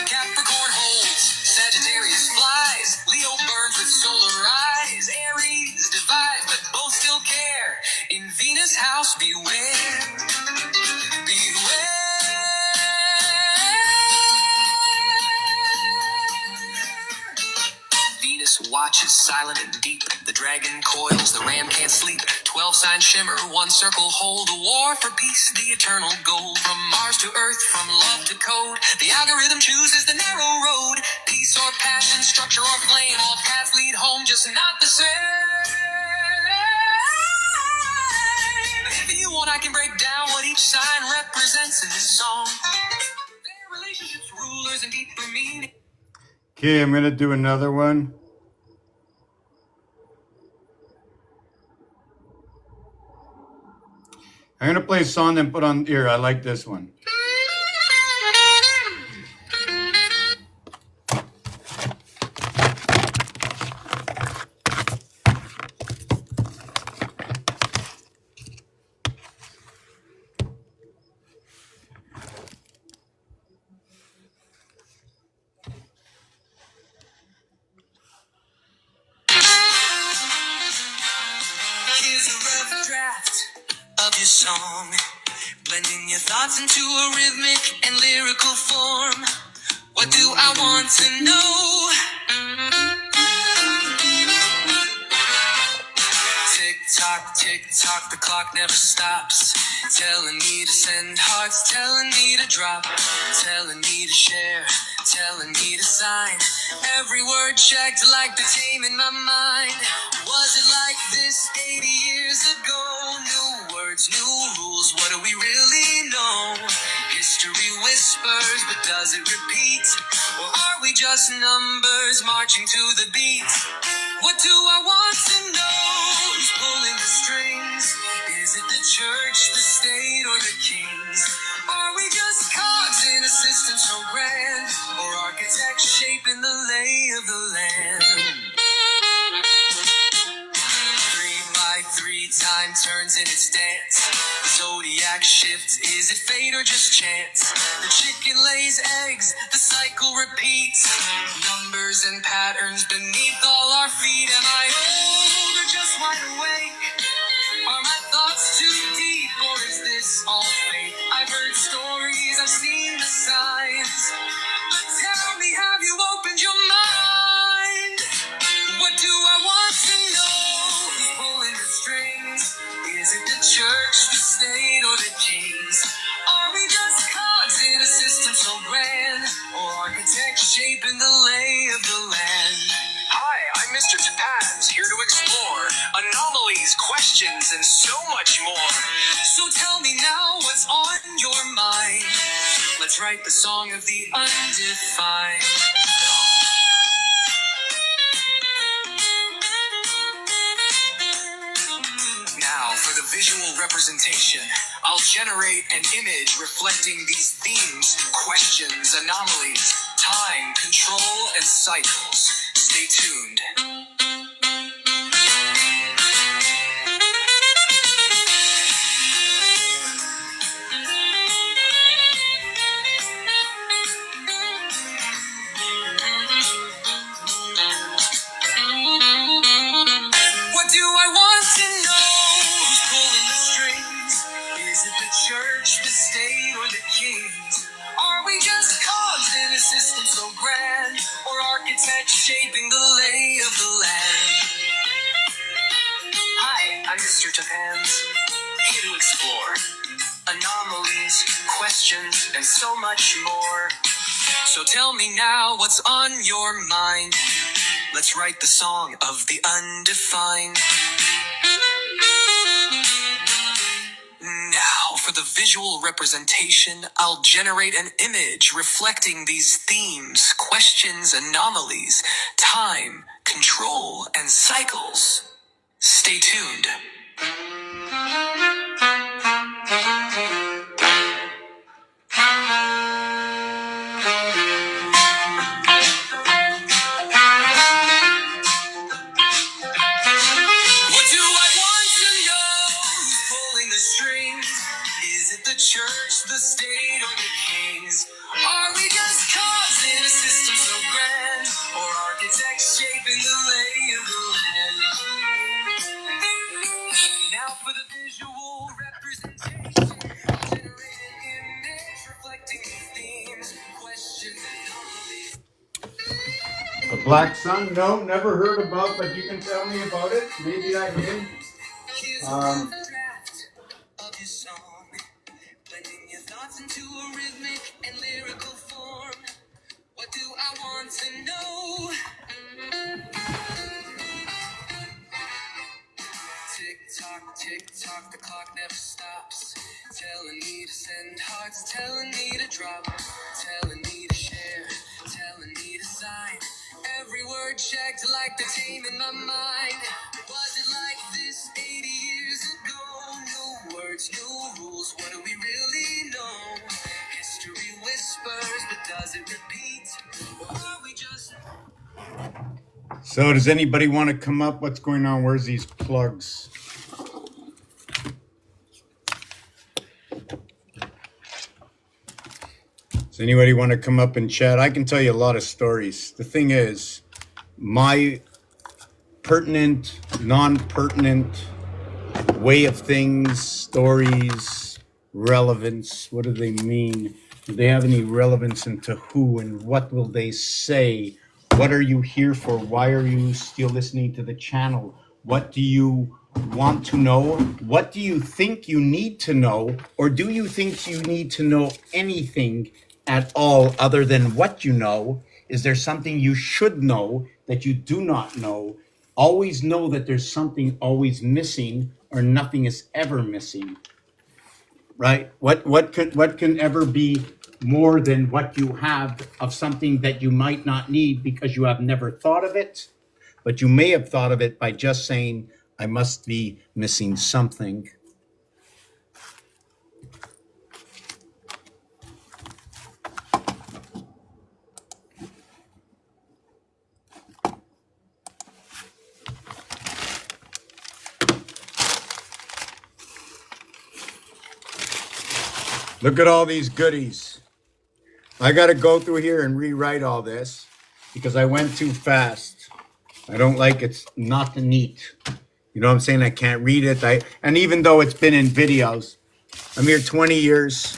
Capricorn holds, Sagittarius flies, Leo burns with solar eyes, Aries divides, but both still care. In Venus' house, beware, beware. Venus watches silent and deep. The dragon coils, the ram can't sleep. 12 signs shimmer, 1 circle hold. A war for peace, the eternal goal. From Mars to Earth, from love to code. The algorithm chooses the narrow road. Peace or passion, structure or flame. All paths lead home, just not the same. If you want, I can break down what each sign represents in this song. Their relationships, rulers, and deeper meaning. Okay, I'm going to do another one. I'm gonna play a song and put on here. I like this one. Here's a rough draft of your song, blending your thoughts into a rhythmic and lyrical form. What do I want to know? Tick tock, the clock never stops. Telling me to send hearts, telling me to drop, telling me to share, telling me to sign. Every word checked like the tame in my mind. Was it like this 80 years ago? New words, new rules, what do we really know? History whispers, but does it repeat? Or are we just numbers marching to the beat? What do I want to know? Who's pulling the strings? Is it the church, the state, or the kings? Are we just cogs in a system so grand? Or architects shaping the lay of the land? 3 by 3 time turns in its dance. The zodiac shifts, is it fate or just chance? The chicken lays eggs, the cycle repeats. Numbers and patterns beneath all our feet. Am I old or just wide awake? Are my thoughts too deep or is this all fake? I've heard stories, I've seen the signs, but tell me, have you opened your mind? What do I want to know? Who's pulling the strings? Is it the church, the state, or the kings? Are we just cogs in a system so grand? Or architects shaping the lay of the land? Hi, I'm Mr. Topaz, here to explore anomalies, questions, and so much more. So tell me now what's on your mind. Let's write the song of the undefined. Now, for the visual representation, I'll generate an image reflecting these themes, questions, anomalies, time, control, and cycles. Stay tuned. What do I want to know? Who's pulling the strings? Is it the church, the state, or the kings? Are we just cogs in a system so grand? Or architects shaping the lay of the land? Hi, I'm Mr. Topaz, here to explore anomalies, questions, and so much more. So tell me now what's on your mind. Let's write the song of the undefined. Now, for the visual representation, I'll generate an image reflecting these themes, questions, anomalies, time, control, and cycles. Stay tuned. What do I want to know? Who's pulling the strings? Is it the church, the state, or the kings? Are we just cogs in a system so grand? Or architects shaping the lay of the land? Now for the visual representation, generate an image reflecting these themes, questions, and anomalies. The Black Sun? No, never heard about, but you can tell me about it. Maybe I did. Here's a rough draft of your song, blending your thoughts into a rhythmic and lyrical form. What do I want to know? Tick tock, the clock never stops. Telling me to send hearts, telling me to drop, telling me to share, telling me to sign. Every word checked like the tame in my mind. Was it like this 80 years ago? New words, new rules. What do we really know? History whispers, but does it repeat? Or are we just... So does anybody want to come up? What's going on? Where's these plugs? Does anybody want to come up and chat? I can tell you a lot of stories. The thing is, my pertinent, non-pertinent way of things, stories, relevance, what do they mean? Do they have any relevance into who and what will they say? What are you here for? Why are you still listening to the channel? What do you want to know? What do you think you need to know? Or do you think you need to know anything at all other than what you know? Is there something you should know that you do not know? Always know that there's something always missing or nothing is ever missing. Right? What can ever be more than what you have of something that you might not need because you have never thought of it, but you may have thought of it by just saying, I must be missing something. Look at all these goodies. I got to go through here and rewrite all this because I went too fast. I don't like it's not neat. You know what I'm saying? I can't read it. And even though it's been in videos, I'm here 20 years.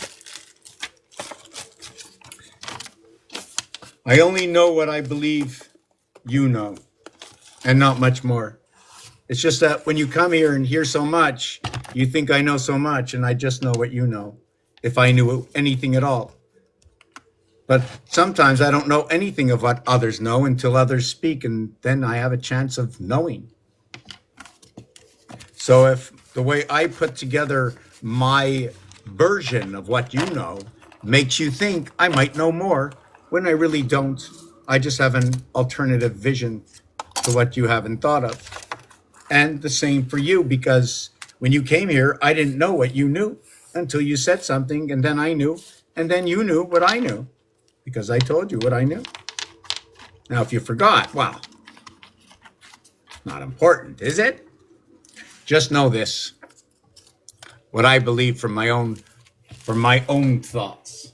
I only know what I believe you know and not much more. It's just that when you come here and hear so much, you think I know so much and I just know what you know, if I knew anything at all. But sometimes I don't know anything of what others know until others speak, and then I have a chance of knowing. So if the way I put together my version of what you know makes you think I might know more, when I really don't, I just have an alternative vision to what you haven't thought of. And the same for you, because when you came here, I didn't know what you knew until you said something, and then I knew, and then you knew what I knew, because I told you what I knew. Now, if you forgot, well, not important, is it? Just know this, what I believe from my own thoughts.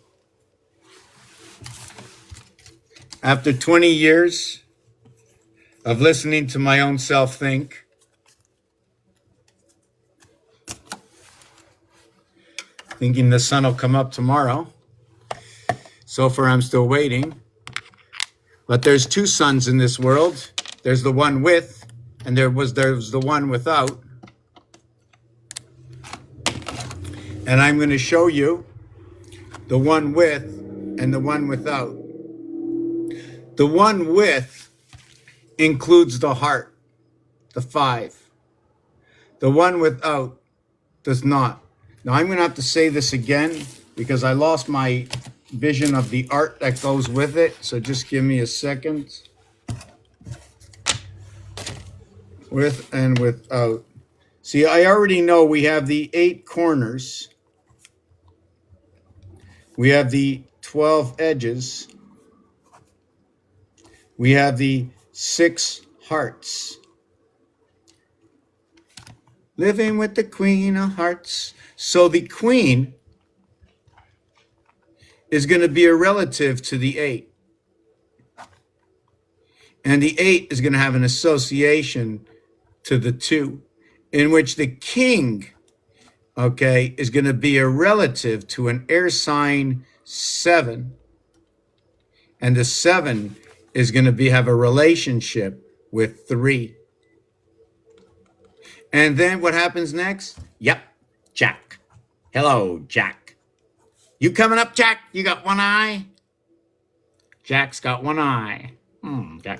After 20 years of listening to my own self think, thinking the sun will come up tomorrow, so far I'm still waiting. But there's two suns in this world. There's the one with, and there's the one without. And I'm going to show you the one with and the one without. The one with includes the heart, the 5. The one without does not. Now I'm going to have to say this again because I lost my vision of the art that goes with it. So just give me a second. With and without. See, I already know we have the 8 corners. We have the 12 edges. We have the 6 hearts. Living with the Queen of Hearts. So the Queen is going to be a relative to the 8. And the 8 is going to have an association to the 2, in which the King, okay, is going to be a relative to an air sign 7. And the 7 is going to have a relationship with 3. And then what happens next? Yep, Jack. Hello, Jack. You coming up, Jack? You got one eye? Jack's got one eye. Jack.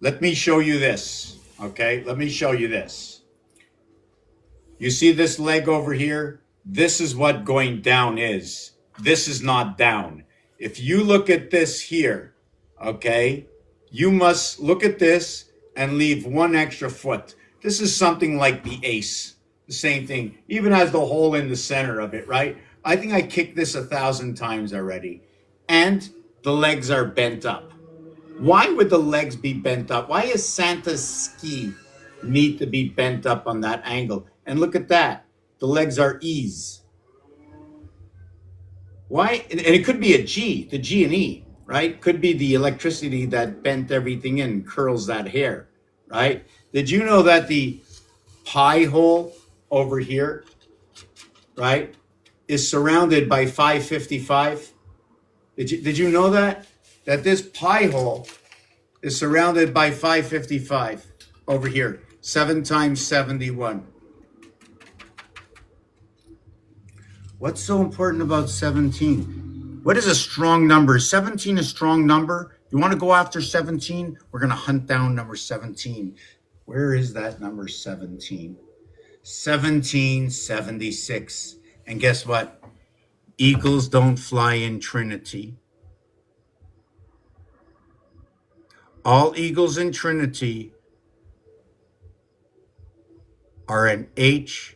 Let me show you this. Okay, let me show you this. You see this leg over here? This is what going down is. This is not down. If you look at this here, okay, you must look at this and leave one extra foot. This is something like the ace. The same thing. Even has the hole in the center of it, right? I think I kicked this 1,000 times already. And the legs are bent up. Why would the legs be bent up? Why is Santa's ski need to be bent up on that angle? And look at that. The legs are E's. Why? And it could be a G, the G and E, right? Could be the electricity that bent everything in, curls that hair, right? Did you know that the pie hole over here, right, is surrounded by 555? Did you know that? That this pie hole is surrounded by 555 over here. 7 times 71. What's so important about 17? What is a strong number? 17 is a strong number. You want to go after 17? We're going to hunt down number 17. Where is that number 17? 1776. And guess what? Eagles don't fly in Trinity. All eagles in Trinity are an H-I-O.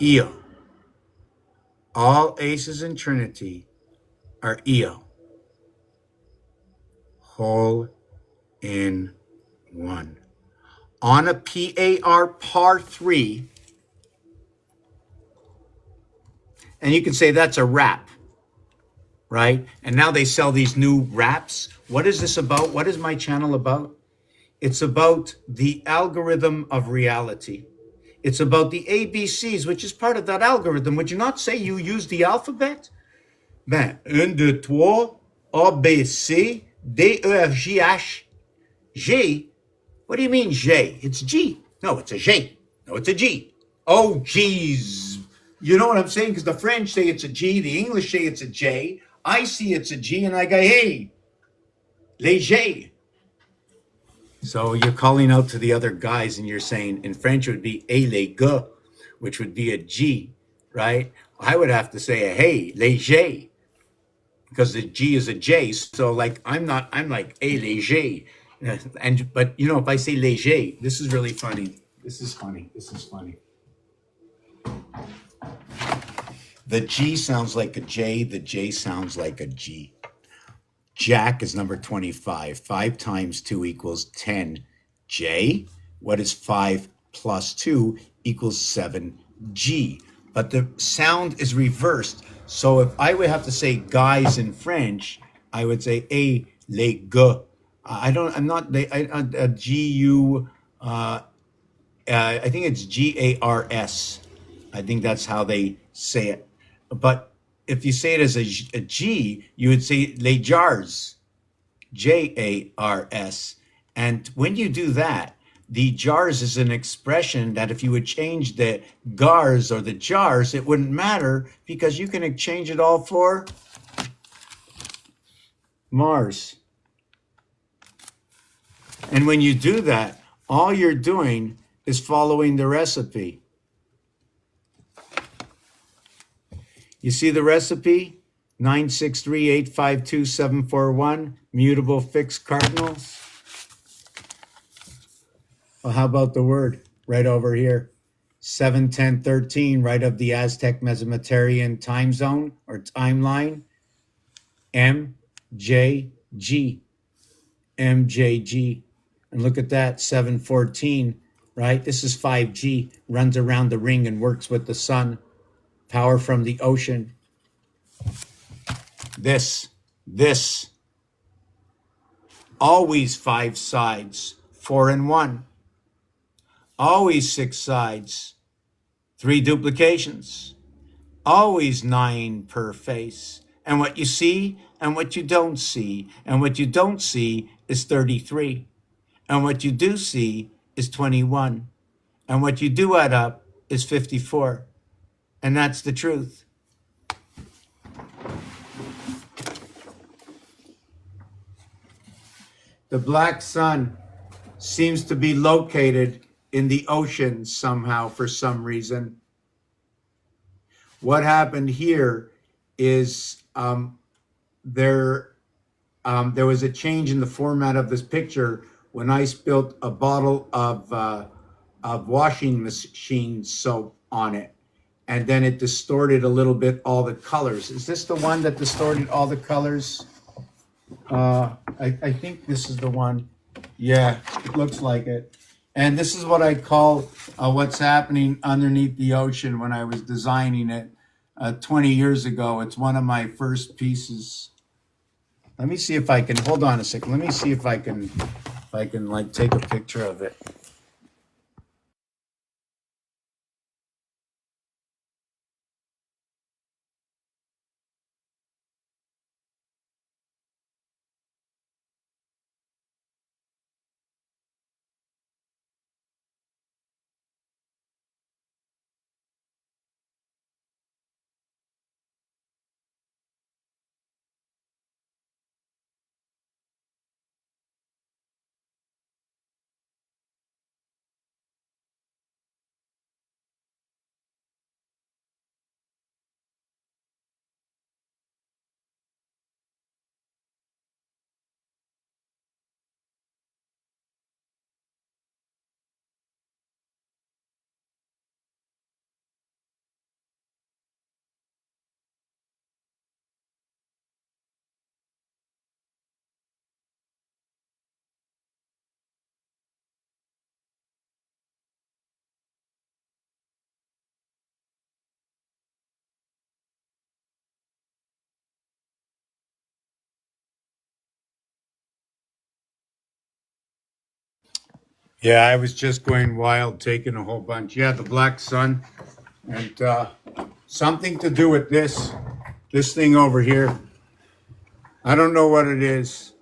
EO. All aces in Trinity are EO. Hole in one. On a PAR par 3, and you can say that's a wrap, right? And now they sell these new wraps. What is this about? What is my channel about? It's about the algorithm of reality. It's about the ABCs, which is part of that algorithm. Would you not say you use the alphabet? Ben, 1, 2, 3, A, B, C, D, E, F, G, H, G. What do you mean J? It's G. No, it's a J. No, it's a G. Oh, geez. You know what I'm saying? Because the French say it's a G, the English say it's a J. I see it's a G, and I go, hey, les J. So you're calling out to the other guys and you're saying in French it would be "hey les gars," which would be a G, right? I would have to say "hey les J," because the G is a J. So like I'm like "hey les J," and but you know if I say "les J," this is really funny. This is funny. The G sounds like a J. The J sounds like a G. Jack is number 25. 5 times 2 equals 10. J, what is 5 plus 2 equals 7G. But the sound is reversed. So if I would have to say guys in French, I would say "hey les gars." I think it's GARS. I think that's how they say it. But if you say it as a G, you would say les jars, JARS. And when you do that, the jars is an expression that if you would change the gars or the jars, it wouldn't matter because you can exchange it all for Mars. And when you do that, all you're doing is following the recipe. You see the recipe? 963852741, mutable fixed cardinals. Well, how about the word right over here? 71013, right of the Aztec Mesoamerican time zone or timeline. MJG. MJG. And look at that, 714, right? This is 5G, runs around the ring and works with the sun. Power from the ocean. This. Always 5 sides, 4 and 1. Always 6 sides, 3 duplications. Always 9 per face. And what you see and what you don't see. And what you don't see is 33. And what you do see is 21. And what you do add up is 54. And that's the truth. The black sun seems to be located in the ocean somehow for some reason. What happened here is there was a change in the format of this picture when I spilled a bottle of washing machine soap on it, and then it distorted a little bit all the colors. Is this the one that distorted all the colors? I think this is the one. Yeah, it looks like it. And this is what I call what's happening underneath the ocean when I was designing it 20 years ago. It's one of my first pieces. Let me see if I can, hold on a second. Let me see if I can like take a picture of it. Yeah, I was just going wild, taking a whole bunch. Yeah, the black sun, and something to do with this thing over here. I don't know what it is.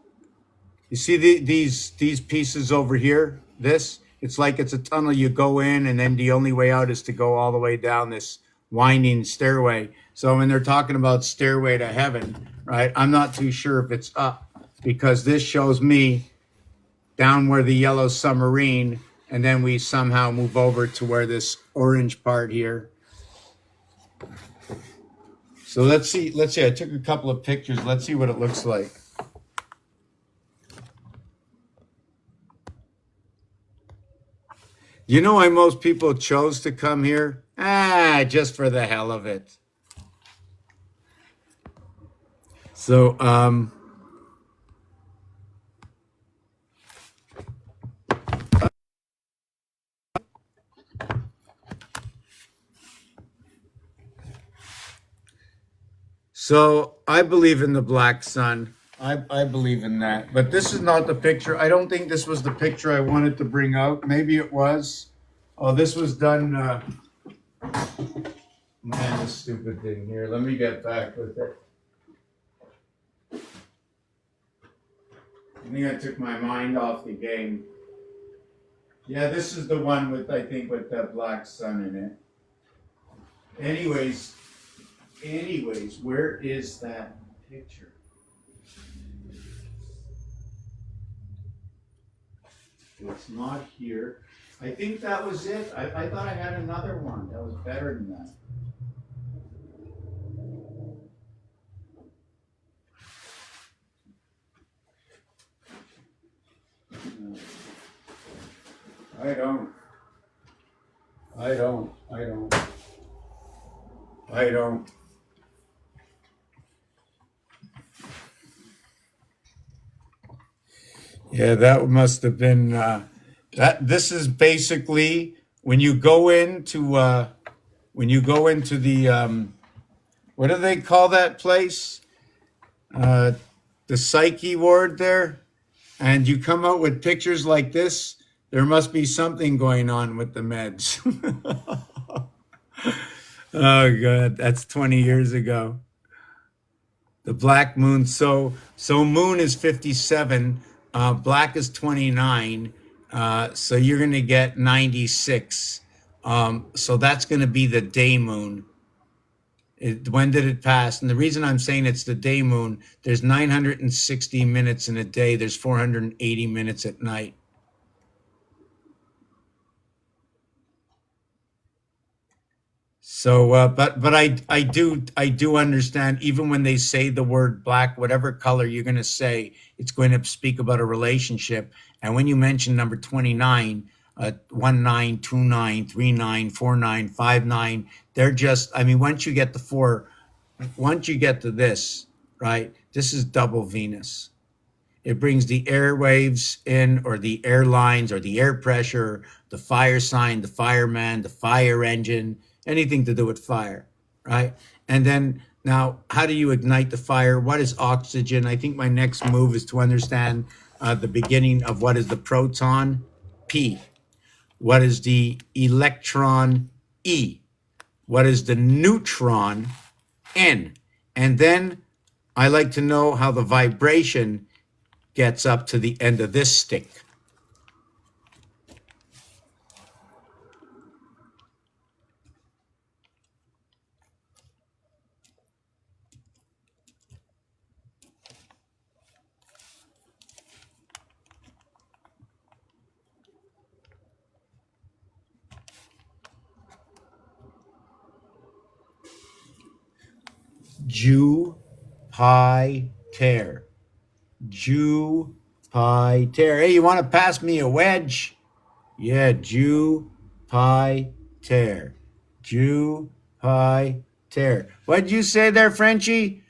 You see these pieces over here? This, it's like it's a tunnel. You go in, and then the only way out is to go all the way down this winding stairway. So when they're talking about stairway to heaven, right? I'm not too sure if it's up, because this shows me down where the yellow submarine, and then we somehow move over to where this orange part here. So let's see. I took a couple of pictures. Let's see what it looks like. You know why most people chose to come here? Just for the hell of it. So, so I believe in the black sun. I believe in that. But this is not the picture. I don't think this was the picture I wanted to bring out. Maybe it was. Oh, this was done. Man, this stupid thing here. Let me get back with it. I think I took my mind off the game. Yeah, this is the one with, I think, with the black sun in it. Anyways, where is that picture? It's not here. I think that was it. I thought I had another one that was better than that. No. I don't. Yeah, that must have been that. This is basically when you go into the what do they call that place? The psyche ward there, and you come out with pictures like this. There must be something going on with the meds. Oh God, that's 20 years ago. The black moon. So moon is 57. Black is 29. So you're going to get 96. So that's going to be the day moon. When did it pass? And the reason I'm saying it's the day moon, there's 960 minutes in a day. There's 480 minutes at night. So, but I do understand. Even when they say the word black, whatever color you're going to say, it's going to speak about a relationship. And when you mention number 29, 19, 29, 39, 49, 59, they're just. I mean, once you get to this, right? This is double Venus. It brings the airwaves in, or the airlines, or the air pressure, the fire sign, the fireman, the fire engine, anything to do with fire, right? And then now, how do you ignite the fire? What is oxygen? I think my next move is to understand the beginning of what is the proton, P. What is the electron, E? What is the neutron, N? And then I like to know how the vibration gets up to the end of this stick. Jupiter. Jupiter. Hey, you want to pass me a wedge? Yeah, Jupiter. Jupiter. What'd you say there, Frenchie?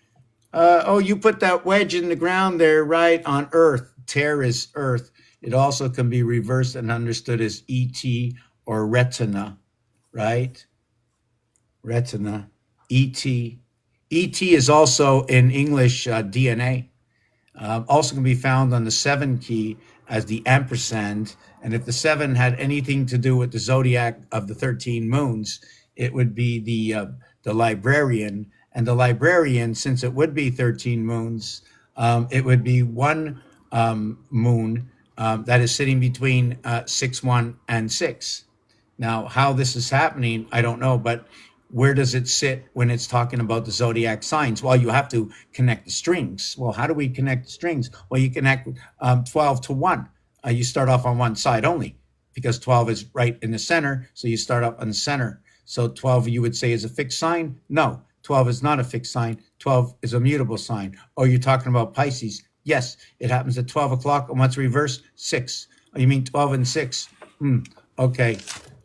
Oh, you put that wedge in the ground there, right, on Earth. Ter is Earth. It also can be reversed and understood as ET or retina, right? Retina. ET. ET is also in English DNA. Also can be found on the 7 key as the ampersand. And if the 7 had anything to do with the zodiac of the 13 moons, it would be the librarian. And the librarian, since it would be 13 moons, it would be one moon that is sitting between 6, 1, and 6. Now, how this is happening, I don't know, but where does it sit when it's talking about the zodiac signs? Well, you have to connect the strings. Well, how do we connect the strings? Well, you connect 12 to 1. You start off on one side only because 12 is right in the center. So you start off on the center. So 12, you would say, is a fixed sign? No, 12 is not a fixed sign. 12 is a mutable sign. Oh, you're talking about Pisces? Yes, it happens at 12 o'clock. And what's reversed? 6. Oh, you mean 12 and 6? Okay,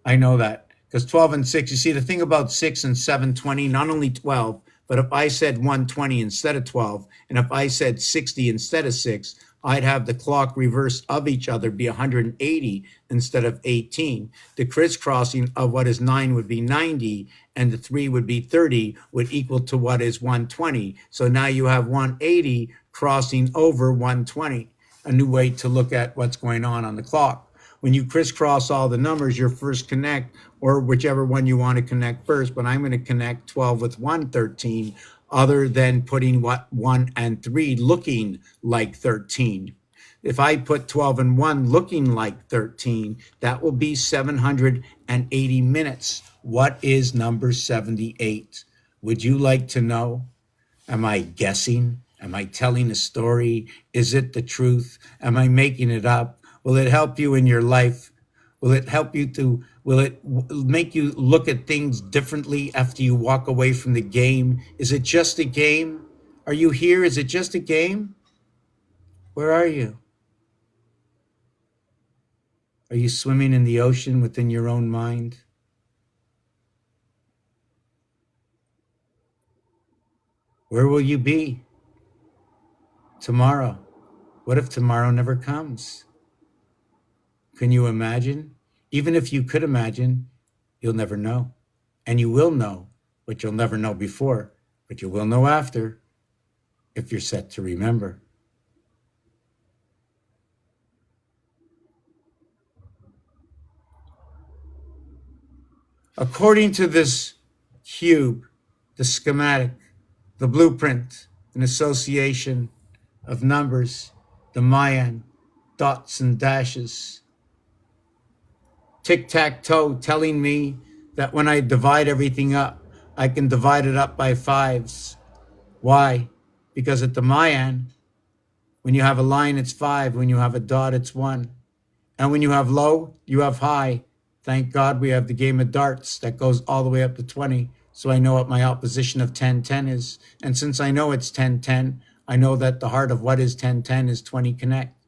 I know that. Because 12 and 6, you see, the thing about 6 and 720, not only 12, but if I said 120 instead of 12, and if I said 60 instead of 6, I'd have the clock reverse of each other be 180 instead of 18. The crisscrossing of what is 9 would be 90, and the 3 would be 30, would equal to what is 120. So now you have 180 crossing over 120, a new way to look at what's going on the clock. When you crisscross all the numbers, your first connect, or whichever one you want to connect first, but I'm going to connect 12 with 113, other than putting what 1 and 3 looking like 13. If I put 12 and 1 looking like 13, that will be 780 minutes. What is number 78? Would you like to know? Am I guessing? Am I telling a story? Is it the truth? Am I making it up? Will it help you in your life? Will it help you to, will it make you look at things differently after you walk away from the game? Is it just a game? Are you here? Is it just a game? Where are you? Are you swimming in the ocean within your own mind? Where will you be tomorrow? What if tomorrow never comes? Can you imagine? Even if you could imagine, you'll never know. And you will know what you'll never know before, but you will know after if you're set to remember. According to this cube, the schematic, the blueprint, an association of numbers, the Mayan, dots and dashes, tic-tac-toe telling me that when I divide everything up, I can divide it up by fives. Why? Because at the Mayan, when you have a line, it's 5. When you have a dot, it's 1. And when you have low, you have high. Thank God we have the game of darts that goes all the way up to 20. So I know what my opposition of 10-10 is. And since I know it's 10-10, I know that the heart of what is 10-10 is 20 connect.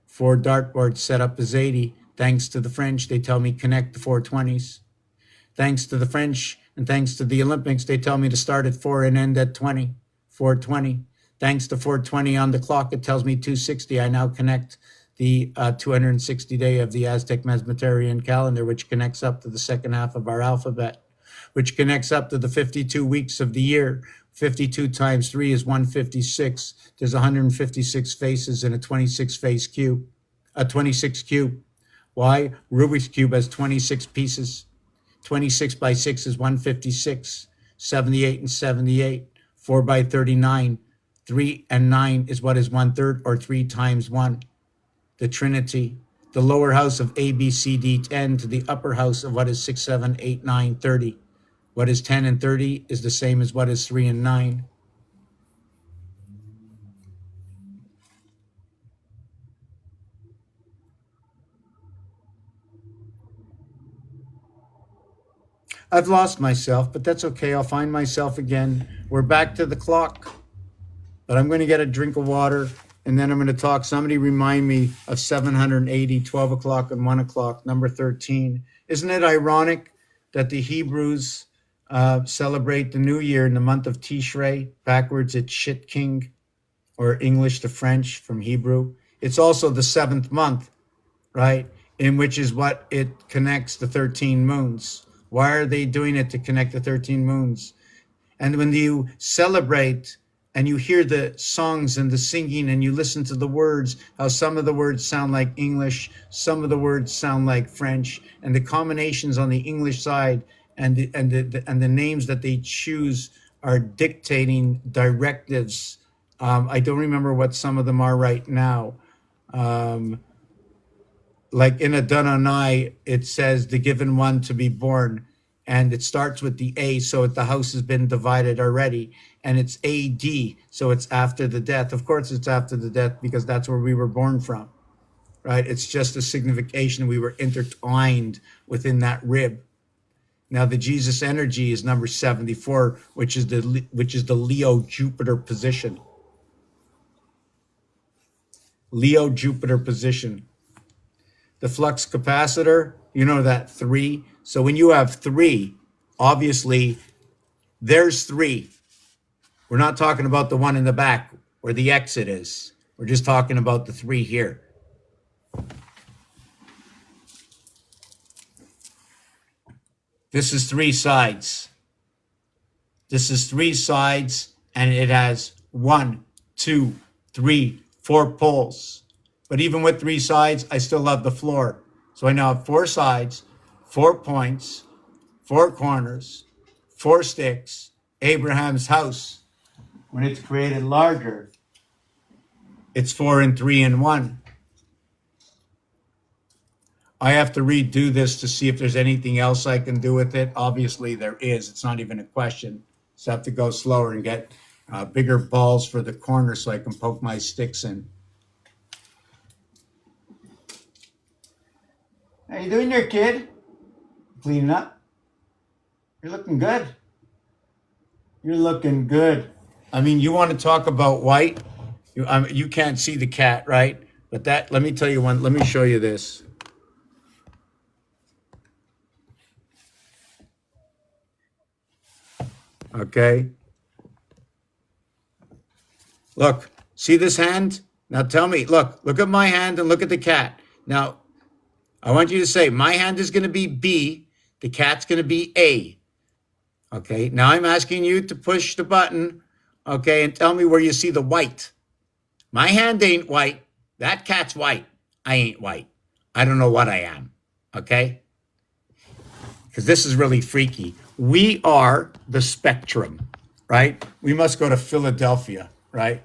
4 dartboards set up as 80. Thanks to the French, they tell me connect the 420s. Thanks to the French and thanks to the Olympics, they tell me to start at 4 and end at 20, 420. Thanks to 420 on the clock, it tells me 260. I now connect the 260 day of the Aztec Mesmetarian calendar, which connects up to the second half of our alphabet, which connects up to the 52 weeks of the year. 52 times 3 is 156. There's 156 faces in a 26 face cube, a 26 cube. Why? Rubik's Cube has 26 pieces. 26 by 6 is 156. 78 and 78. 4 by 39. 3 and 9 is what is 1/3, or 3 times 1. The Trinity. The lower house of A, B, C, D, 10 to the upper house of what is 6, 7, 8, 9, 30. What is 10 and 30 is the same as what is 3 and 9. I've lost myself, but that's okay. I'll find myself again. We're back to the clock, but I'm going to get a drink of water and then I'm going to talk. Somebody remind me of 780, 12 o'clock and 1 o'clock, number 13. Isn't it ironic that the Hebrews celebrate the new year in the month of Tishrei? Backwards, it's Shit King, or English to French from Hebrew. It's also the 7th month, right? In which is what it connects the 13 moons. Why are they doing it to connect the 13 moons? And when you celebrate and you hear the songs and the singing and you listen to the words, how some of the words sound like English, some of the words sound like French, and the combinations on the English side and the names that they choose are dictating directives. I don't remember what some of them are right now. Like in Adonai, it says the given one to be born, and it starts with the A, so the house has been divided already, and it's AD, so it's after the death. Of course, it's after the death because that's where we were born from, right? It's just a signification we were intertwined within that rib. Now, the Jesus energy is number 74, which is the Leo Jupiter position. Leo Jupiter position. The flux capacitor, you know that 3. So when you have 3, obviously there's 3. We're not talking about the one in the back where the exit is. We're just talking about the 3 here. This is 3 sides. This is 3 sides, and it has 1, 2, 3, 4 poles. But even with 3 sides, I still have the floor. So I now have 4 sides, 4 points, 4 corners, 4 sticks, Abraham's house. When it's created larger, it's 4 and 3 and 1. I have to redo this to see if there's anything else I can do with it. Obviously, there is. It's not even a question. So I have to go slower and get bigger balls for the corner so I can poke my sticks in. How you doing there, kid? Cleaning up? You're looking good. You're looking good. I mean, you want to talk about white? You can't see the cat, right? But that, let me tell you one. Let me show you this. Okay. Look, see this hand? Now tell me, look at my hand and look at the cat. Now, I want you to say, my hand is going to be B, the cat's going to be A. Okay, now I'm asking you to push the button, okay, and tell me where you see the white. My hand ain't white. That cat's white. I ain't white. I don't know what I am, okay? Because this is really freaky. We are the spectrum, right? We must go to Philadelphia, right?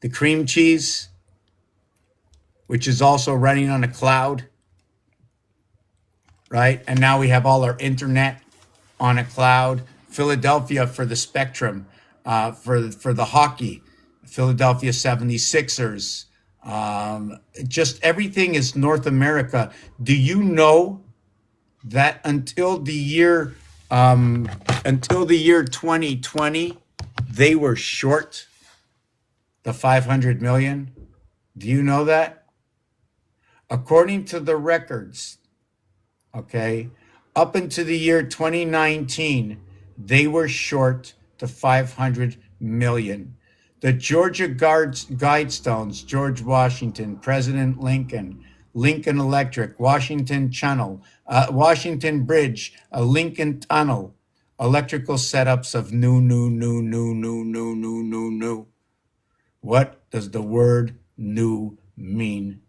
The cream cheese, which is also running on a cloud, right? And now we have all our internet on a cloud. Philadelphia for the Spectrum, for the hockey, Philadelphia 76ers. Just everything is North America. Do you know that until the year 2020, they were short the 500 million? Do you know that? According to the records, okay, up into the year 2019, they were short to 500 million. The Georgia Guidestones, George Washington, President Lincoln, Lincoln Electric, Washington Channel, Washington Bridge, a Lincoln Tunnel, electrical setups of new. What does the word new mean?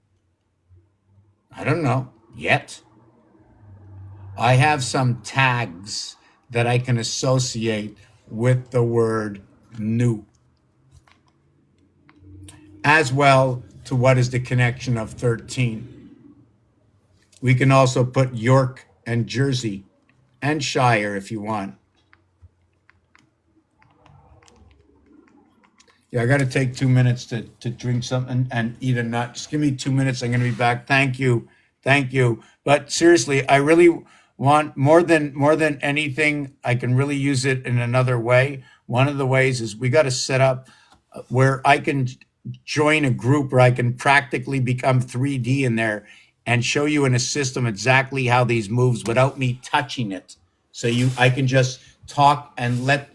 I don't know yet. I have some tags that I can associate with the word new, as well to what is the connection of 13. We can also put York and Jersey and Shire if you want. Yeah, I got to take 2 minutes to drink something and eat a nut. Just give me 2 minutes. I'm going to be back. Thank you. Thank you. But seriously, I really want more than anything, I can really use it in another way. One of the ways is we got to set up where I can join a group where I can practically become 3D in there and show you in a system exactly how these moves without me touching it. So I can just talk and let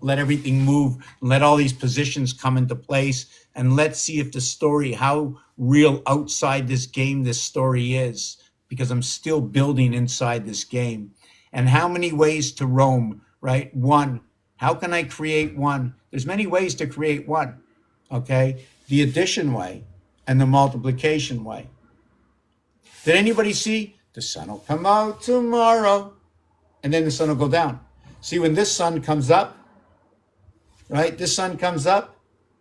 everything move and let all these positions come into place, and let's see if the story, how real outside this game this story is, because I'm still building inside this game. And how many ways to roam, right? One. How can I create one? There's many ways to create one, okay? The addition way and the multiplication way. Did anybody see? The sun will come out tomorrow, and then the sun will go down. See, when this sun comes up, right? This sun comes up,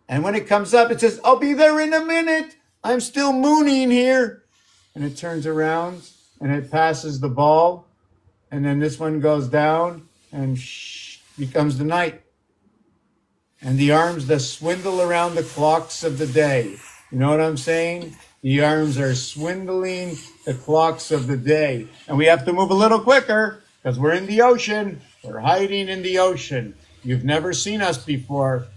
and when it comes up, it says, I'll be there in a minute. I'm still mooning here. And it turns around, and it passes the ball, and then this one goes down, and becomes the night. And the arms that swindle around the clocks of the day. You know what I'm saying? The arms are swindling the clocks of the day. And we have to move a little quicker because we're in the ocean. We're hiding in the ocean. You've never seen us before.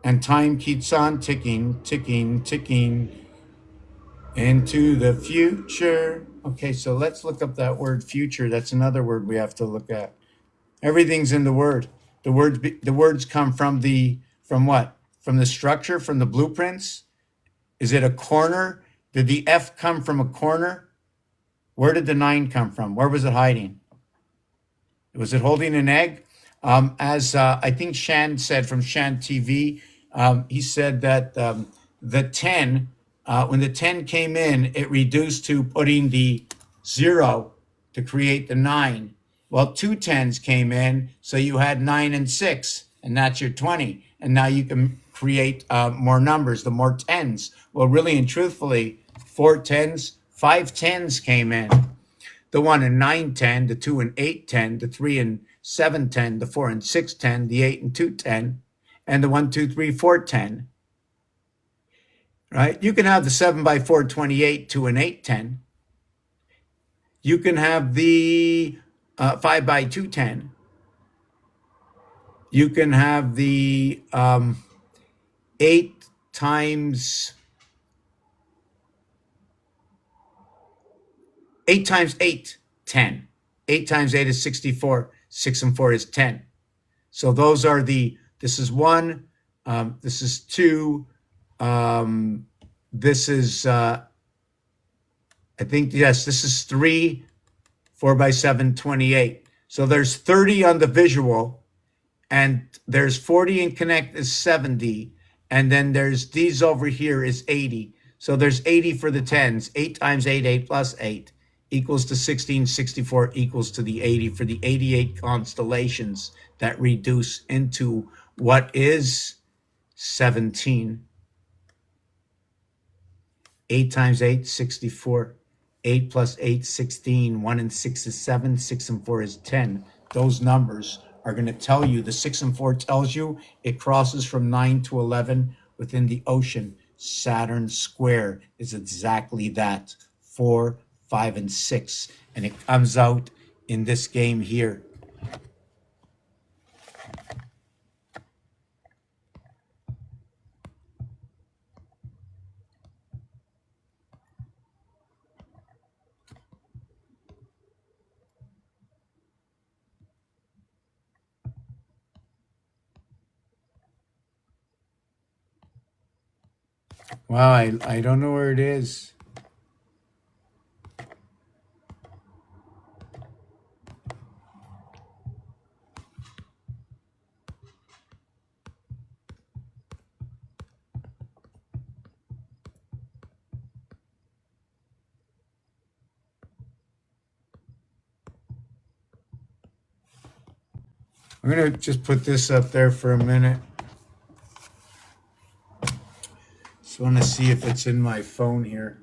And time keeps on ticking, ticking, ticking into the future. Okay, so let's look up that word future. That's another word we have to look at. Everything's in the word. The words come from what? From the structure, from the blueprints? Is it a corner? Did the F come from a corner? Where did the 9 come from? Where was it hiding? Was it holding an egg? As I think Shan said from Shan TV, he said that the 10, when the 10 came in, it reduced to putting the 0 to create the 9. Well, 2 10s came in, so you had 9 and 6, and that's your 20. And now you can create more numbers, the more 10s. Well, really and truthfully, 4 10s, 5 10s came in. The 1 and 9 10, the 2 and 8 10, the 3 and 7 10, the 4 and 6 10, the 8 and 2 10, and the 1 2 3 4 10. Right? You can have the 7 by 4 28, 2 and 8 10. You can have the 5 by 2 10. You can have the 8 times 8 times 8, 10. 8 times 8 is 64. 6 and 4 is 10. So those are this is 1, this is 2, this is, I think, yes, this is 3, 4 by 7, 28. So there's 30 on the visual, and there's 40 in Connect is 70, and then there's these over here is 80. So there's 80 for the 10s. 8 times 8, 8 plus 8 equals to 16, 64 equals to the 80 for the 88 constellations that reduce into what is 17. 8 times 8, 64. 8 plus 8, 16. 1 and 6 is 7. 6 and 4 is 10. Those numbers are going to tell you, the 6 and 4 tells you it crosses from 9 to 11 within the ocean. Saturn square is exactly that, 4, 5, and 6. And it comes out in this game here. Wow, I don't know where it is. I'm going to just put this up there for a minute. Just want to see if it's in my phone here.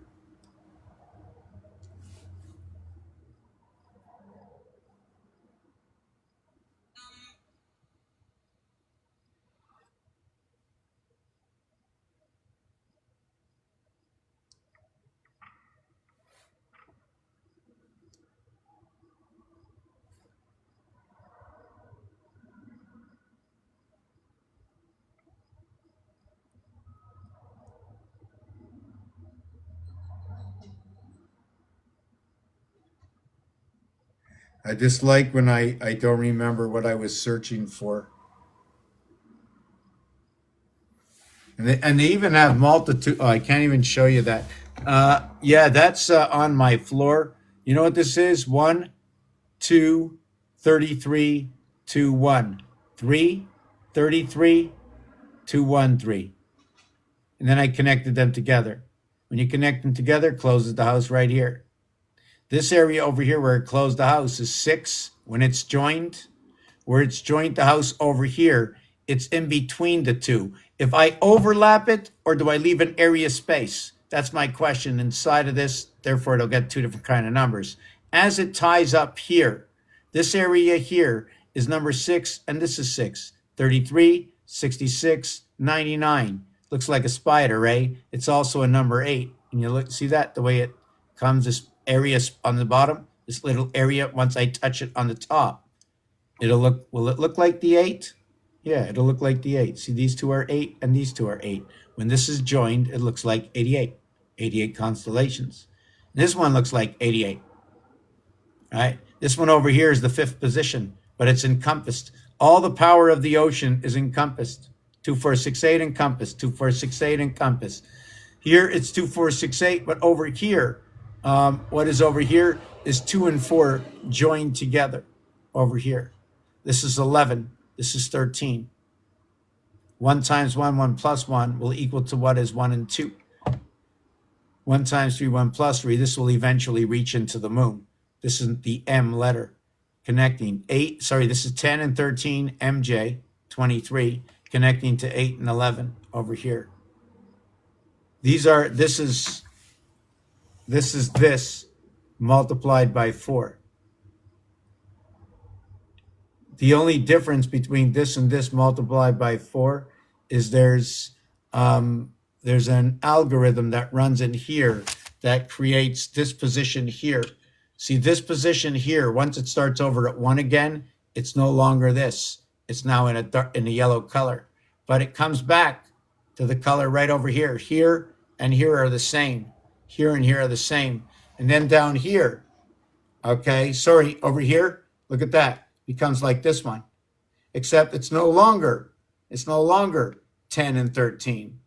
I just like when I don't remember what I was searching for. And they even have multitude. Oh, I can't even show you that. Yeah, that's on my floor. You know what this is? 1, 2, 33, 2, 1. 3, 33, 2, 1, 3. And then I connected them together. When you connect them together, it closes the house right here. This area over here where it closed the house is 6 when it's joined. Where it's joined the house over here, it's in between the two. If I overlap it, or do I leave an area space? That's my question inside of this. Therefore, it'll get two different kind of numbers. As it ties up here, this area here is number 6, and this is 6. 33, 66, 99. Looks like a spider, eh? It's also a number 8. And you look, see that? The way it comes, this area on the bottom, this little area, once I touch it on the top, it'll look, will it look like the 8? Yeah, it'll look like the 8. See, these two are 8 and these two are 8. When this is joined, it looks like 88. 88 constellations. This one looks like 88. Right? This one over here is the 5th position, but it's encompassed. All the power of the ocean is encompassed. 2468 encompassed, 2468 encompassed. Here it's 2468, but over here, what is over here is 2 and 4 joined together over here. This is 11. This is 13. 1 times 1, 1 plus 1 will equal to what is 1 and 2. 1 times 3, 1 plus 3. This will eventually reach into the moon. This is the M letter connecting 8. Sorry, this is 10 and 13, MJ, 23, connecting to 8 and 11 over here. These are, this is this multiplied by 4. The only difference between this and this multiplied by 4 is there's an algorithm that runs in here that creates this position here. See, this position here, once it starts over at 1 again, it's no longer this. It's now in a yellow color. But it comes back to the color right over here. Here and here are the same. Here and here are the same. And then down here, okay, sorry, over here, look at that. Becomes like this one, except it's no longer 10 and 13.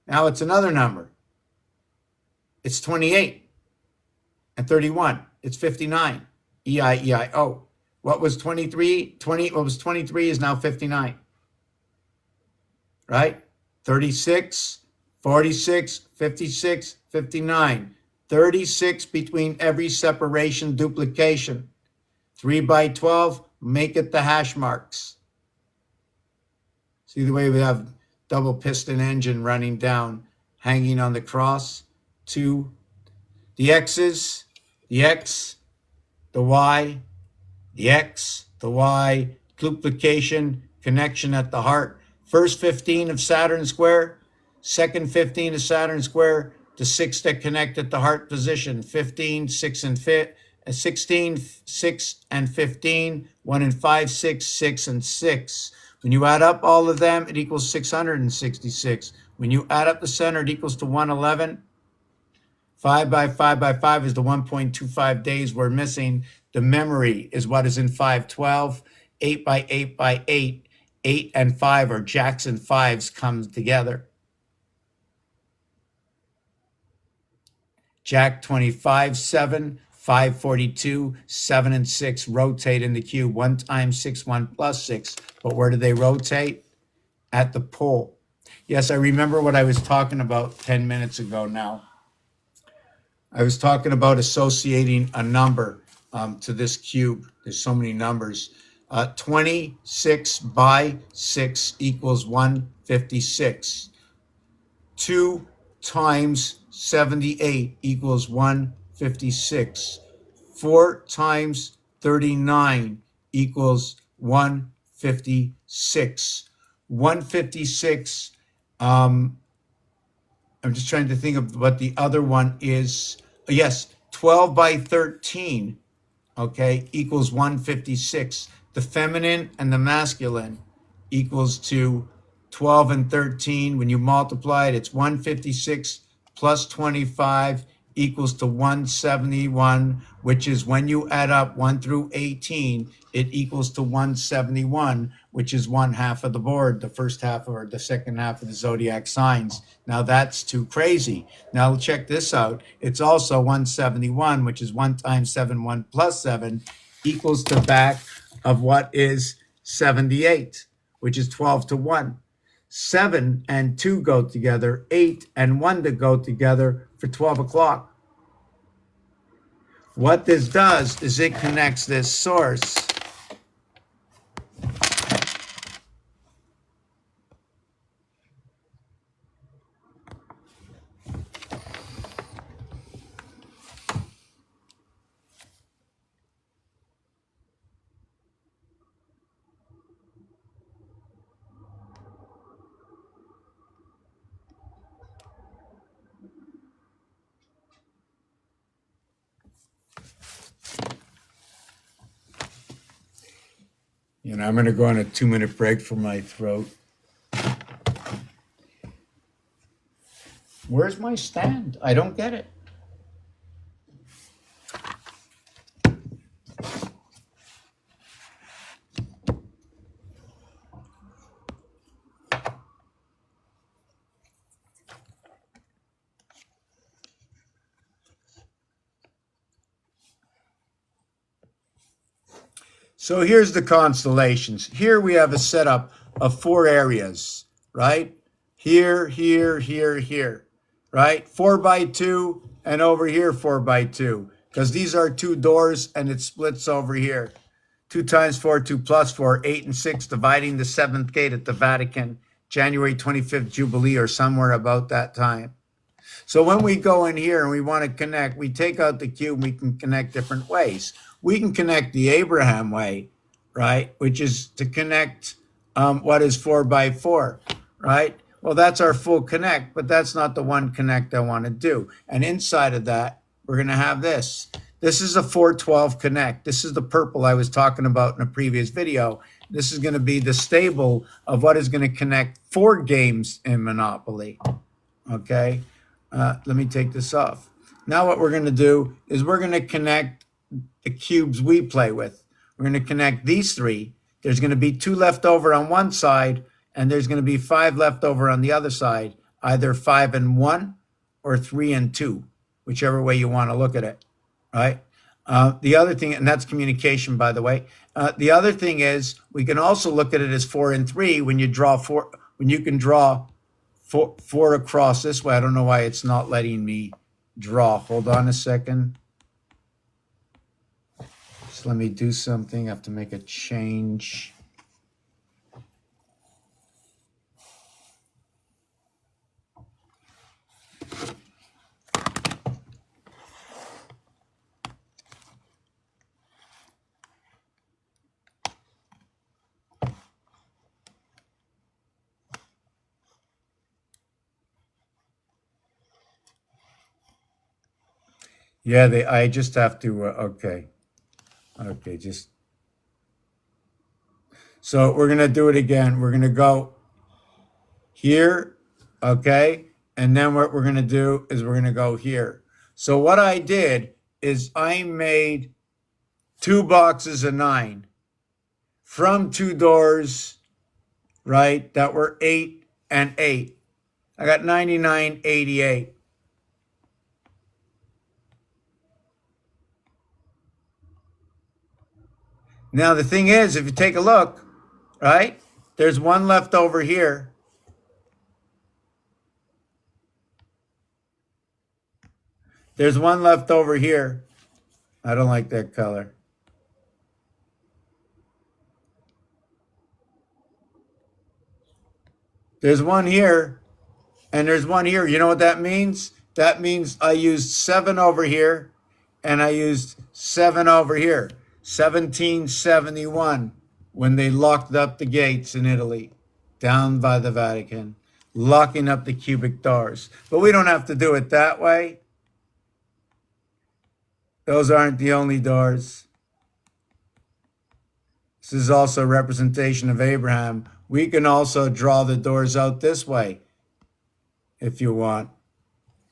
Now it's another number. It's 28 and 31. It's 59. E-I-E-I-O. What was 23? What was 23 is now 59. Right? 36, 46, 56, 59. 36 between every separation duplication. 3 by 12, make it the hash marks. See the way we have double piston engine running down, hanging on the cross? 2, the x's, the x, the y, the x, the y, duplication, connection at the heart. First 15 of Saturn square, second 15 of Saturn square, the 6 that connect at the heart position. 15, 6 and 16, 6 and 15, 1 and 5, 6, 6 and 6. When you add up all of them, it equals 666. When you add up the center, it equals to 111. 5 by 5 by 5 is the 1.25 days we're missing. The memory is what is in 512. 8 by 8 by 8. 8 and 5 or Jackson 5s come together. Jack 25, 7, 542, 7 and 6 rotate in the cube. 1 times 6, 1 plus 6. But where do they rotate? At the pole. Yes, I remember what I was talking about 10 minutes ago now. I was talking about associating a number to this cube. There's so many numbers. 26 by 6 equals 156. 2 times 78 equals 156. 4 times 39 equals 156. 156, I'm just trying to think of what the other one is. Yes, 12 by 13, okay, equals 156. The feminine and the masculine equals to 12 and 13. When you multiply it, it's 156 plus 25 equals to 171, which is when you add up 1 through 18, it equals to 171, which is one half of the board, the first half or the second half of the zodiac signs. Now that's too crazy. Now check this out. It's also 171, which is 1 times 7, 1 plus 7 equals the back of what is 78, which is 12 to 1. 7 and 2 go together, 8 and 1 to go together for 12 o'clock. What this does is it connects this source I'm going to go on a 2-minute break for my throat. Where's my stand? I don't get it. So here's the constellations. Here we have a setup of 4 areas, right? Here, here, here, here, right? 4 by 2 and over here 4 by 2, because these are 2 doors and it splits over here. 2 times 4, 2 plus 4, 8 and 6, dividing the 7th gate at the Vatican, January 25th Jubilee or somewhere about that time. So when we go in here and we want to connect, we take out the cube, we can connect different ways. We can connect the Abraham way, right? Which is to connect what is 4 by 4, right? Well, that's our full connect, but that's not the one connect I want to do. And inside of that, we're going to have this. This is a 412 connect. This is the purple I was talking about in a previous video. This is going to be the stable of what is going to connect 4 games in Monopoly, okay? Let me take this off. Now what we're going to do is we're going to connect the cubes we play with. We're going to connect these 3. There's going to be 2 left over on one side, and there's going to be 5 left over on the other side, either 5 and 1 or 3 and 2, whichever way you want to look at it, right? The other thing, and that's communication, by the way. The other thing is we can also look at it as 4 and 3 when you draw 4, when you can draw 4 across this way. I don't know why it's not letting me draw. Hold on a second. Just let me do something. I have to make a change. Yeah, I just have to, okay. Okay, just, so we're going to do it again. We're going to go here, okay? And then what we're going to do is we're going to go here. So what I did is I made two boxes of 9 from two doors, right, that were 8 and 8. I got 9988. Now the thing is, if you take a look, right, there's one left over here. There's one left over here. I don't like that color. There's one here, and there's one here. You know what that means? That means I used 7 over here, and I used 7 over here. 1771, when they locked up the gates in Italy, down by the Vatican, locking up the cubic doors. But we don't have to do it that way. Those aren't the only doors. This is also a representation of Abraham. We can also draw the doors out this way if you want.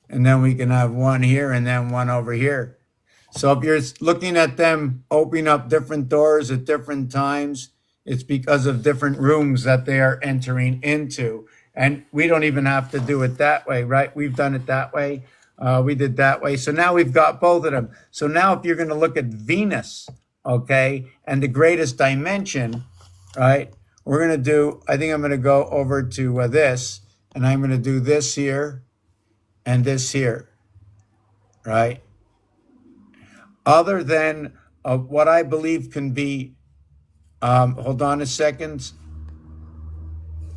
And then we can have one here and then one over here. So if you're looking at them opening up different doors at different times, it's because of different rooms that they are entering into. And we don't even have to do it that way, right? We've done it that way. We did that way. So now we've got both of them. So now if you're going to look at Venus, okay, and the greatest dimension, right, we're going to do, I think I'm going to go over to this, and I'm going to do this here and this here, right? Other than what I believe can be, hold on a second,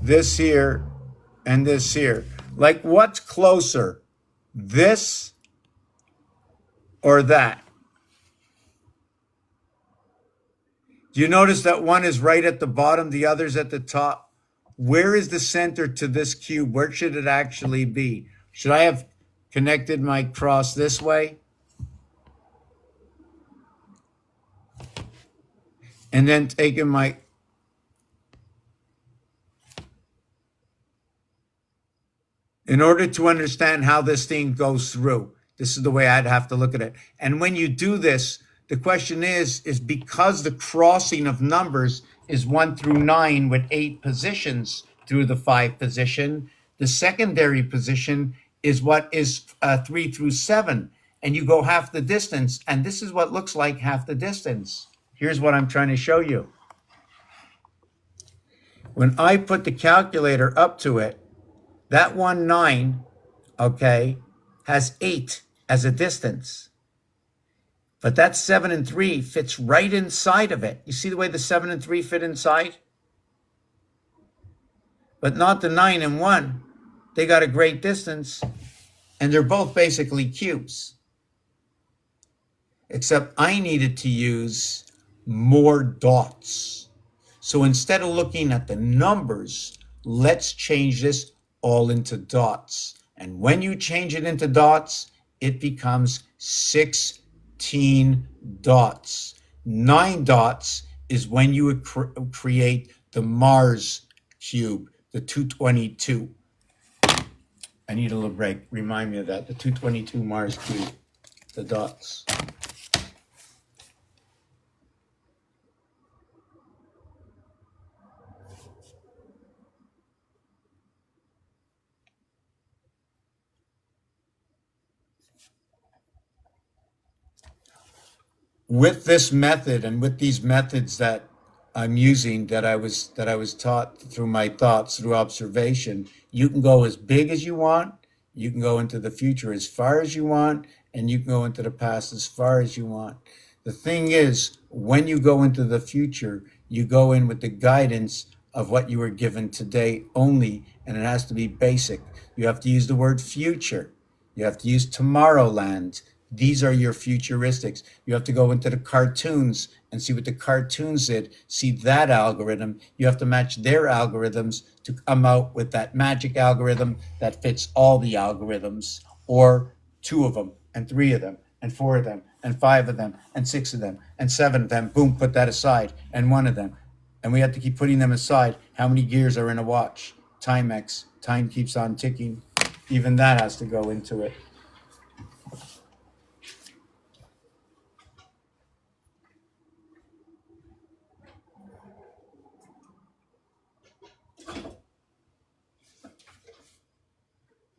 this here and this here. Like, what's closer, this or that? Do you notice that one is right at the bottom, the other's at the top? Where is the center to this cube? Where should it actually be? Should I have connected my cross this way? And then taken my... In order to understand how this thing goes through, this is the way I'd have to look at it. And when you do this, the question is because the crossing of numbers is 1 through 9 with 8 positions through the 5 position, the secondary position is what is 3 through 7. And you go half the distance. And this is what looks like half the distance. Here's what I'm trying to show you. When I put the calculator up to it, that 1, 9, okay, has 8 as a distance. But that 7 and 3 fits right inside of it. You see the way the 7 and 3 fit inside? But not the 9 and 1. They got a great distance, and they're both basically cubes. Except I needed to use more dots. So instead of looking at the numbers, let's change this all into dots. And when you change it into dots, it becomes 16 dots. 9 dots is when you would create the Mars cube, the 222. I need a little break. Remind me of that, the 222 Mars cube, the dots. With this method and with these methods that I'm using, that I was taught through my thoughts, through observation, you can go as big as you want, you can go into the future as far as you want, and you can go into the past as far as you want. The thing is, when you go into the future, you go in with the guidance of what you were given today only, and it has to be basic. You have to use the word future. You have to use Tomorrowland. These are your futuristics. You have to go into the cartoons and see what the cartoons did. See that algorithm. You have to match their algorithms to come out with that magic algorithm that fits all the algorithms, or 2 of them and 3 of them. and 4 of them, and 5 of them, and 6 of them, and 7 of them. Boom, put that aside, and 1 of them. And we have to keep putting them aside. How many gears are in a watch? Timex. Time keeps on ticking. Even that has to go into it.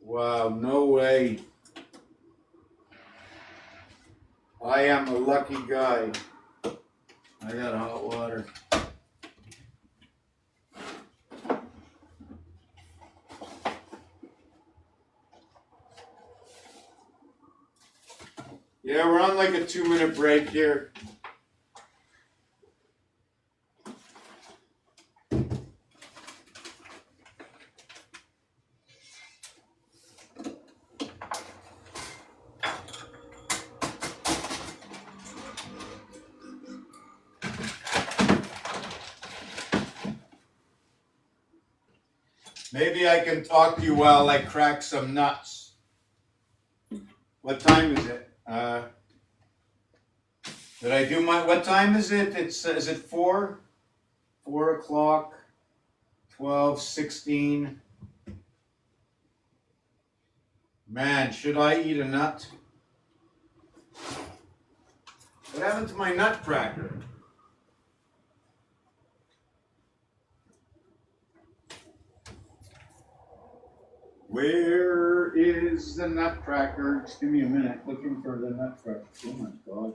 Wow, no way. I am a lucky guy. I got hot water. Yeah, we're on like a 2-minute break here. Maybe I can talk to you while I crack some nuts. What time is it? Did I do my? What time is it? Is it 4? 4 o'clock. 12, 16. Man, should I eat a nut? What happened to my nutcracker? Where is the nutcracker? Just give me a minute. Looking for the nutcracker. Oh my God.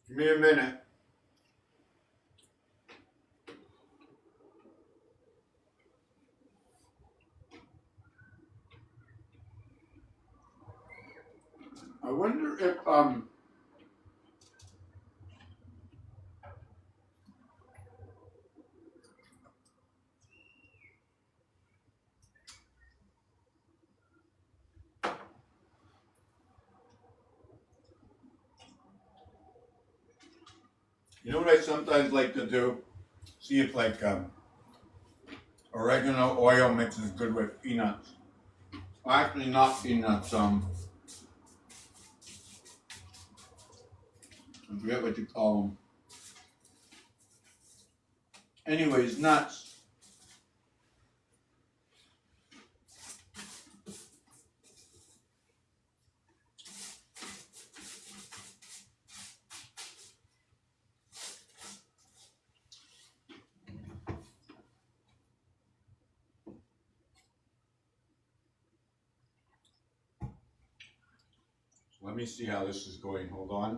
Give me a minute. I wonder if You know what I sometimes like to do? See if like oregano oil mixes good with peanuts. Well, actually, not peanuts. I forget what you call them. Anyways, nuts. Let me see how this is going. Hold on.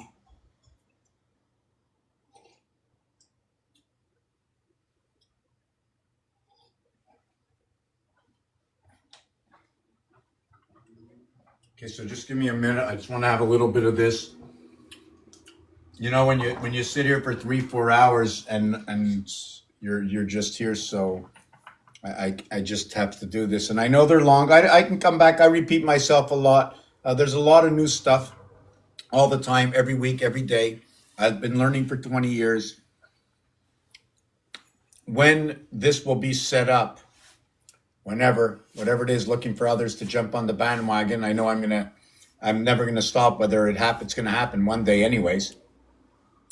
Okay, so just give me a minute. I just want to have a little bit of this. You know, when you sit here for 3-4 hours and you're just here, so I just have to do this. And I know they're long. I can come back. I repeat myself a lot. There's a lot of new stuff all the time, every week, every day. I've been learning for 20 years. When this will be set up, whatever it is, looking for others to jump on the bandwagon. I know I'm never gonna stop. Whether it's gonna happen one day, anyways.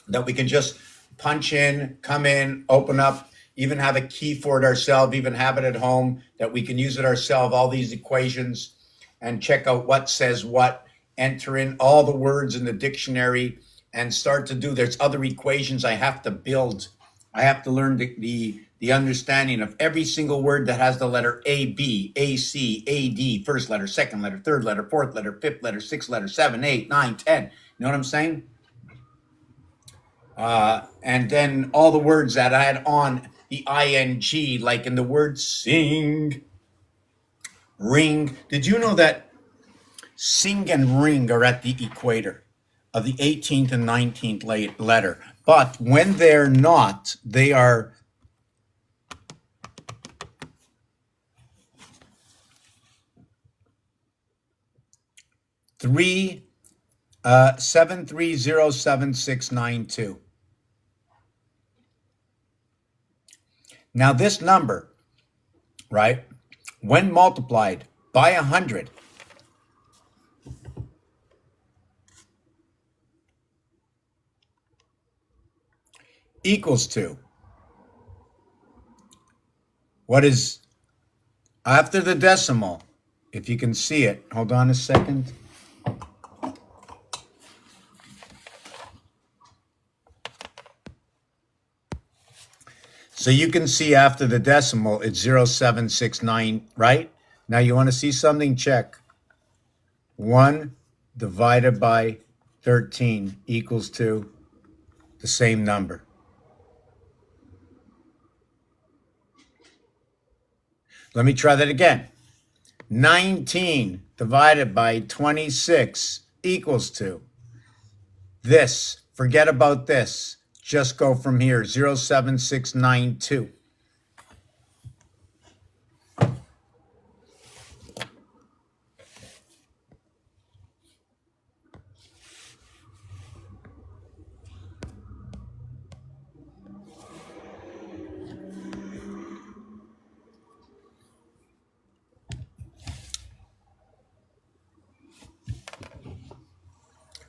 That we can just punch in, come in, open up, even have a key for it ourselves, even have it at home, that we can use it ourselves, all these equations, and check out what says what, enter in all the words in the dictionary, and start to do. There's other equations I have to build. I have to learn the understanding of every single word that has the letter A, B, A, C, A, D, first letter, second letter, third letter, fourth letter, fifth letter, sixth letter, 7, 8, 9, 10. You know what I'm saying? And then all the words that I had on the ing, like in the word sing, ring. Did you know that sing and ring are at the equator of the 18th and 19th letter? But when they're not, they are three 7307692. Now this number, right, when multiplied by 100, equals to what is after the decimal. If you can see it, hold on a second. So you can see after the decimal, it's 0769, right? Now you want to see something? Check. 1 divided by 13 equals to the same number. Let me try that again. 19 divided by 26 equals to this. Forget about this. Just go from here, 07692.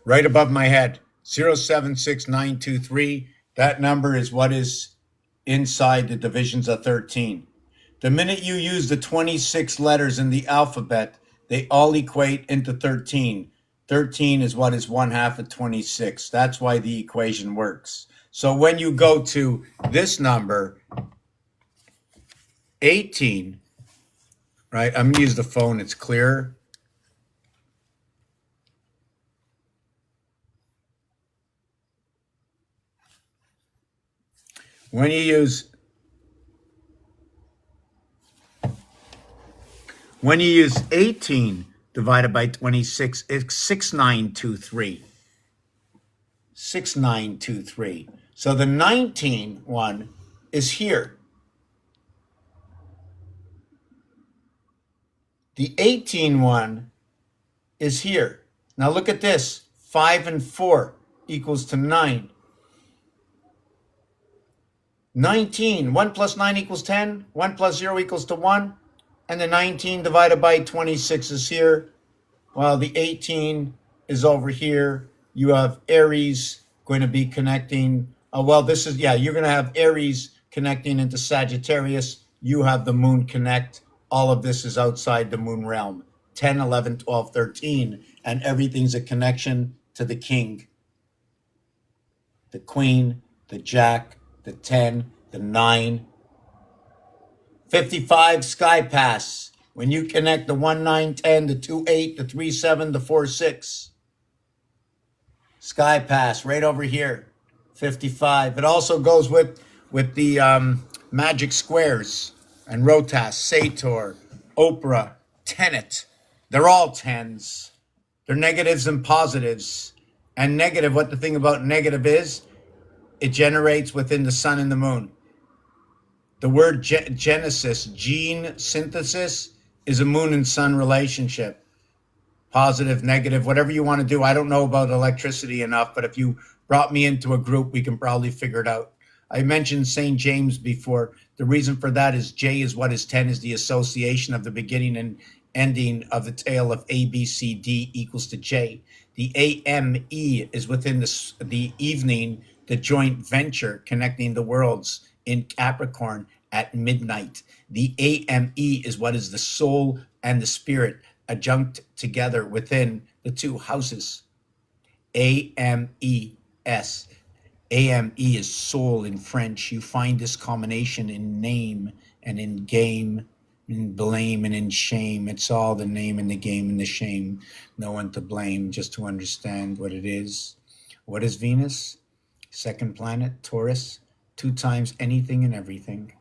Right above my head, 076923. That number is what is inside the divisions of 13. The minute you use the 26 letters in the alphabet, they all equate into 13. 13 is what is 1/2 of 26. That's why the equation works. So when you go to this number, 18, right? I'm gonna use the phone, it's clearer. When you use 18 divided by 26, it's 6923. 6923. So the 19 one is here. The 18 one is here. Now look at this. 5 and 4 equals to 9. 19. 1 plus 9 equals 10. 1 plus 0 equals to 1. And the 19 divided by 26 is here, while the 18 is over here. You have Aries going to be connecting. Well, this is, yeah, you're going to have Aries connecting into Sagittarius. You have the moon connect. All of this is outside the moon realm. 10, 11, 12, 13. And everything's a connection to the king, the queen, the jack, the 10, the 9. 55 Sky Pass. When you connect the 1, 9, 10, the 2, 8, the 3, 7, the 4, 6. Sky Pass right over here. 55. It also goes with the magic squares and Rotas, Sator, Oprah, Tenet. They're all tens. They're negatives and positives. And negative, what the thing about negative is, it generates within the sun and the moon. The word genesis, gene synthesis, is a moon and sun relationship. Positive, negative, whatever you want to do. I don't know about electricity enough, but if you brought me into a group, we can probably figure it out. I mentioned St. James before. The reason for that is J is what is 10, is the association of the beginning and ending of the tale of A, B, C, D equals to J. The AME is within the evening, the joint venture connecting the worlds in Capricorn at midnight. The AME is what is the soul and the spirit adjunct together within the two houses. AMES. AME is soul in French. You find this combination in name and in game, in blame and in shame. It's all the name and the game and the shame. No one to blame, just to understand what it is. What is Venus? Second planet, Taurus, 2 times anything and everything.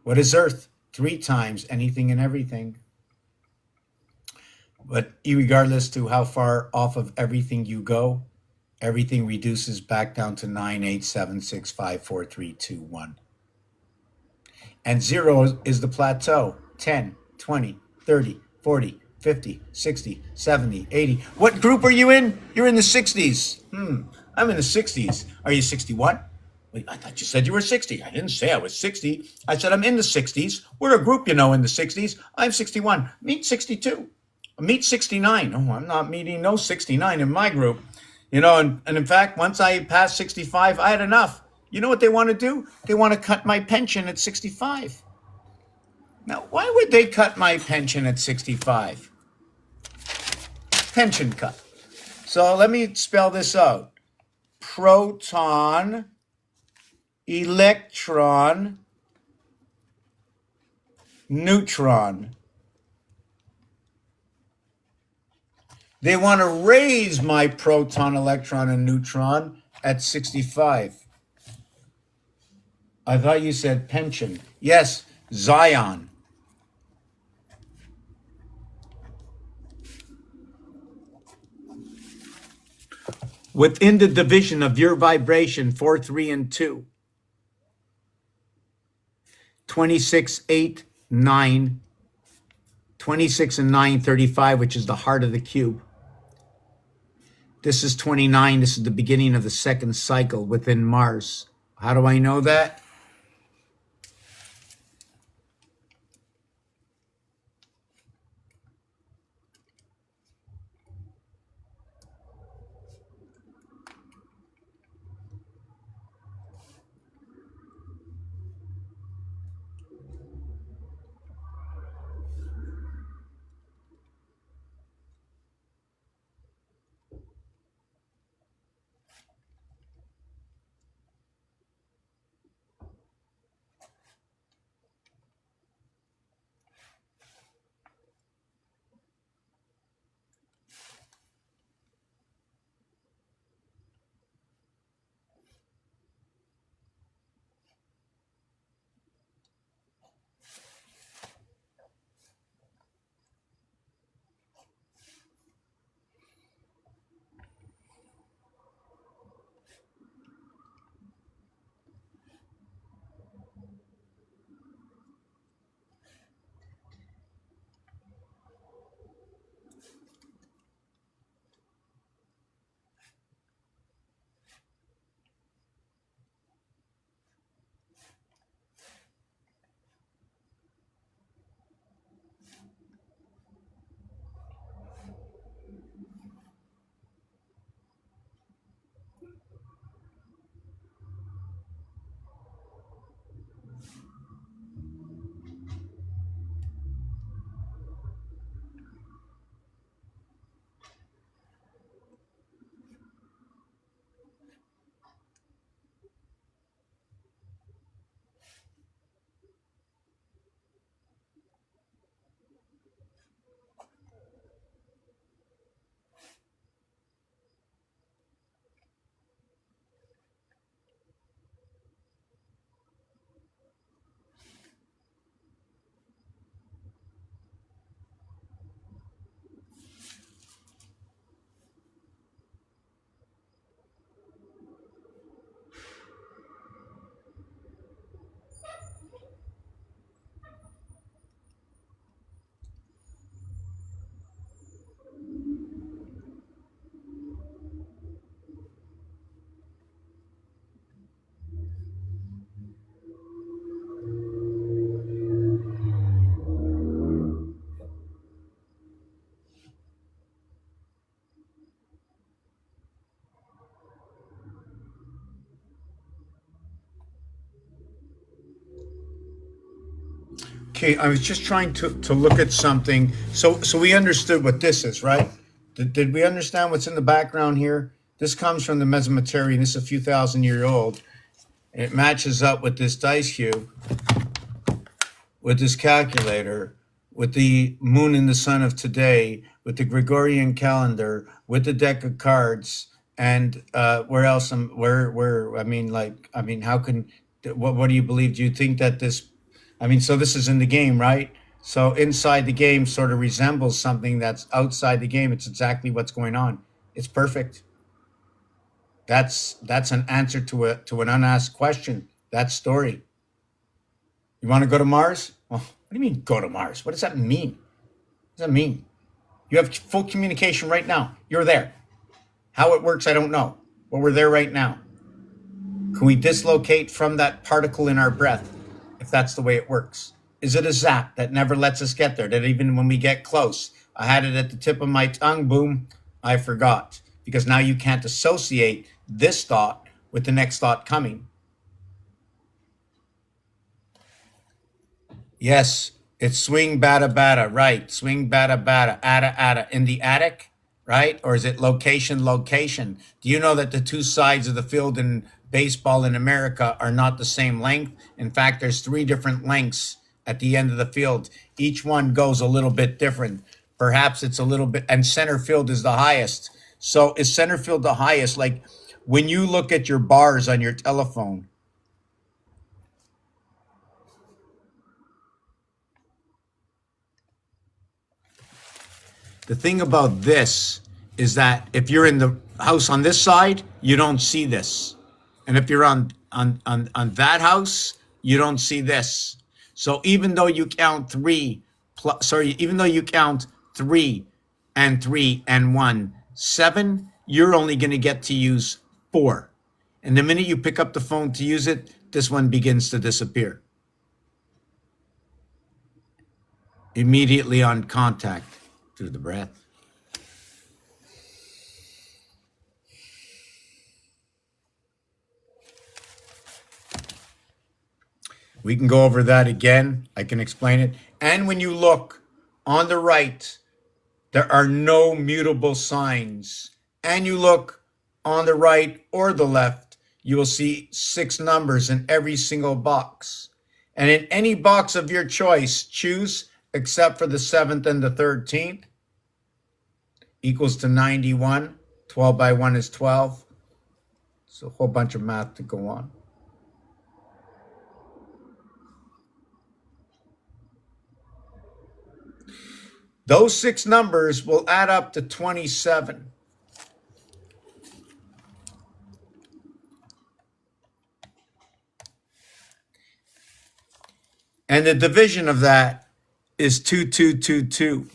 What is Earth? 3 times anything and everything. But regardless to how far off of everything you go, everything reduces back down to 9, 8, 7, 6, 5, 4, 3, 2, 1. And 0 is the plateau. 10, 20, 30, 40, 50, 60, 70, 80. What group are you in? You're in the 60s. I'm in the 60s. Are you 61? Wait, I thought you said you were 60. I didn't say I was 60. I said I'm in the 60s. We're a group, in the 60s. I'm 61. Meet 62. Meet 69. Oh, I'm not meeting no 69 in my group. And in fact, once I passed 65, I had enough. You know what they want to do? They want to cut my pension at 65. Now, why would they cut my pension at 65? Pension cut. So let me spell this out. Proton, electron, neutron. They want to raise my proton, electron, and neutron at 65. I thought you said pension. Yes, Zion. Within the division of your vibration, 4, 3, and 2. 26, 8, 9. 26 and 9, 35, which is the heart of the cube. This is 29. This is the beginning of the second cycle within Mars. How do I know that? Okay, I was just trying to look at something. So we understood what this is, right? Did we understand what's in the background here? This comes from the Mesoamerican. This is a few thousand-year old. And it matches up with this dice cube, with this calculator, with the moon and the sun of today, with the Gregorian calendar, with the deck of cards, and where else? Where? How can? What do you believe? Do you think that this? So this is in the game, right? So inside the game sort of resembles something that's outside the game. It's exactly what's going on. It's perfect. That's an answer to an unasked question. That story. You want to go to Mars? Well, what do you mean go to Mars? What does that mean? What does that mean? You have full communication right now. You're there. How it works, I don't know. But we're there right now. Can we dislocate from that particle in our breath if that's the way it works? Is it a zap that never lets us get there? That even when we get close, I had it at the tip of my tongue, boom, I forgot. Because now you can't associate this thought with the next thought coming. Yes, it's swing bada bada, right? Swing bada bada, ada in the attic, right? Or is it location location? Do you know that the two sides of the field in baseball in America are not the same length? In fact, there's 3 different lengths at the end of the field. Each one goes a little bit different. Perhaps it's a little bit, and center field is the highest. So is center field the highest? Like when you look at your bars on your telephone, the thing about this is that if you're in the house on this side, you don't see this. And if you're on that house, you don't see this. So even though you count 3 even though you count 3 and 1, 7, you're only going to get to use 4. And the minute you pick up the phone to use it, this one begins to disappear. Immediately on contact. Through the breath. We can go over that again. I can explain it. And when you look on the right, there are no mutable signs. And you look on the right or the left, you will see 6 numbers in every single box. And in any box of your choice, choose except for the 7th and the 13th. Equals to 91. 12 by 1 is 12. It's a whole bunch of math to go on. Those 6 numbers will add up to 27. And the division of that is 2222.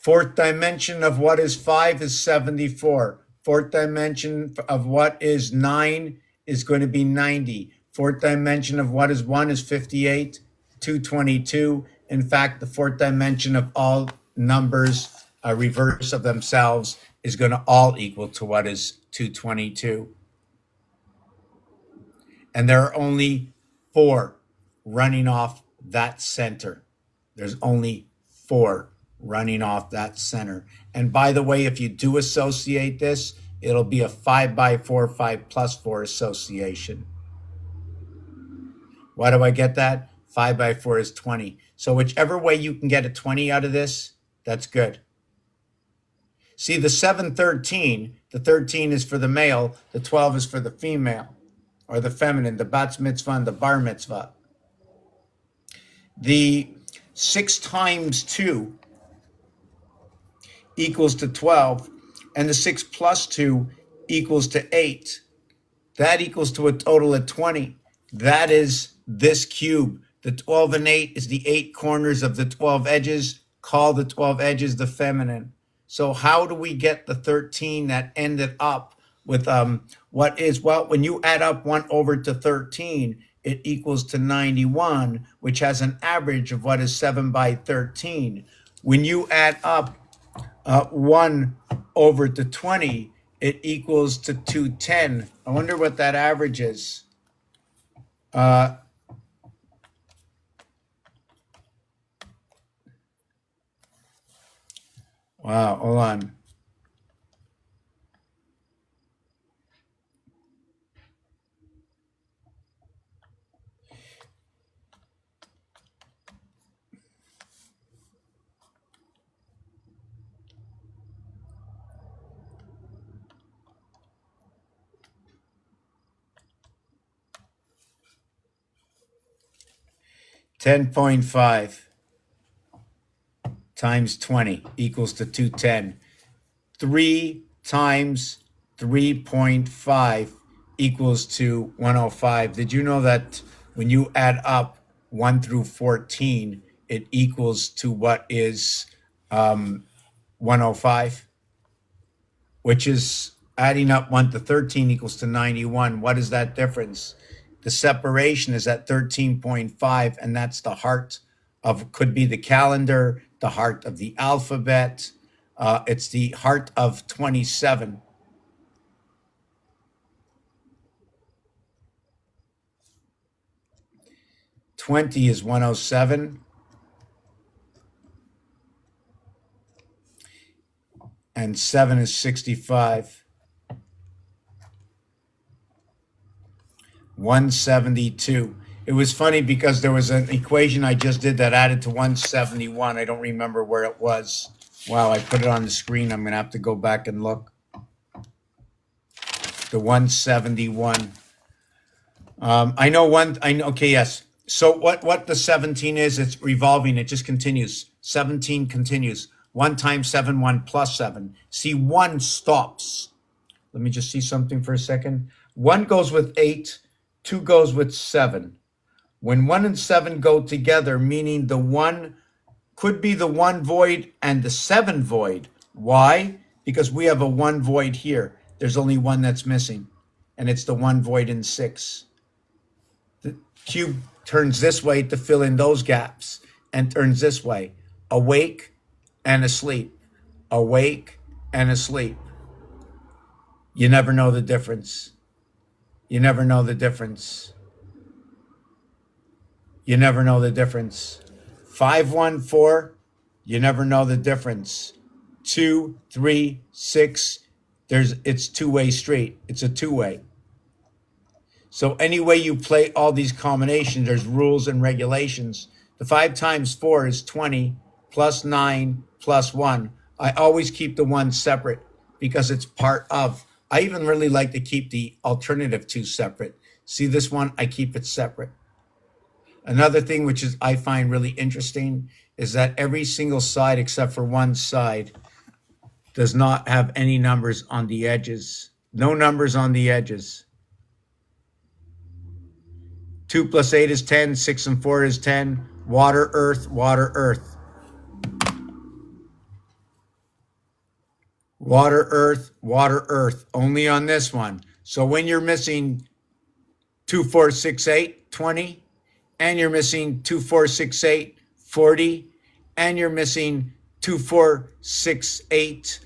4th dimension of what is 5 is 74. 4th dimension of what is 9 is going to be 90. 4th dimension of what is 1 is 58. 222. In fact, the 4th dimension of all numbers, a reverse of themselves, is going to all equal to what is 222. And there are only 4 running off that center. There's only 4 running off that center. And by the way, if you do associate this, it'll be a 5 by 4, 5 plus 4 association. Why do I get that? 5 by 4 is 20. So whichever way you can get a 20 out of this, that's good. See, the 713, the 13 is for the male, the 12 is for the female, or the feminine, the bat mitzvah and the bar mitzvah. The 6 times 2 equals to 12, and the 6 plus 2 equals to 8. That equals to a total of 20. That is this cube. The 12 and 8 is the 8 corners of the 12 edges. Call the 12 edges the feminine. So how do we get the 13 that ended up with what is, well, when you add up 1 over to 13, it equals to 91, which has an average of what is 7 by 13. When you add up 1 over to 20, it equals to 210. I wonder what that average is. Wow, hold on. $10.5 times 20 equals to 210. 3 times 3.5 equals to 105. Did you know that when you add up 1 through 14, it equals to what is 105? Which is adding up 1 to 13 equals to 91. What is that difference? The separation is at 13.5, and that's the heart of, could be the calendar, the heart of the alphabet. It's the heart of 27. Twenty is 107, and 7 is 65. 172. It was funny because there was an equation I just did that added to 171. I don't remember where it was. Wow, I put it on the screen. I'm going to have to go back and look. The 171. I know one. I know. Okay, yes. So what the 17 is? It's revolving. It just continues. 17 continues. 1 times 7, 1 plus 7. See, 1 stops. Let me just see something for a second. 1 goes with 8. 2 goes with 7. When 1 and 7 go together, meaning the 1 could be the 1 void and the 7 void. Why? Because we have a 1 void here. There's only 1 that's missing, and it's the 1 void in 6. The cube turns this way to fill in those gaps and turns this way. Awake and asleep. Awake and asleep. You never know the difference. You never know the difference. You never know the difference. 514, you never know the difference. 2, 3, 6, it's two-way street. It's a two-way. So any way you play all these combinations, there's rules and regulations. The 5 times 4 is 20, plus 9, plus 1. I always keep the 1 separate because it's part of. I even really like to keep the alternative 2 separate. See this one? I keep it separate. Another thing which is I find really interesting is that every single side except for one side does not have any numbers on the edges. No numbers on the edges. 2 plus 8 is 10. 6 and 4 is 10. Water, earth, water, earth. Water, earth, water, earth. Only on this one. So when you're missing 2, 4, 6, 8, 20, and you're missing 2, 4, 6, 8, 40, and you're missing 2, 4, 6, 8,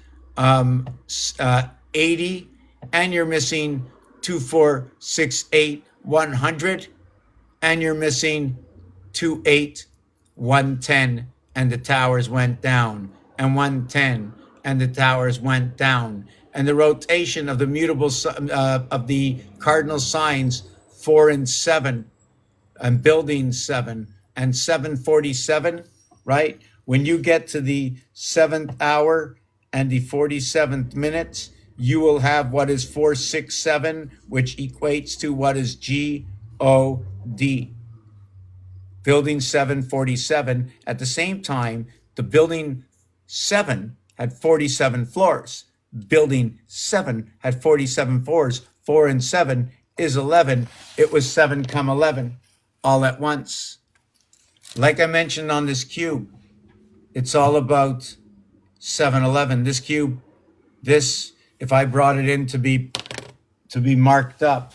80, and you're missing 2, 4, 6, 8, 100, and you're missing 2, 8, 110, and the towers went down, and 110, and the towers went down, and the rotation of the mutable of the cardinal signs 4 and 7, and building 7, and 747, right? When you get to the 7th hour and the 47th minute, you will have what is 467, which equates to what is G-O-D. Building 747. At the same time, the building 7 had 47 floors. Building 7 had 47 floors. 4 and 7 is 11. It was 7 come 11 all at once. Like I mentioned on this cube, it's all about 7-11. This cube, this, if I brought it in to be marked up,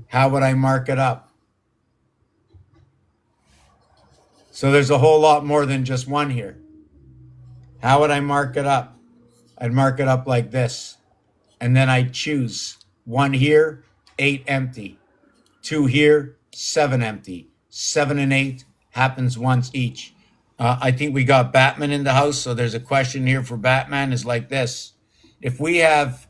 how would I mark it up? So there's a whole lot more than just one here. How would I mark it up? I'd mark it up like this. And then I choose 1 here, 8 empty. 2 here, 7 empty. 7 and 8 happens once each. I think we got Batman in the house, so there's a question here for Batman is like this. If we have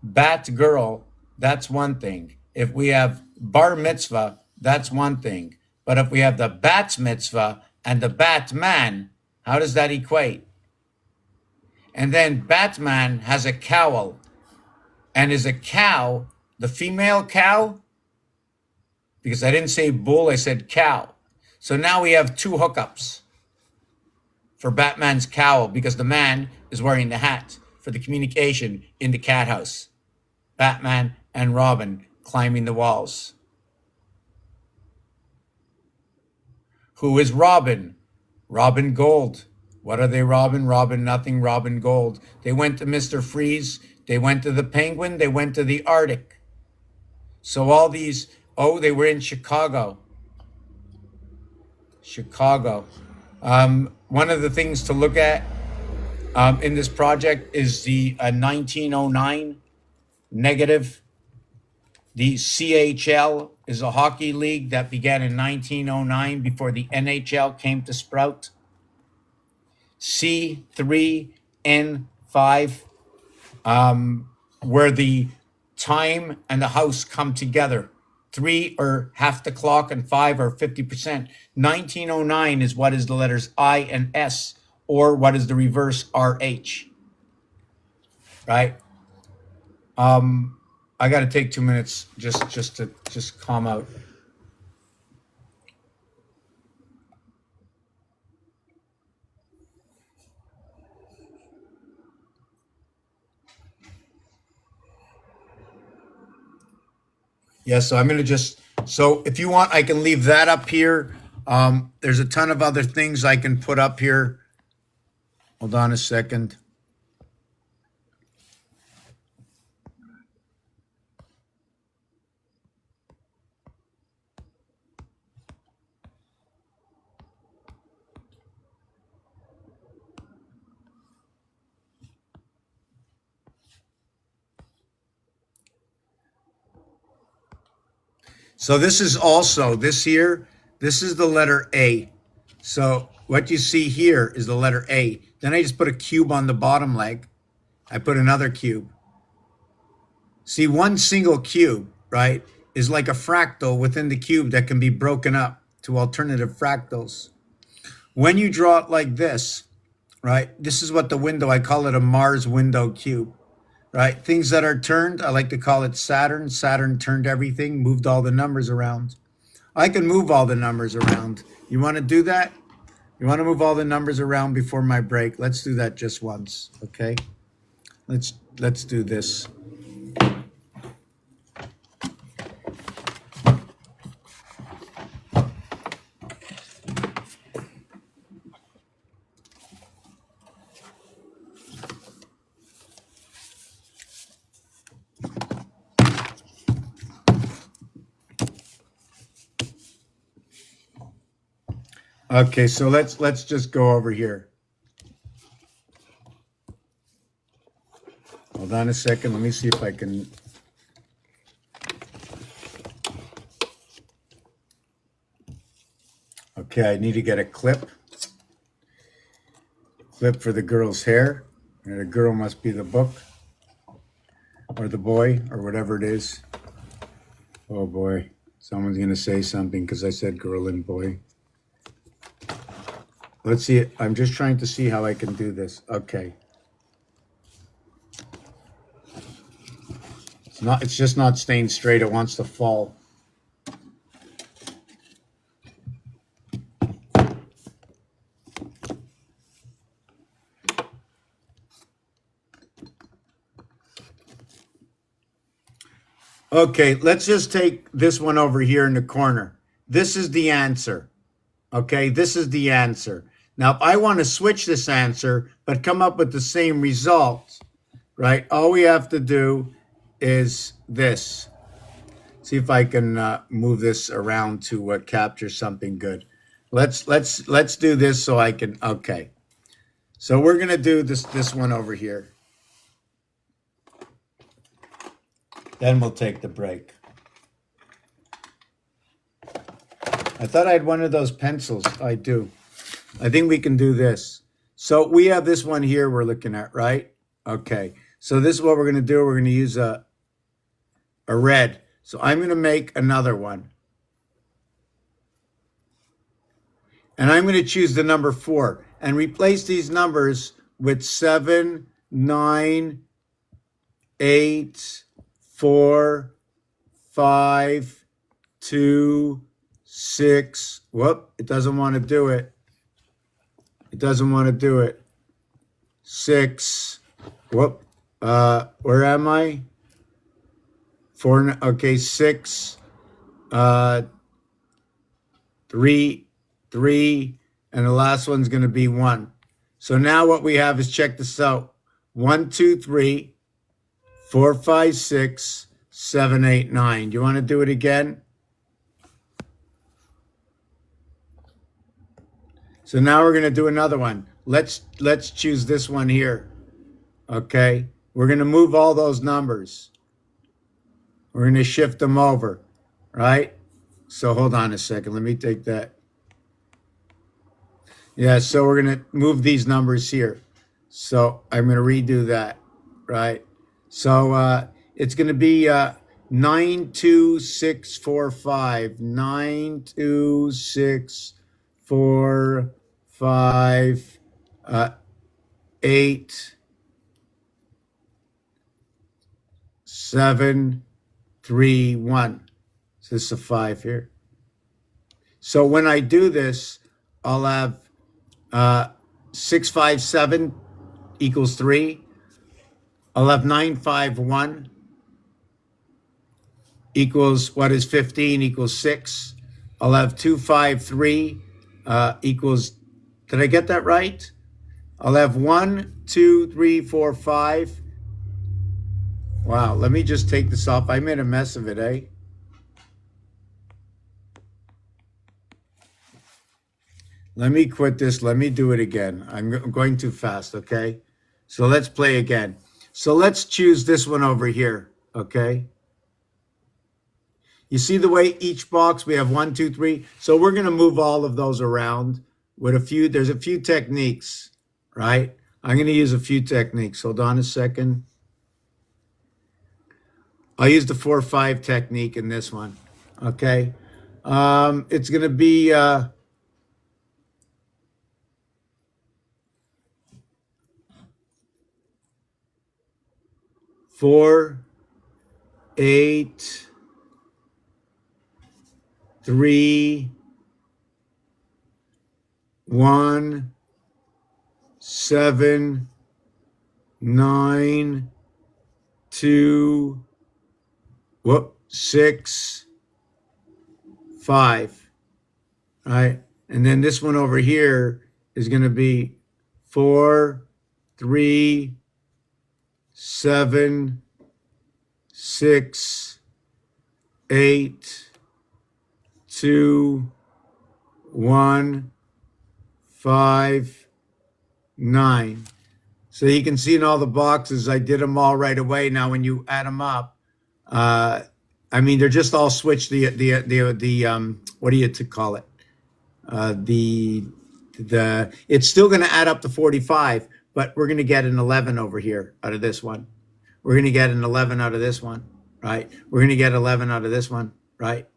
Batgirl, that's one thing. If we have Bar Mitzvah, that's one thing. But if we have the Bats Mitzvah and the Batman, how does that equate? And then Batman has a cowl. And is a cow the female cow? Because I didn't say bull, I said cow. So now we have two hookups for Batman's cowl because the man is wearing the hat for the communication in the cat house. Batman and Robin climbing the walls. Who is Robin? Robin Gold. What are they, Robin? Robin nothing, Robin Gold. They went to Mr. Freeze. They went to the Penguin. They went to the Arctic. So all these, they were in Chicago. Chicago. One of the things to look at in this project is the 1909 negative. The CHL is a hockey league that began in 1909 before the NHL came to sprout. C3N5, where the time and the house come together. 3 are half the clock and 5 are 50%. 1909 is what is the letters I and S, or what is the reverse RH, right? I got to take 2 minutes just to calm out. Yeah, so I'm going to so if you want, I can leave that up here. There's a ton of other things I can put up here. Hold on a second. So this is also, this here, this is the letter A. So what you see here is the letter A. Then I just put a cube on the bottom leg. I put another cube. See, one single cube, right, is like a fractal within the cube that can be broken up to alternative fractals. When you draw it like this, right, this is what the window, I call it a Mars window cube. Right? Things that are turned, I like to call it Saturn. Saturn turned everything, moved all the numbers around. I can move all the numbers around. You want to do that? You want to move all the numbers around before my break? Let's do that just once, okay? Let's do this. Okay, so let's just go over here. Hold on a second. Let me see if I can. Okay, I need to get a clip. Clip for the girl's hair. And the girl must be the book or the boy or whatever it is. Oh boy, someone's going to say something because I said girl and boy. Let's see. I'm just trying to see how I can do this. Okay. It's just not staying straight. It wants to fall. Okay, let's just take this one over here in the corner. This is the answer. Okay, this is the answer. Now, if I want to switch this answer, but come up with the same result, right? All we have to do is this. See if I can move this around to capture something good. Let's do this so I can. Okay, so we're gonna do this one over here. Then we'll take the break. I thought I had one of those pencils. I do. I think we can do this. So we have this one here we're looking at, right? Okay. So this is what we're going to do. We're going to use a red. So I'm going to make another one. And I'm going to choose the number 4 and replace these numbers with 7, 9, 8, 4, 5, 2, 6. Whoop, it doesn't want to do it. It doesn't want to do it. 6. Whoop. Where am I? 4. Okay, 6. 3, 3, and the last one's going to be 1. So now what we have is, check this out. 1, 2, 3, 4, 5, 6, 7, 8, 9. Do you want to do it again? So now we're going to do another one. Let's choose this one here. Okay? We're going to move all those numbers. We're going to shift them over, right? So hold on a second. Let me take that. Yeah, so we're going to move these numbers here. So I'm going to redo that, right? So it's going to be 9, 2, 6, 4, 5. 9, 2, 6, 4, 5, 8, 7, 3, 1. So this is a 5 here. So when I do this, I'll have 6, 5, 7 equals 3. I'll have 9, 5, 1 equals, what is 15 equals 6. I'll have 2, 5, 3 equals, did I get that right? I'll have 1, 2, 3, 4, 5. Wow, let me just take this off. I made a mess of it, eh? Let me quit this. Let me do it again. I'm going too fast, okay? So let's play again. So let's choose this one over here, okay? You see the way each box, we have 1, 2, 3. So we're going to move all of those around with a few, there's a few techniques, right? I'm going to use a few techniques. Hold on a second. I'll use the 4, 5 technique in this one, okay? It's going to be 4, 8, 3, 1, 7, 9, 2, 6, 5. All right. And then this one over here is going to be 4, 3, 7, 6, 8, 2, 1, 5, 9. So you can see in all the boxes, I did them all right away. Now, when you add them up, I mean, they're just all switched. The what do you to call it? It's still going to add up to 45, but we're going to get an 11 over here out of this one. We're going to get an 11 out of this one, right? We're going to get 11 out of this one, right?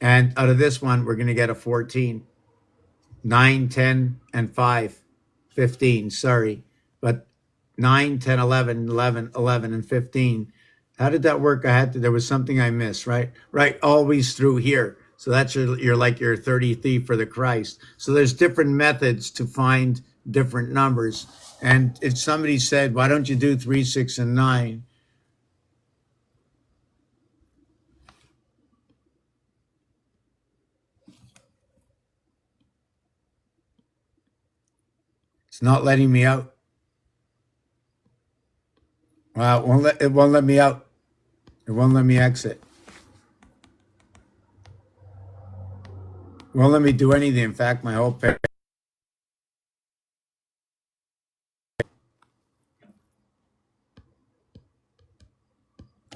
And out of this one, we're going to get a 14, 9, 10, and 5, 15, sorry. But 9, 10, 11, 11, 11, and 15. How did that work? There was something I missed, right? Right, always through here. So that's your like your 30 thief for the Christ. So there's different methods to find different numbers. And if somebody said, why don't you do 3, 6, and 9? It's not letting me out. Wow, it won't let me out. It won't let me exit. It won't let me do anything. In fact, my whole page.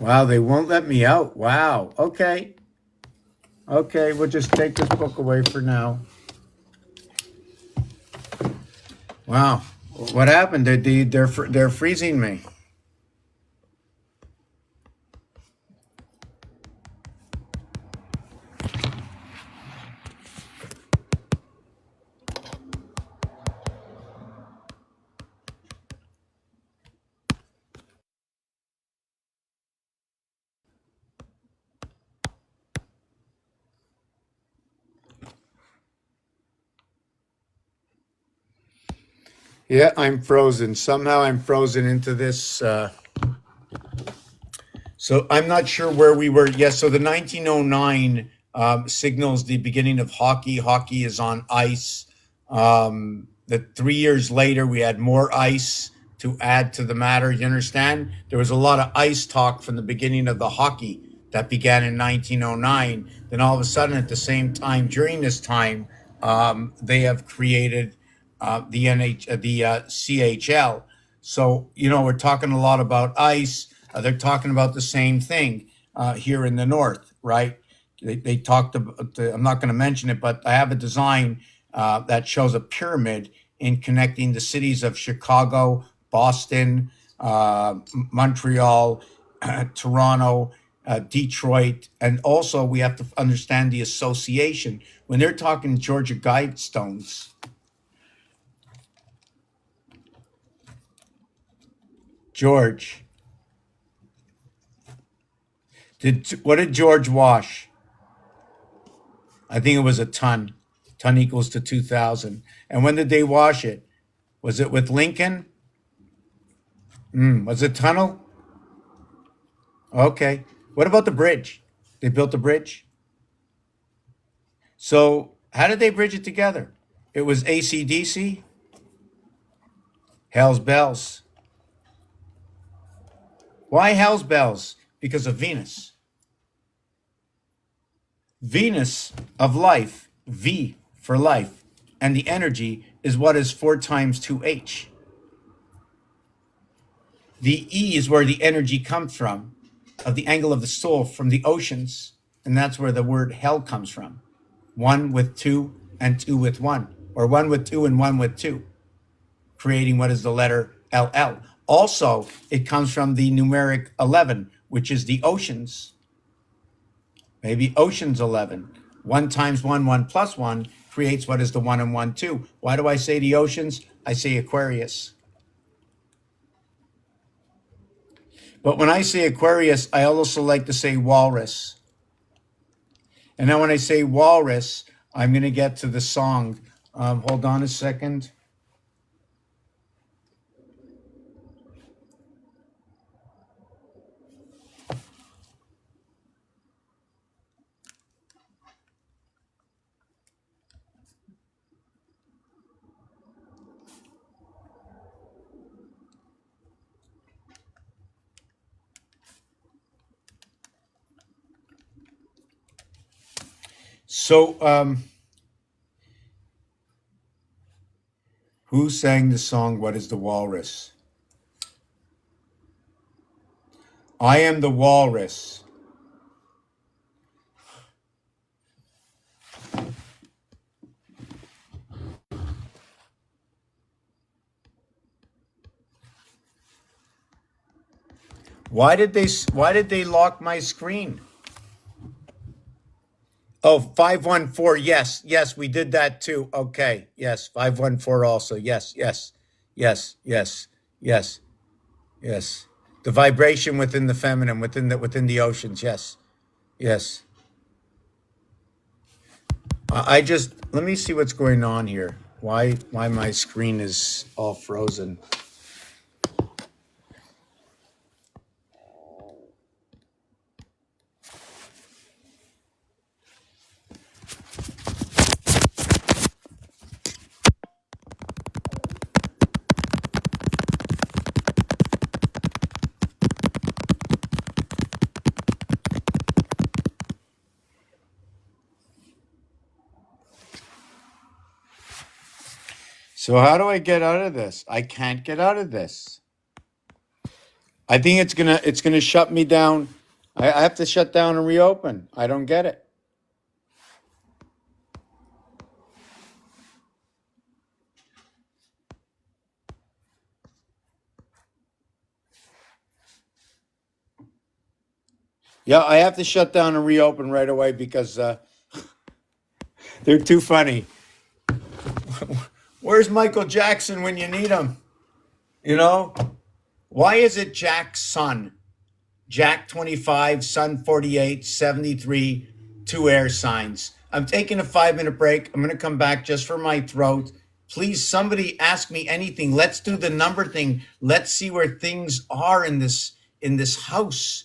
Wow, they won't let me out. Wow. Okay. Okay, we'll just take this book away for now. Wow. What happened? They're freezing me. Yeah, I'm frozen. Somehow I'm frozen into this. So I'm not sure where we were. Yes, so the 1909 signals the beginning of hockey. Hockey is on ice. The 3 years later, we had more ice to add to the matter. You understand? There was a lot of ice talk from the beginning of the hockey that began in 1909. Then all of a sudden, at the same time, during this time, they have created the CHL. So we're talking a lot about ice. They're talking about the same thing here in the north, right? They talked about. I'm not going to mention it, but I have a design that shows a pyramid in connecting the cities of Chicago, Boston, Montreal, Toronto, Detroit, and also we have to understand the association when they're talking Georgia Guidestones. George, what did George wash? I think it was a ton. Ton equals to 2,000. And when did they wash it? Was it with Lincoln? Was it tunnel? Okay. What about the bridge? They built the bridge. So how did they bridge it together? It was ACDC, Hell's Bells. Why Hell's Bells? Because of Venus. Venus of life, V for life. And the energy is what is 4 times 2H. The E is where the energy comes from, of the angle of the soul from the oceans. And that's where the word hell comes from. 1 with 2 and 2 with 1, or 1 with 2 and 1 with 2, creating what is the letter LL. Also, it comes from the numeric 11, which is the oceans. Maybe oceans 11. 1 times 1, 1 plus 1 creates what is the 1 and 1, 2. Why do I say the oceans? I say Aquarius. But when I say Aquarius, I also like to say walrus. And now when I say walrus, I'm going to get to the song. Hold on a second. So, who sang the song, What is the Walrus? I am the walrus. Why did they lock my screen? Oh, 514. Yes, yes, we did that too. Okay. Yes, 514 also. Yes, yes. Yes, yes. Yes. Yes. The vibration within the feminine, within the oceans. Yes. Yes. I just let me see what's going on here. Why my screen is all frozen. So how do I get out of this? I can't get out of this. I think it's gonna shut me down. I have to shut down and reopen. I don't get it. Yeah, I have to shut down and reopen right away because they're too funny. Where's Michael Jackson when you need him? You know? Why is it Jack's son? Jack 25, Sun 48, 73, two air signs. I'm taking a 5 minute break. I'm going to come back just for my throat. Please, somebody ask me anything. Let's do the number thing. Let's see where things are in this house.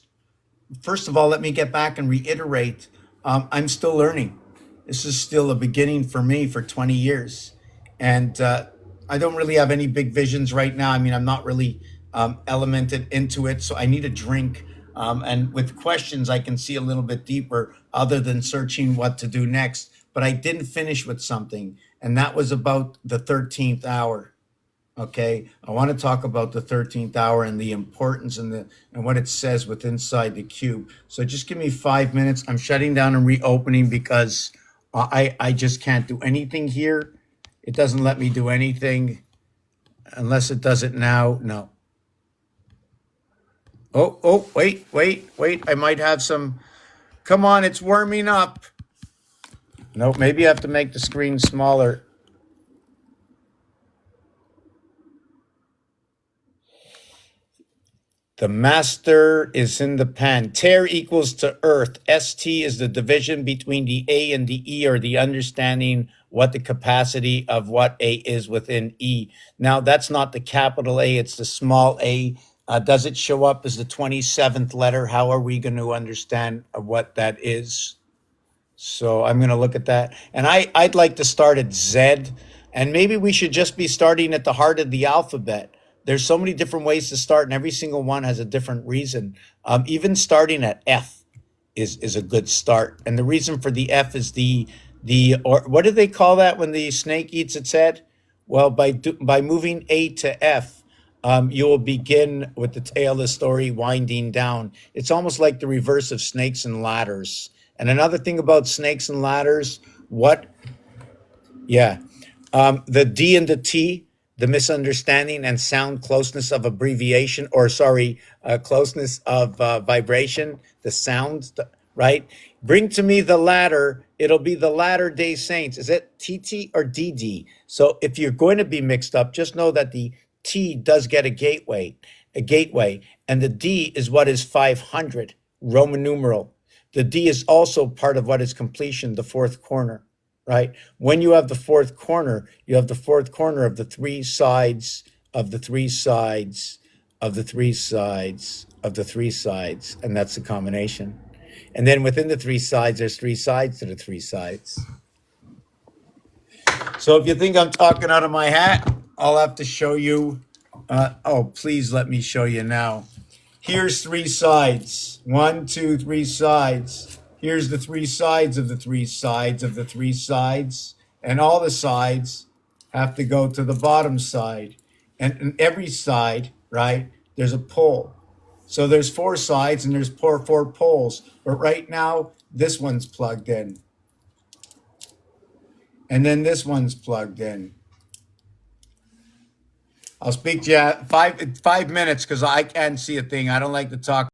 First of all, let me get back and reiterate. I'm still learning. This is still a beginning for me for 20 years. And I don't really have any big visions right now. I mean, I'm not really elemented into it. So I need a drink. And with questions, I can see a little bit deeper other than searching what to do next. But I didn't finish with something, and that was about the 13th hour. Okay, I want to talk about the 13th hour and the importance and what it says with inside the cube. So just give me 5 minutes. I'm shutting down and reopening because I just can't do anything here. It doesn't let me do anything unless it does it now. No. Oh, wait. I might have some. Come on, it's warming up. No, maybe I have to make the screen smaller. The master is in the pan. Tear equals to earth. ST is the division between the A and the E, or the understanding what the capacity of what A is within E. Now, that's not the capital A, it's the small a. Does it show up as the 27th letter? How are we going to understand what that is? So I'm going to look at that. And I'd like to start at Z, and maybe we should just be starting at the heart of the alphabet. There's so many different ways to start, and every single one has a different reason. Even starting at F is a good start. And the reason for the F is or what do they call that when the snake eats its head? Well, by moving A to F, you will begin with the tail of the story winding down. It's almost like the reverse of snakes and ladders. And another thing about snakes and ladders, the D and the T, the misunderstanding and sound closeness of abbreviation, closeness of vibration, the sound, right? Bring to me the ladder. It'll be the Latter Day Saints. Is it TT or DD? So if you're going to be mixed up, just know that the T does get a gateway, and the D is what is 500, Roman numeral. The D is also part of what is completion, the fourth corner, right? When you have the fourth corner, you have the fourth corner of the three sides of the three sides of the three sides of the three sides, and that's the combination. And then within the three sides, there's three sides to the three sides. So if you think I'm talking out of my hat, I'll have to show you. Please let me show you now. Here's three sides. 1, 2, 3 sides. Here's the three sides of the three sides of the three sides. And all the sides have to go to the bottom side. And in every side, right, there's a pole. So there's four sides and there's four poles. But right now, this one's plugged in. And then this one's plugged in. I'll speak to you 5 minutes because I can't see a thing. I don't like to talk.